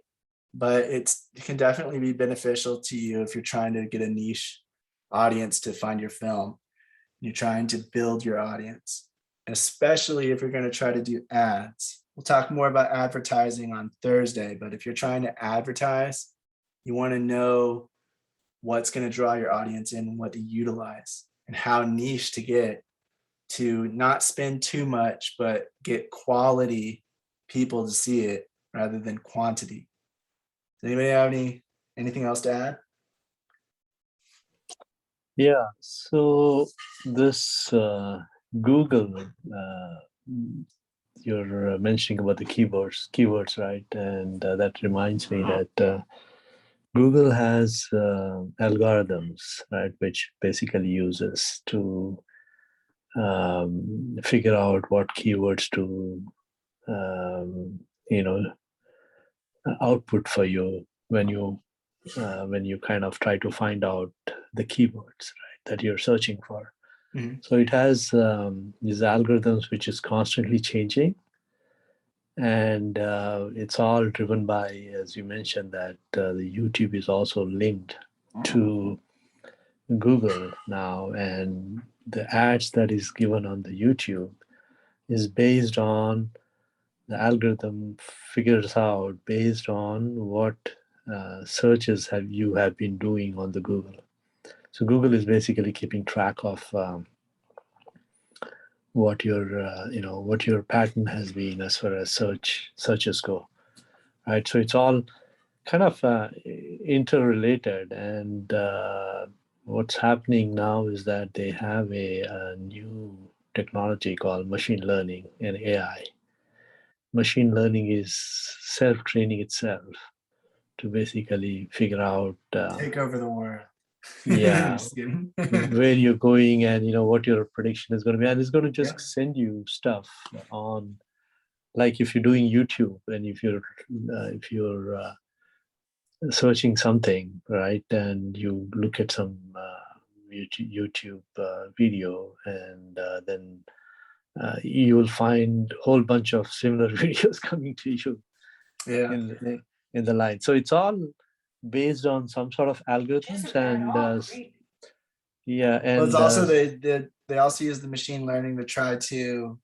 but it can definitely be beneficial to you if you're trying to get a niche audience to find your film. You're trying to build your audience, especially if you're going to try to do ads. We'll talk more about advertising on Thursday, but if you're trying to advertise, you want to know what's going to draw your audience in and what to utilize and how niche to get to not spend too much, but get quality people to see it rather than quantity. Does anybody have anything else to add? Yeah, so this Google, you're mentioning about the keywords, right? And that reminds me that Google has algorithms, right, which basically uses to figure out what keywords to, output for you when you kind of try to find out the keywords, right, that you're searching for. Mm-hmm. So it has these algorithms which is constantly changing, and it's all driven by, as you mentioned, that the YouTube is also linked to Google now, and the ads that is given on the YouTube is based on the algorithm figures out based on what searches you have been doing on the Google. So Google is basically keeping track of what your pattern has been as far as searches go, right? So it's all kind of interrelated, and what's happening now is that they have a new technology called machine learning and AI. Machine learning is self-training itself to basically figure out Take over the world. yeah Just kidding. where you're going and what your prediction is going to be, and it's going to just Yeah. send you stuff on, like if you're doing YouTube and if you're searching something, right, and you look at some YouTube video, and then you will find a whole bunch of similar videos coming to you Yeah. in the line. So it's all based on some sort of algorithms, Isn't that and all great? yeah, and Well, it's also they also use the machine learning to try to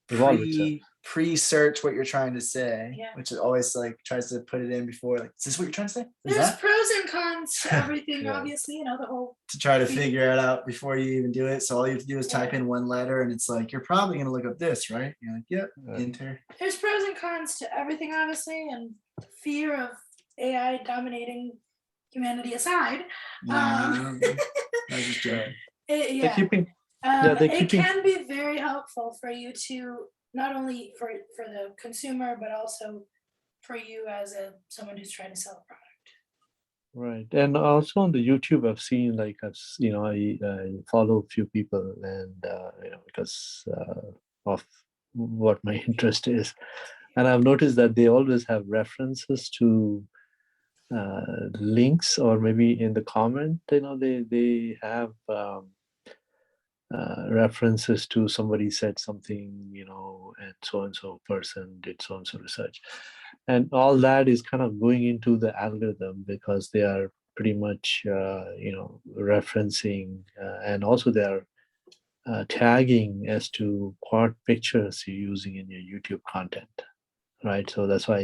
evolve itself. pre-search what you're trying to say, Yeah. which it always like tries to put it in before, like, is this what you're trying to say? Is There's that? pros and cons to everything, Right. obviously, the whole To try to figure it out before you even do it. So all you have to do is type Yeah. in one letter, and it's like, you're probably going to look up this, right? You're like, yep, Right. enter. there's pros and cons to everything, obviously, and the fear of AI dominating humanity aside. No, I was just joking. It, They're yeah. keeping It can be very helpful for you to not only for the consumer, but also for you as someone who's trying to sell a product. right. And also on the YouTube, I've seen, like, I follow a few people, and because of what my interest is, and I've noticed that they always have references to links, or maybe in the comment, they have references to somebody said something, and so person did so and so research, and all that is kind of going into the algorithm, because they are pretty much referencing, and also they are tagging as to what pictures you're using in your YouTube content, right? So that's why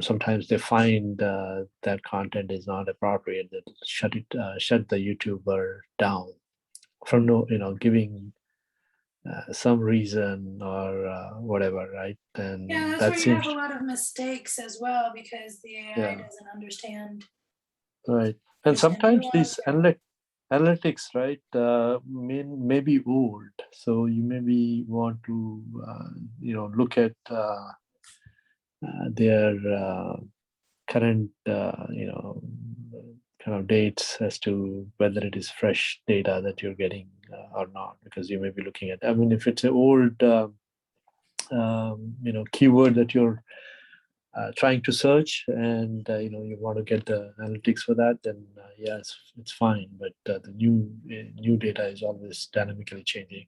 sometimes they find that content is not appropriate, that shut the YouTuber down from giving some reason or whatever, right? And Yeah, that's that where you seems have a lot of mistakes as well because the AI yeah, doesn't understand right. And sometimes these nuance. analytics, right, may be old, so you maybe want to look at their current kind of dates as to whether it is fresh data that you're getting or not, because you may be looking at, I mean, if it's an old keyword that you're trying to search, and you want to get the analytics for that, then yes, it's fine. But the new data is always dynamically changing.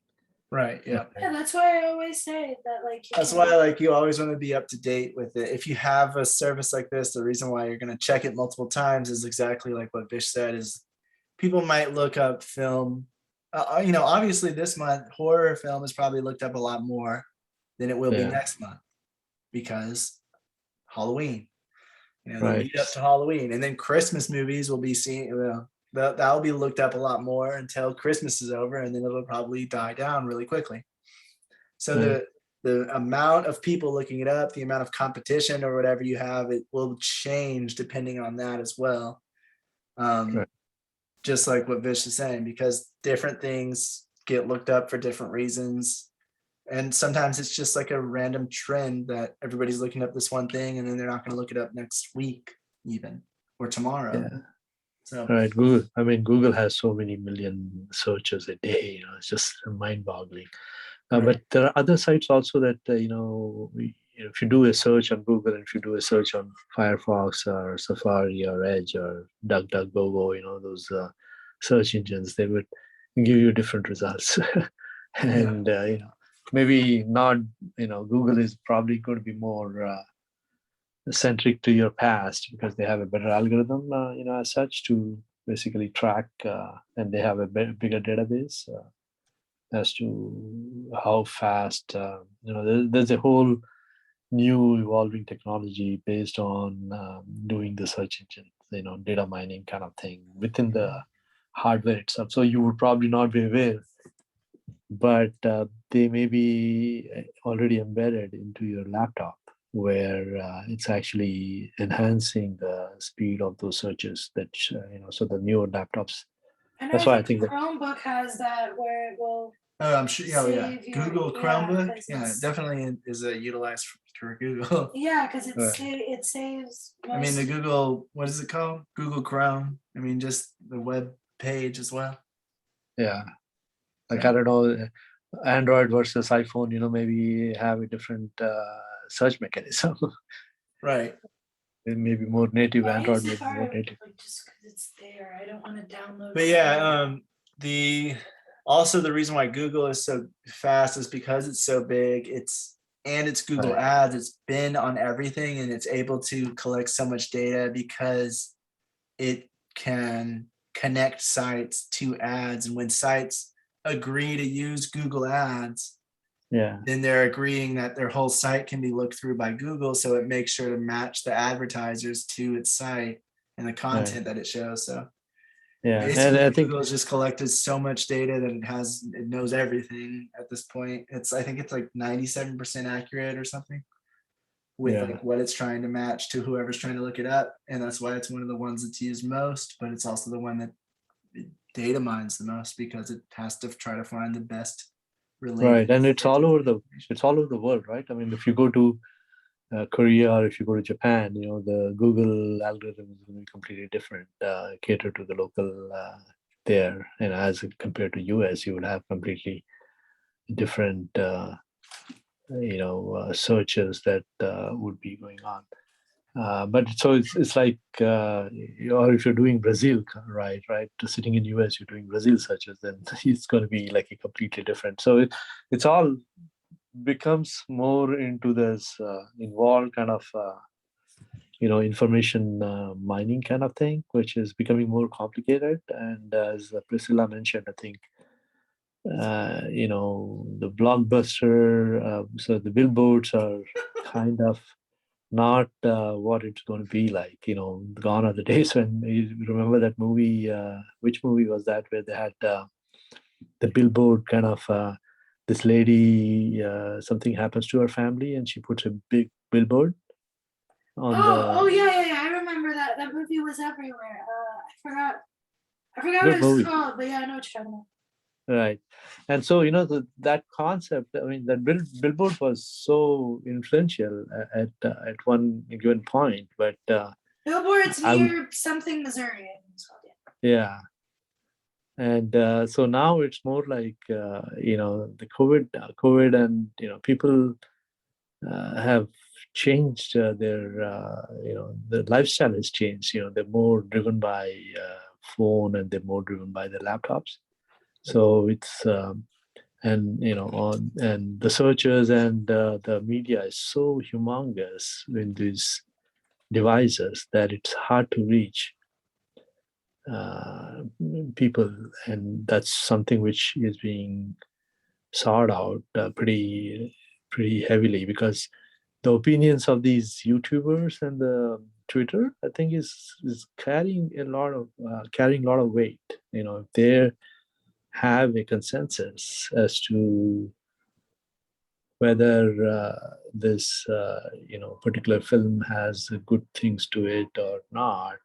Right. Yeah. Yeah, that's why I always say that, like, That's why, like, you always want to be up to date with it. If you have a service like this, the reason why you're going to check it multiple times is exactly like what Vish said, is people might look up film. Obviously this month, horror film is probably looked up a lot more than it will be Yeah. next month because Halloween, the Right. lead up to Halloween, and then Christmas movies will be seen. That'll be looked up a lot more until Christmas is over, and then it'll probably die down really quickly. So Right. the amount of people looking it up, the amount of competition or whatever you have, it will change depending on that as well. Right. Just like what Vish is saying, because different things get looked up for different reasons. And sometimes it's just like a random trend that everybody's looking up this one thing and then they're not going to look it up next week even or tomorrow. Yeah. So Right. Google has so many million searches a day. It's just mind-boggling. Right. But there are other sites also that if you do a search on Google, and if you do a search on Firefox or Safari or Edge or DuckDuckGo, those search engines, they would give you different results. And maybe not. Google is probably going to be more centric to your past because they have a better algorithm, as such, to basically track, and they have a bigger database as to how fast. There's a whole new evolving technology based on doing the search engine, data mining kind of thing within the hardware itself. So you would probably not be aware, but they may be already embedded into your laptop, where it's actually enhancing the speed of those searches that so the newer laptops. That's why I think that Chromebook has that where it will. I'm sure. Oh yeah, save your- Google yeah, Chromebook. 'cause Yeah, it's- definitely is utilized for Google. Yeah, because Right. it saves. I mean, the most- Google, what is it called? Google Chrome. I mean, just the web page as well. yeah, like Yeah. I don't know, Android versus iPhone, maybe have a different search mechanism. Right. It may be more native. Yeah, I Android use may be Safari, more native. like, just because it's there. I don't want to download. But yeah, the reason why Google is so fast is because it's so big. It's Google Right. Ads. It's been on everything, and it's able to collect so much data because it can connect sites to ads. And when sites agree to use Google Ads, Yeah. then they're agreeing that their whole site can be looked through by Google. So it makes sure to match the advertisers to its site and the content that it shows. So Yeah, and basically, I think Google has just collected so much data that it knows everything at this point. I think it's like 97% accurate or something with like what it's trying to match to whoever's trying to look it up. And that's why it's one of the ones that's used most, but it's also the one that data mines the most because it has to try to find the best related. right, and it's all over the world, right? I mean, if you go to Korea or if you go to Japan, the Google algorithm is going to be completely different, cater to the local there, and as compared to US, you would have completely different searches that would be going on. But so it's like, or if you're doing Brazil, right, sitting in US, you're doing Brazil searches, then it's going to be like a completely different. So it's all becomes more into this involved kind of information mining kind of thing, which is becoming more complicated. And as Priscilla mentioned, I think the blockbuster, so the billboards are kind of not what it's going to be like. Gone are the days when you remember that movie. Which movie was that where they had the billboard kind of this lady, something happens to her family and she puts a big billboard on Oh yeah. I remember that. That movie was everywhere. I forgot what good it's movie. called, but yeah, I know what you're talking about. Right. And so, that concept, I mean, that billboard was so influential at one given point. But Billboards I would, near something, Missouri. I think it's called, yeah. yeah. And so now it's more like, the COVID and, people have changed the lifestyle has changed. They're more driven by phone and they're more driven by their laptops. So it's and the searches and the media is so humongous in these devices that it's hard to reach uh, people, and that's something which is being sought out pretty heavily, because the opinions of these YouTubers and the Twitter, I think, is carrying a lot of weight. If they have a consensus as to whether this particular film has good things to it or not,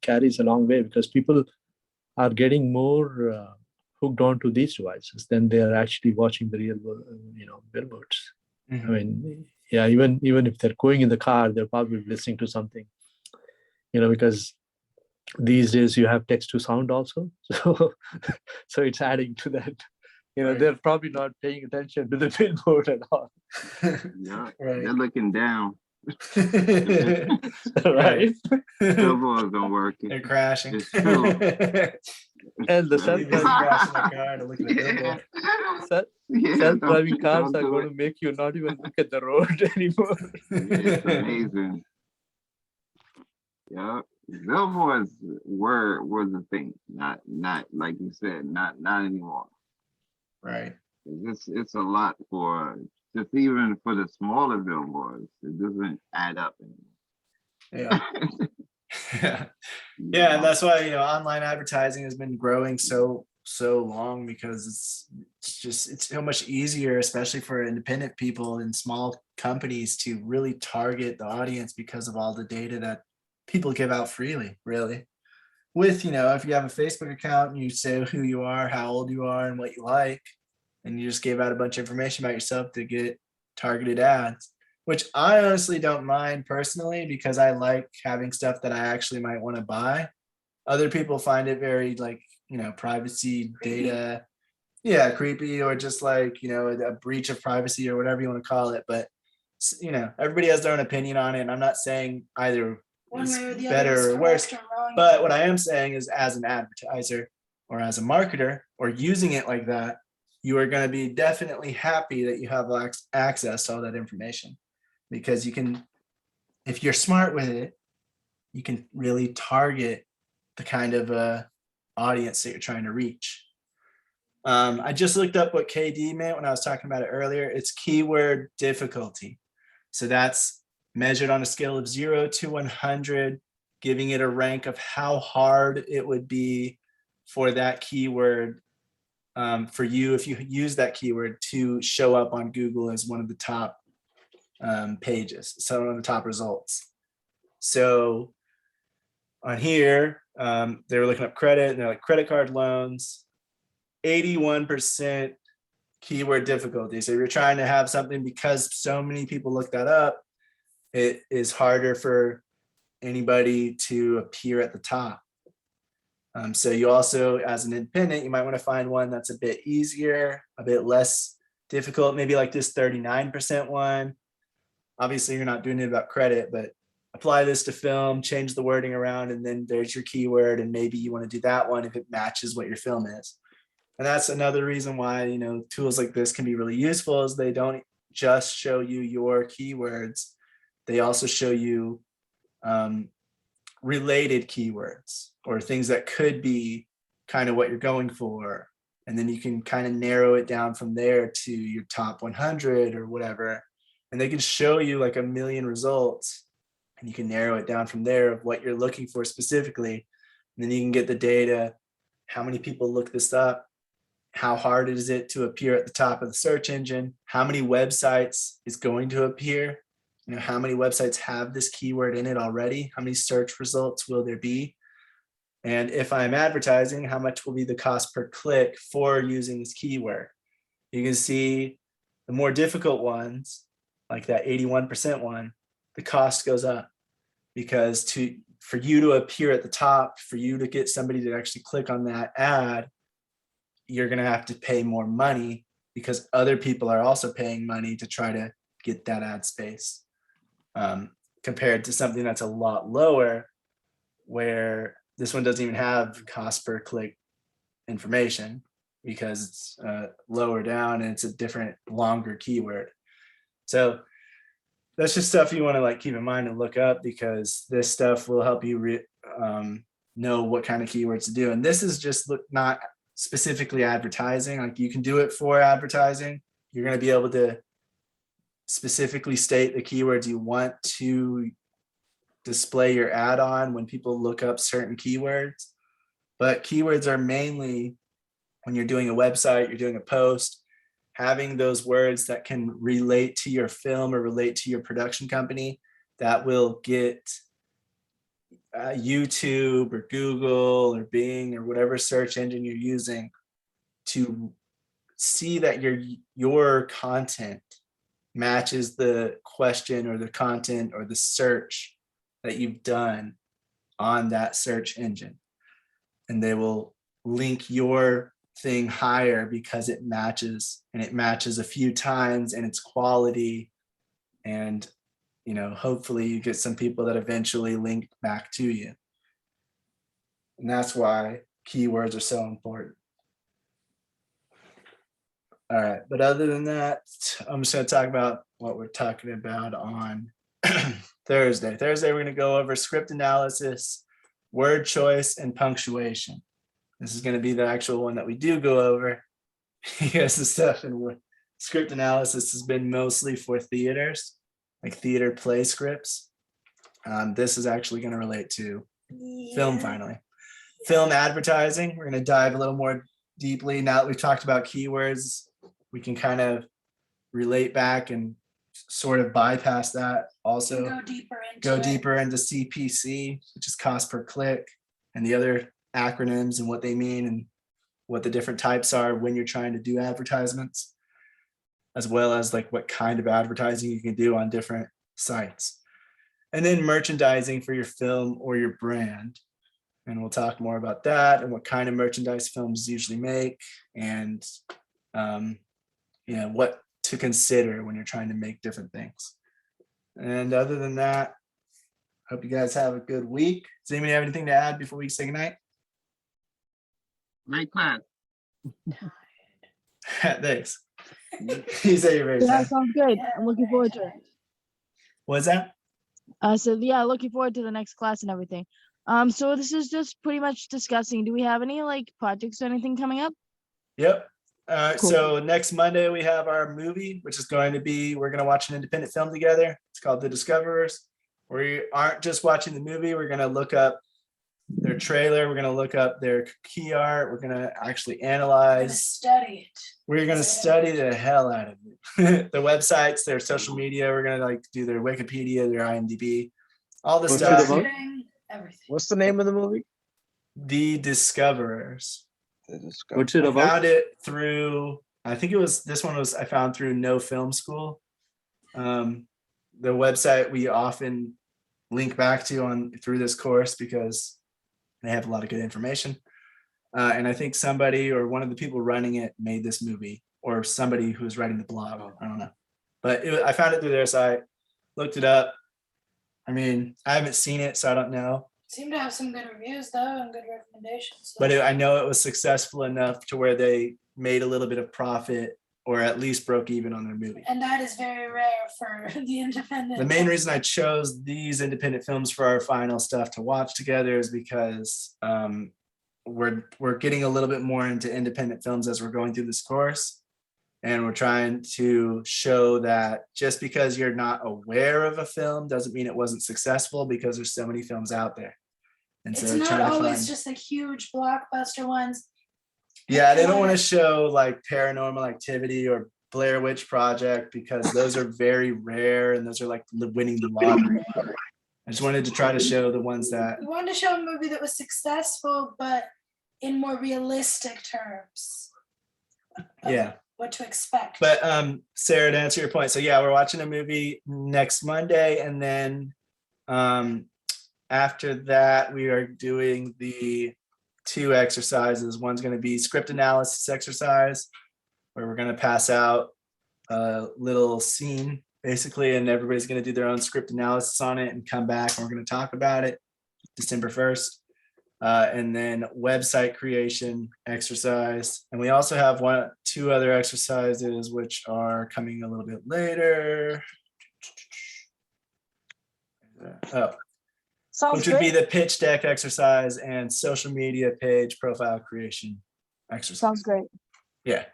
carries a long way, because people are getting more hooked onto these devices than they are actually watching the real billboards. Mhm. I mean, yeah, even if they're going in the car, they're probably listening to something, because these days you have text to sound also, so it's adding to that. Right. They're probably not paying attention to the billboard at all. Yeah, Right. they're looking down. Right? Billboards don't work. They're crashing. It's true. And the Too busy crashing the car to look at the billboard. self-driving cars don't are do going it. to make you not even look at the road anymore. It's amazing. Yeah, billboards were the thing. Not like you said. Not anymore. Right. It's a lot for just even for the smaller billboards. It doesn't add up Yeah. anymore. Yeah. Yeah, and that's why online advertising has been growing so long, because it's so much easier, especially for independent people and small companies, to really target the audience because of all the data that people give out freely, really. With if you have a Facebook account and you say who you are, how old you are, and what you like, and you just gave out a bunch of information about yourself to get targeted ads, which I honestly don't mind personally, because I like having stuff that I actually might want to buy. Other people find it very privacy data, yeah, creepy, or just like, a breach of privacy or whatever you want to call it. But everybody has their own opinion on it. And I'm not saying either One is way or the other is better or worse. correct or wrong. But what I am saying is, as an advertiser or as a marketer or using it like that, you are going to be definitely happy that you have access to all that information, because you can, if you're smart with it, you can really target the kind of audience that you're trying to reach. I just looked up what KD meant when I was talking about it earlier. It's keyword difficulty. So that's measured on a scale of 0 to 100, giving it a rank of how hard it would be for that keyword, for you, if you use that keyword, to show up on Google as one of the top pages, so one of the top results. So on here, they were looking up credit, and they're like, credit card loans, 81% keyword difficulty. So if you're trying to have something, because so many people look that up, it is harder for anybody to appear at the top. So you also, as an independent, you might want to find one that's a bit easier, a bit less difficult, maybe like this 39% one. Obviously, you're not doing it about credit, but apply this to film, change the wording around, and then there's your keyword. And maybe you want to do that one if it matches what your film is. And that's another reason why, tools like this can be really useful, is they don't just show you your keywords. They also show you related keywords or things that could be kind of what you're going for. And then you can kind of narrow it down from there to your top 100 or whatever. And they can show you like a million results and you can narrow it down from there of what you're looking for specifically. And then you can get the data, how many people look this up, how hard is it to appear at the top of the search engine, how many websites is going to appear, how many websites have this keyword in it already, how many search results will there be, and if I'm advertising, how much will be the cost per click for using this keyword. You can see the more difficult ones, like that 81% one, the cost goes up, because for you to appear at the top, for you to get somebody to actually click on that ad, you're going to have to pay more money, because other people are also paying money to try to get that ad space, compared to something that's a lot lower, where this one doesn't even have cost per click information, because it's lower down and it's a different, longer keyword. So that's just stuff you want to keep in mind and look up, because this stuff will help you know what kind of keywords to do. And this is just not specifically advertising. You can do it for advertising. You're going to be able to specifically state the keywords you want to display your ad on when people look up certain keywords. But keywords are mainly when you're doing a website, you're doing a post, having those words that can relate to your film or relate to your production company, that will get YouTube or Google or Bing or whatever search engine you're using to see that your content matches the question or the content or the search that you've done on that search engine. And they will link your thing higher because it matches, and it matches a few times, and it's quality. And hopefully you get some people that eventually link back to you. And that's why keywords are so important. All right, but other than that, I'm just going to talk about what we're talking about on Thursday. Thursday, we're going to go over script analysis, word choice, and punctuation. This is going to be the actual one that we do go over, because the stuff in script analysis has been mostly for theaters, like theater play scripts. This is actually going to relate to film finally. Film advertising, we're going to dive a little more deeply. Now that we've talked about keywords, we can kind of relate back and sort of bypass that also. Go deeper into CPC, which is cost per click, and the other acronyms and what they mean and what the different types are when you're trying to do advertisements, as well as what kind of advertising you can do on different sites. And then merchandising for your film or your brand. And we'll talk more about that and what kind of merchandise films usually make, and what to consider when you're trying to make different things. And other than that, hope you guys have a good week. Does anybody have anything to add before we say goodnight? Night class. Thanks. You say you're very Yeah, tired. sounds good. I'm looking forward to it. What's that? So yeah, looking forward to the next class and everything. So this is just pretty much discussing. Do we have any projects or anything coming up? Yep. Cool. So next Monday we have our movie, which is going to be, we're going to watch an independent film together. It's called The Discoverers. We aren't just watching the movie. We're going to look up their trailer. We're going to look up their key art. We're going to actually analyze. Study it. We're going to study the hell out of it. The websites, their social media. We're going to do their Wikipedia, their IMDb, all the What's stuff. it about? Everything. What's the name of the movie? The Discoverers. What's it I about? found it through, I think it was, this one was, I found through No Film School. The website we often link back to through this course, because they have a lot of good information. And I think somebody or one of the people running it made this movie, or somebody who was writing the blog. I don't know. But I found it through their site, looked it up. I mean, I haven't seen it, so I don't know. Seem to have some good reviews though, and good recommendations. So. But I know it was successful enough to where they made a little bit of profit, or at least broke even on their movie. And that is very rare for the independent. The main reason I chose these independent films for our final stuff to watch together is because we're getting a little bit more into independent films as we're going through this course. And we're trying to show that just because you're not aware of a film doesn't mean it wasn't successful, because there's so many films out there. And It's so not trying to always find, just the huge blockbuster ones. yeah, they don't want to show like Paranormal Activity or Blair Witch Project, because those are very rare and those are like winning the lottery. I just wanted to try to show the ones that, We wanted to show a movie that was successful, but in more realistic terms. of yeah. What to expect. But Sarah, to answer your point, so yeah, we're watching a movie next Monday, and then after that we are doing the 2 exercises. One's going to be script analysis exercise, where we're going to pass out a little scene basically, and everybody's going to do their own script analysis on it and come back and we're going to talk about it December 1st. And then website creation exercise. And we also have 2 other exercises which are coming a little bit later. Sounds Which would be great. the pitch deck exercise and social media page profile creation exercise. Sounds great. Yeah.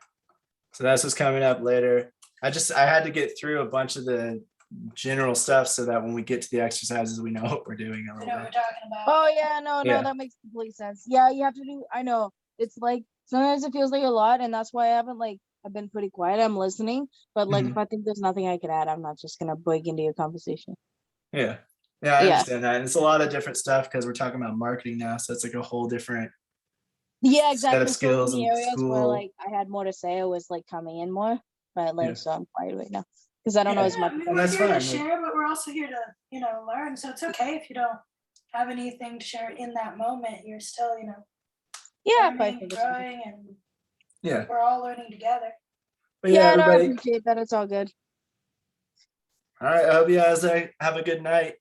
So that's what's coming up later. I had to get through a bunch of the general stuff so that when we get to the exercises, we know what we're doing a I little know what we're bit. talking about. Oh yeah, no, Yeah. that makes complete sense. Yeah, you have to do. I know it's like sometimes it feels like a lot, and that's why I've been pretty quiet. I'm listening, but like if I think there's nothing I can add, I'm not just gonna break into your conversation. Yeah. Yeah, I Yeah. understand that. And it's a lot of different stuff because we're talking about marketing now. So it's like a whole different Yeah, set of exactly. So skills in the and areas where school. like I had more to say, I was like coming in more, but like Yeah. so I'm quiet right now because I don't know Yeah. as much. I mean, And we're that's here to fine. share, but we're also here to, learn. So it's okay if you don't have anything to share in that moment. You're still, Yeah, learning, probably for growing, and Yeah. we're all learning together. But Yeah, no, I everybody. appreciate that. It's all good. All right. I hope you guys have a good night.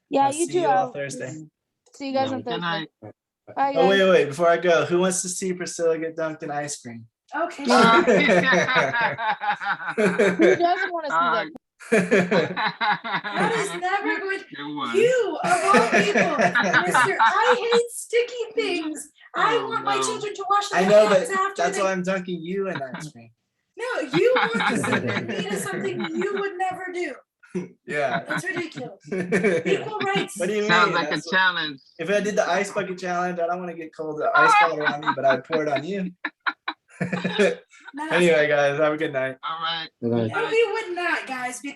Yeah, I'll you see too. you all I'll Thursday. see you guys on Good Thursday. night. Bye, Oh, guys. wait. Before I go, who wants to see Priscilla get dunked in ice cream? Okay. Who doesn't want to see that? That is never going to. Good one. You, of all people, Mr. I hate sticky things. I Oh, want my no. children to wash their I know, hands but after that's they. why I'm dunking you in ice cream. No, you want to submit me to something you would never do. Yeah. That's ridiculous. What Equal rights. do you Sounds mean? like a That's what- challenge. If I did the ice bucket challenge, I don't want to get cold ice water on me, but I'd pour it on you. No, Anyway, guys, have a good night. All right. Good night. no, we would not, guys, because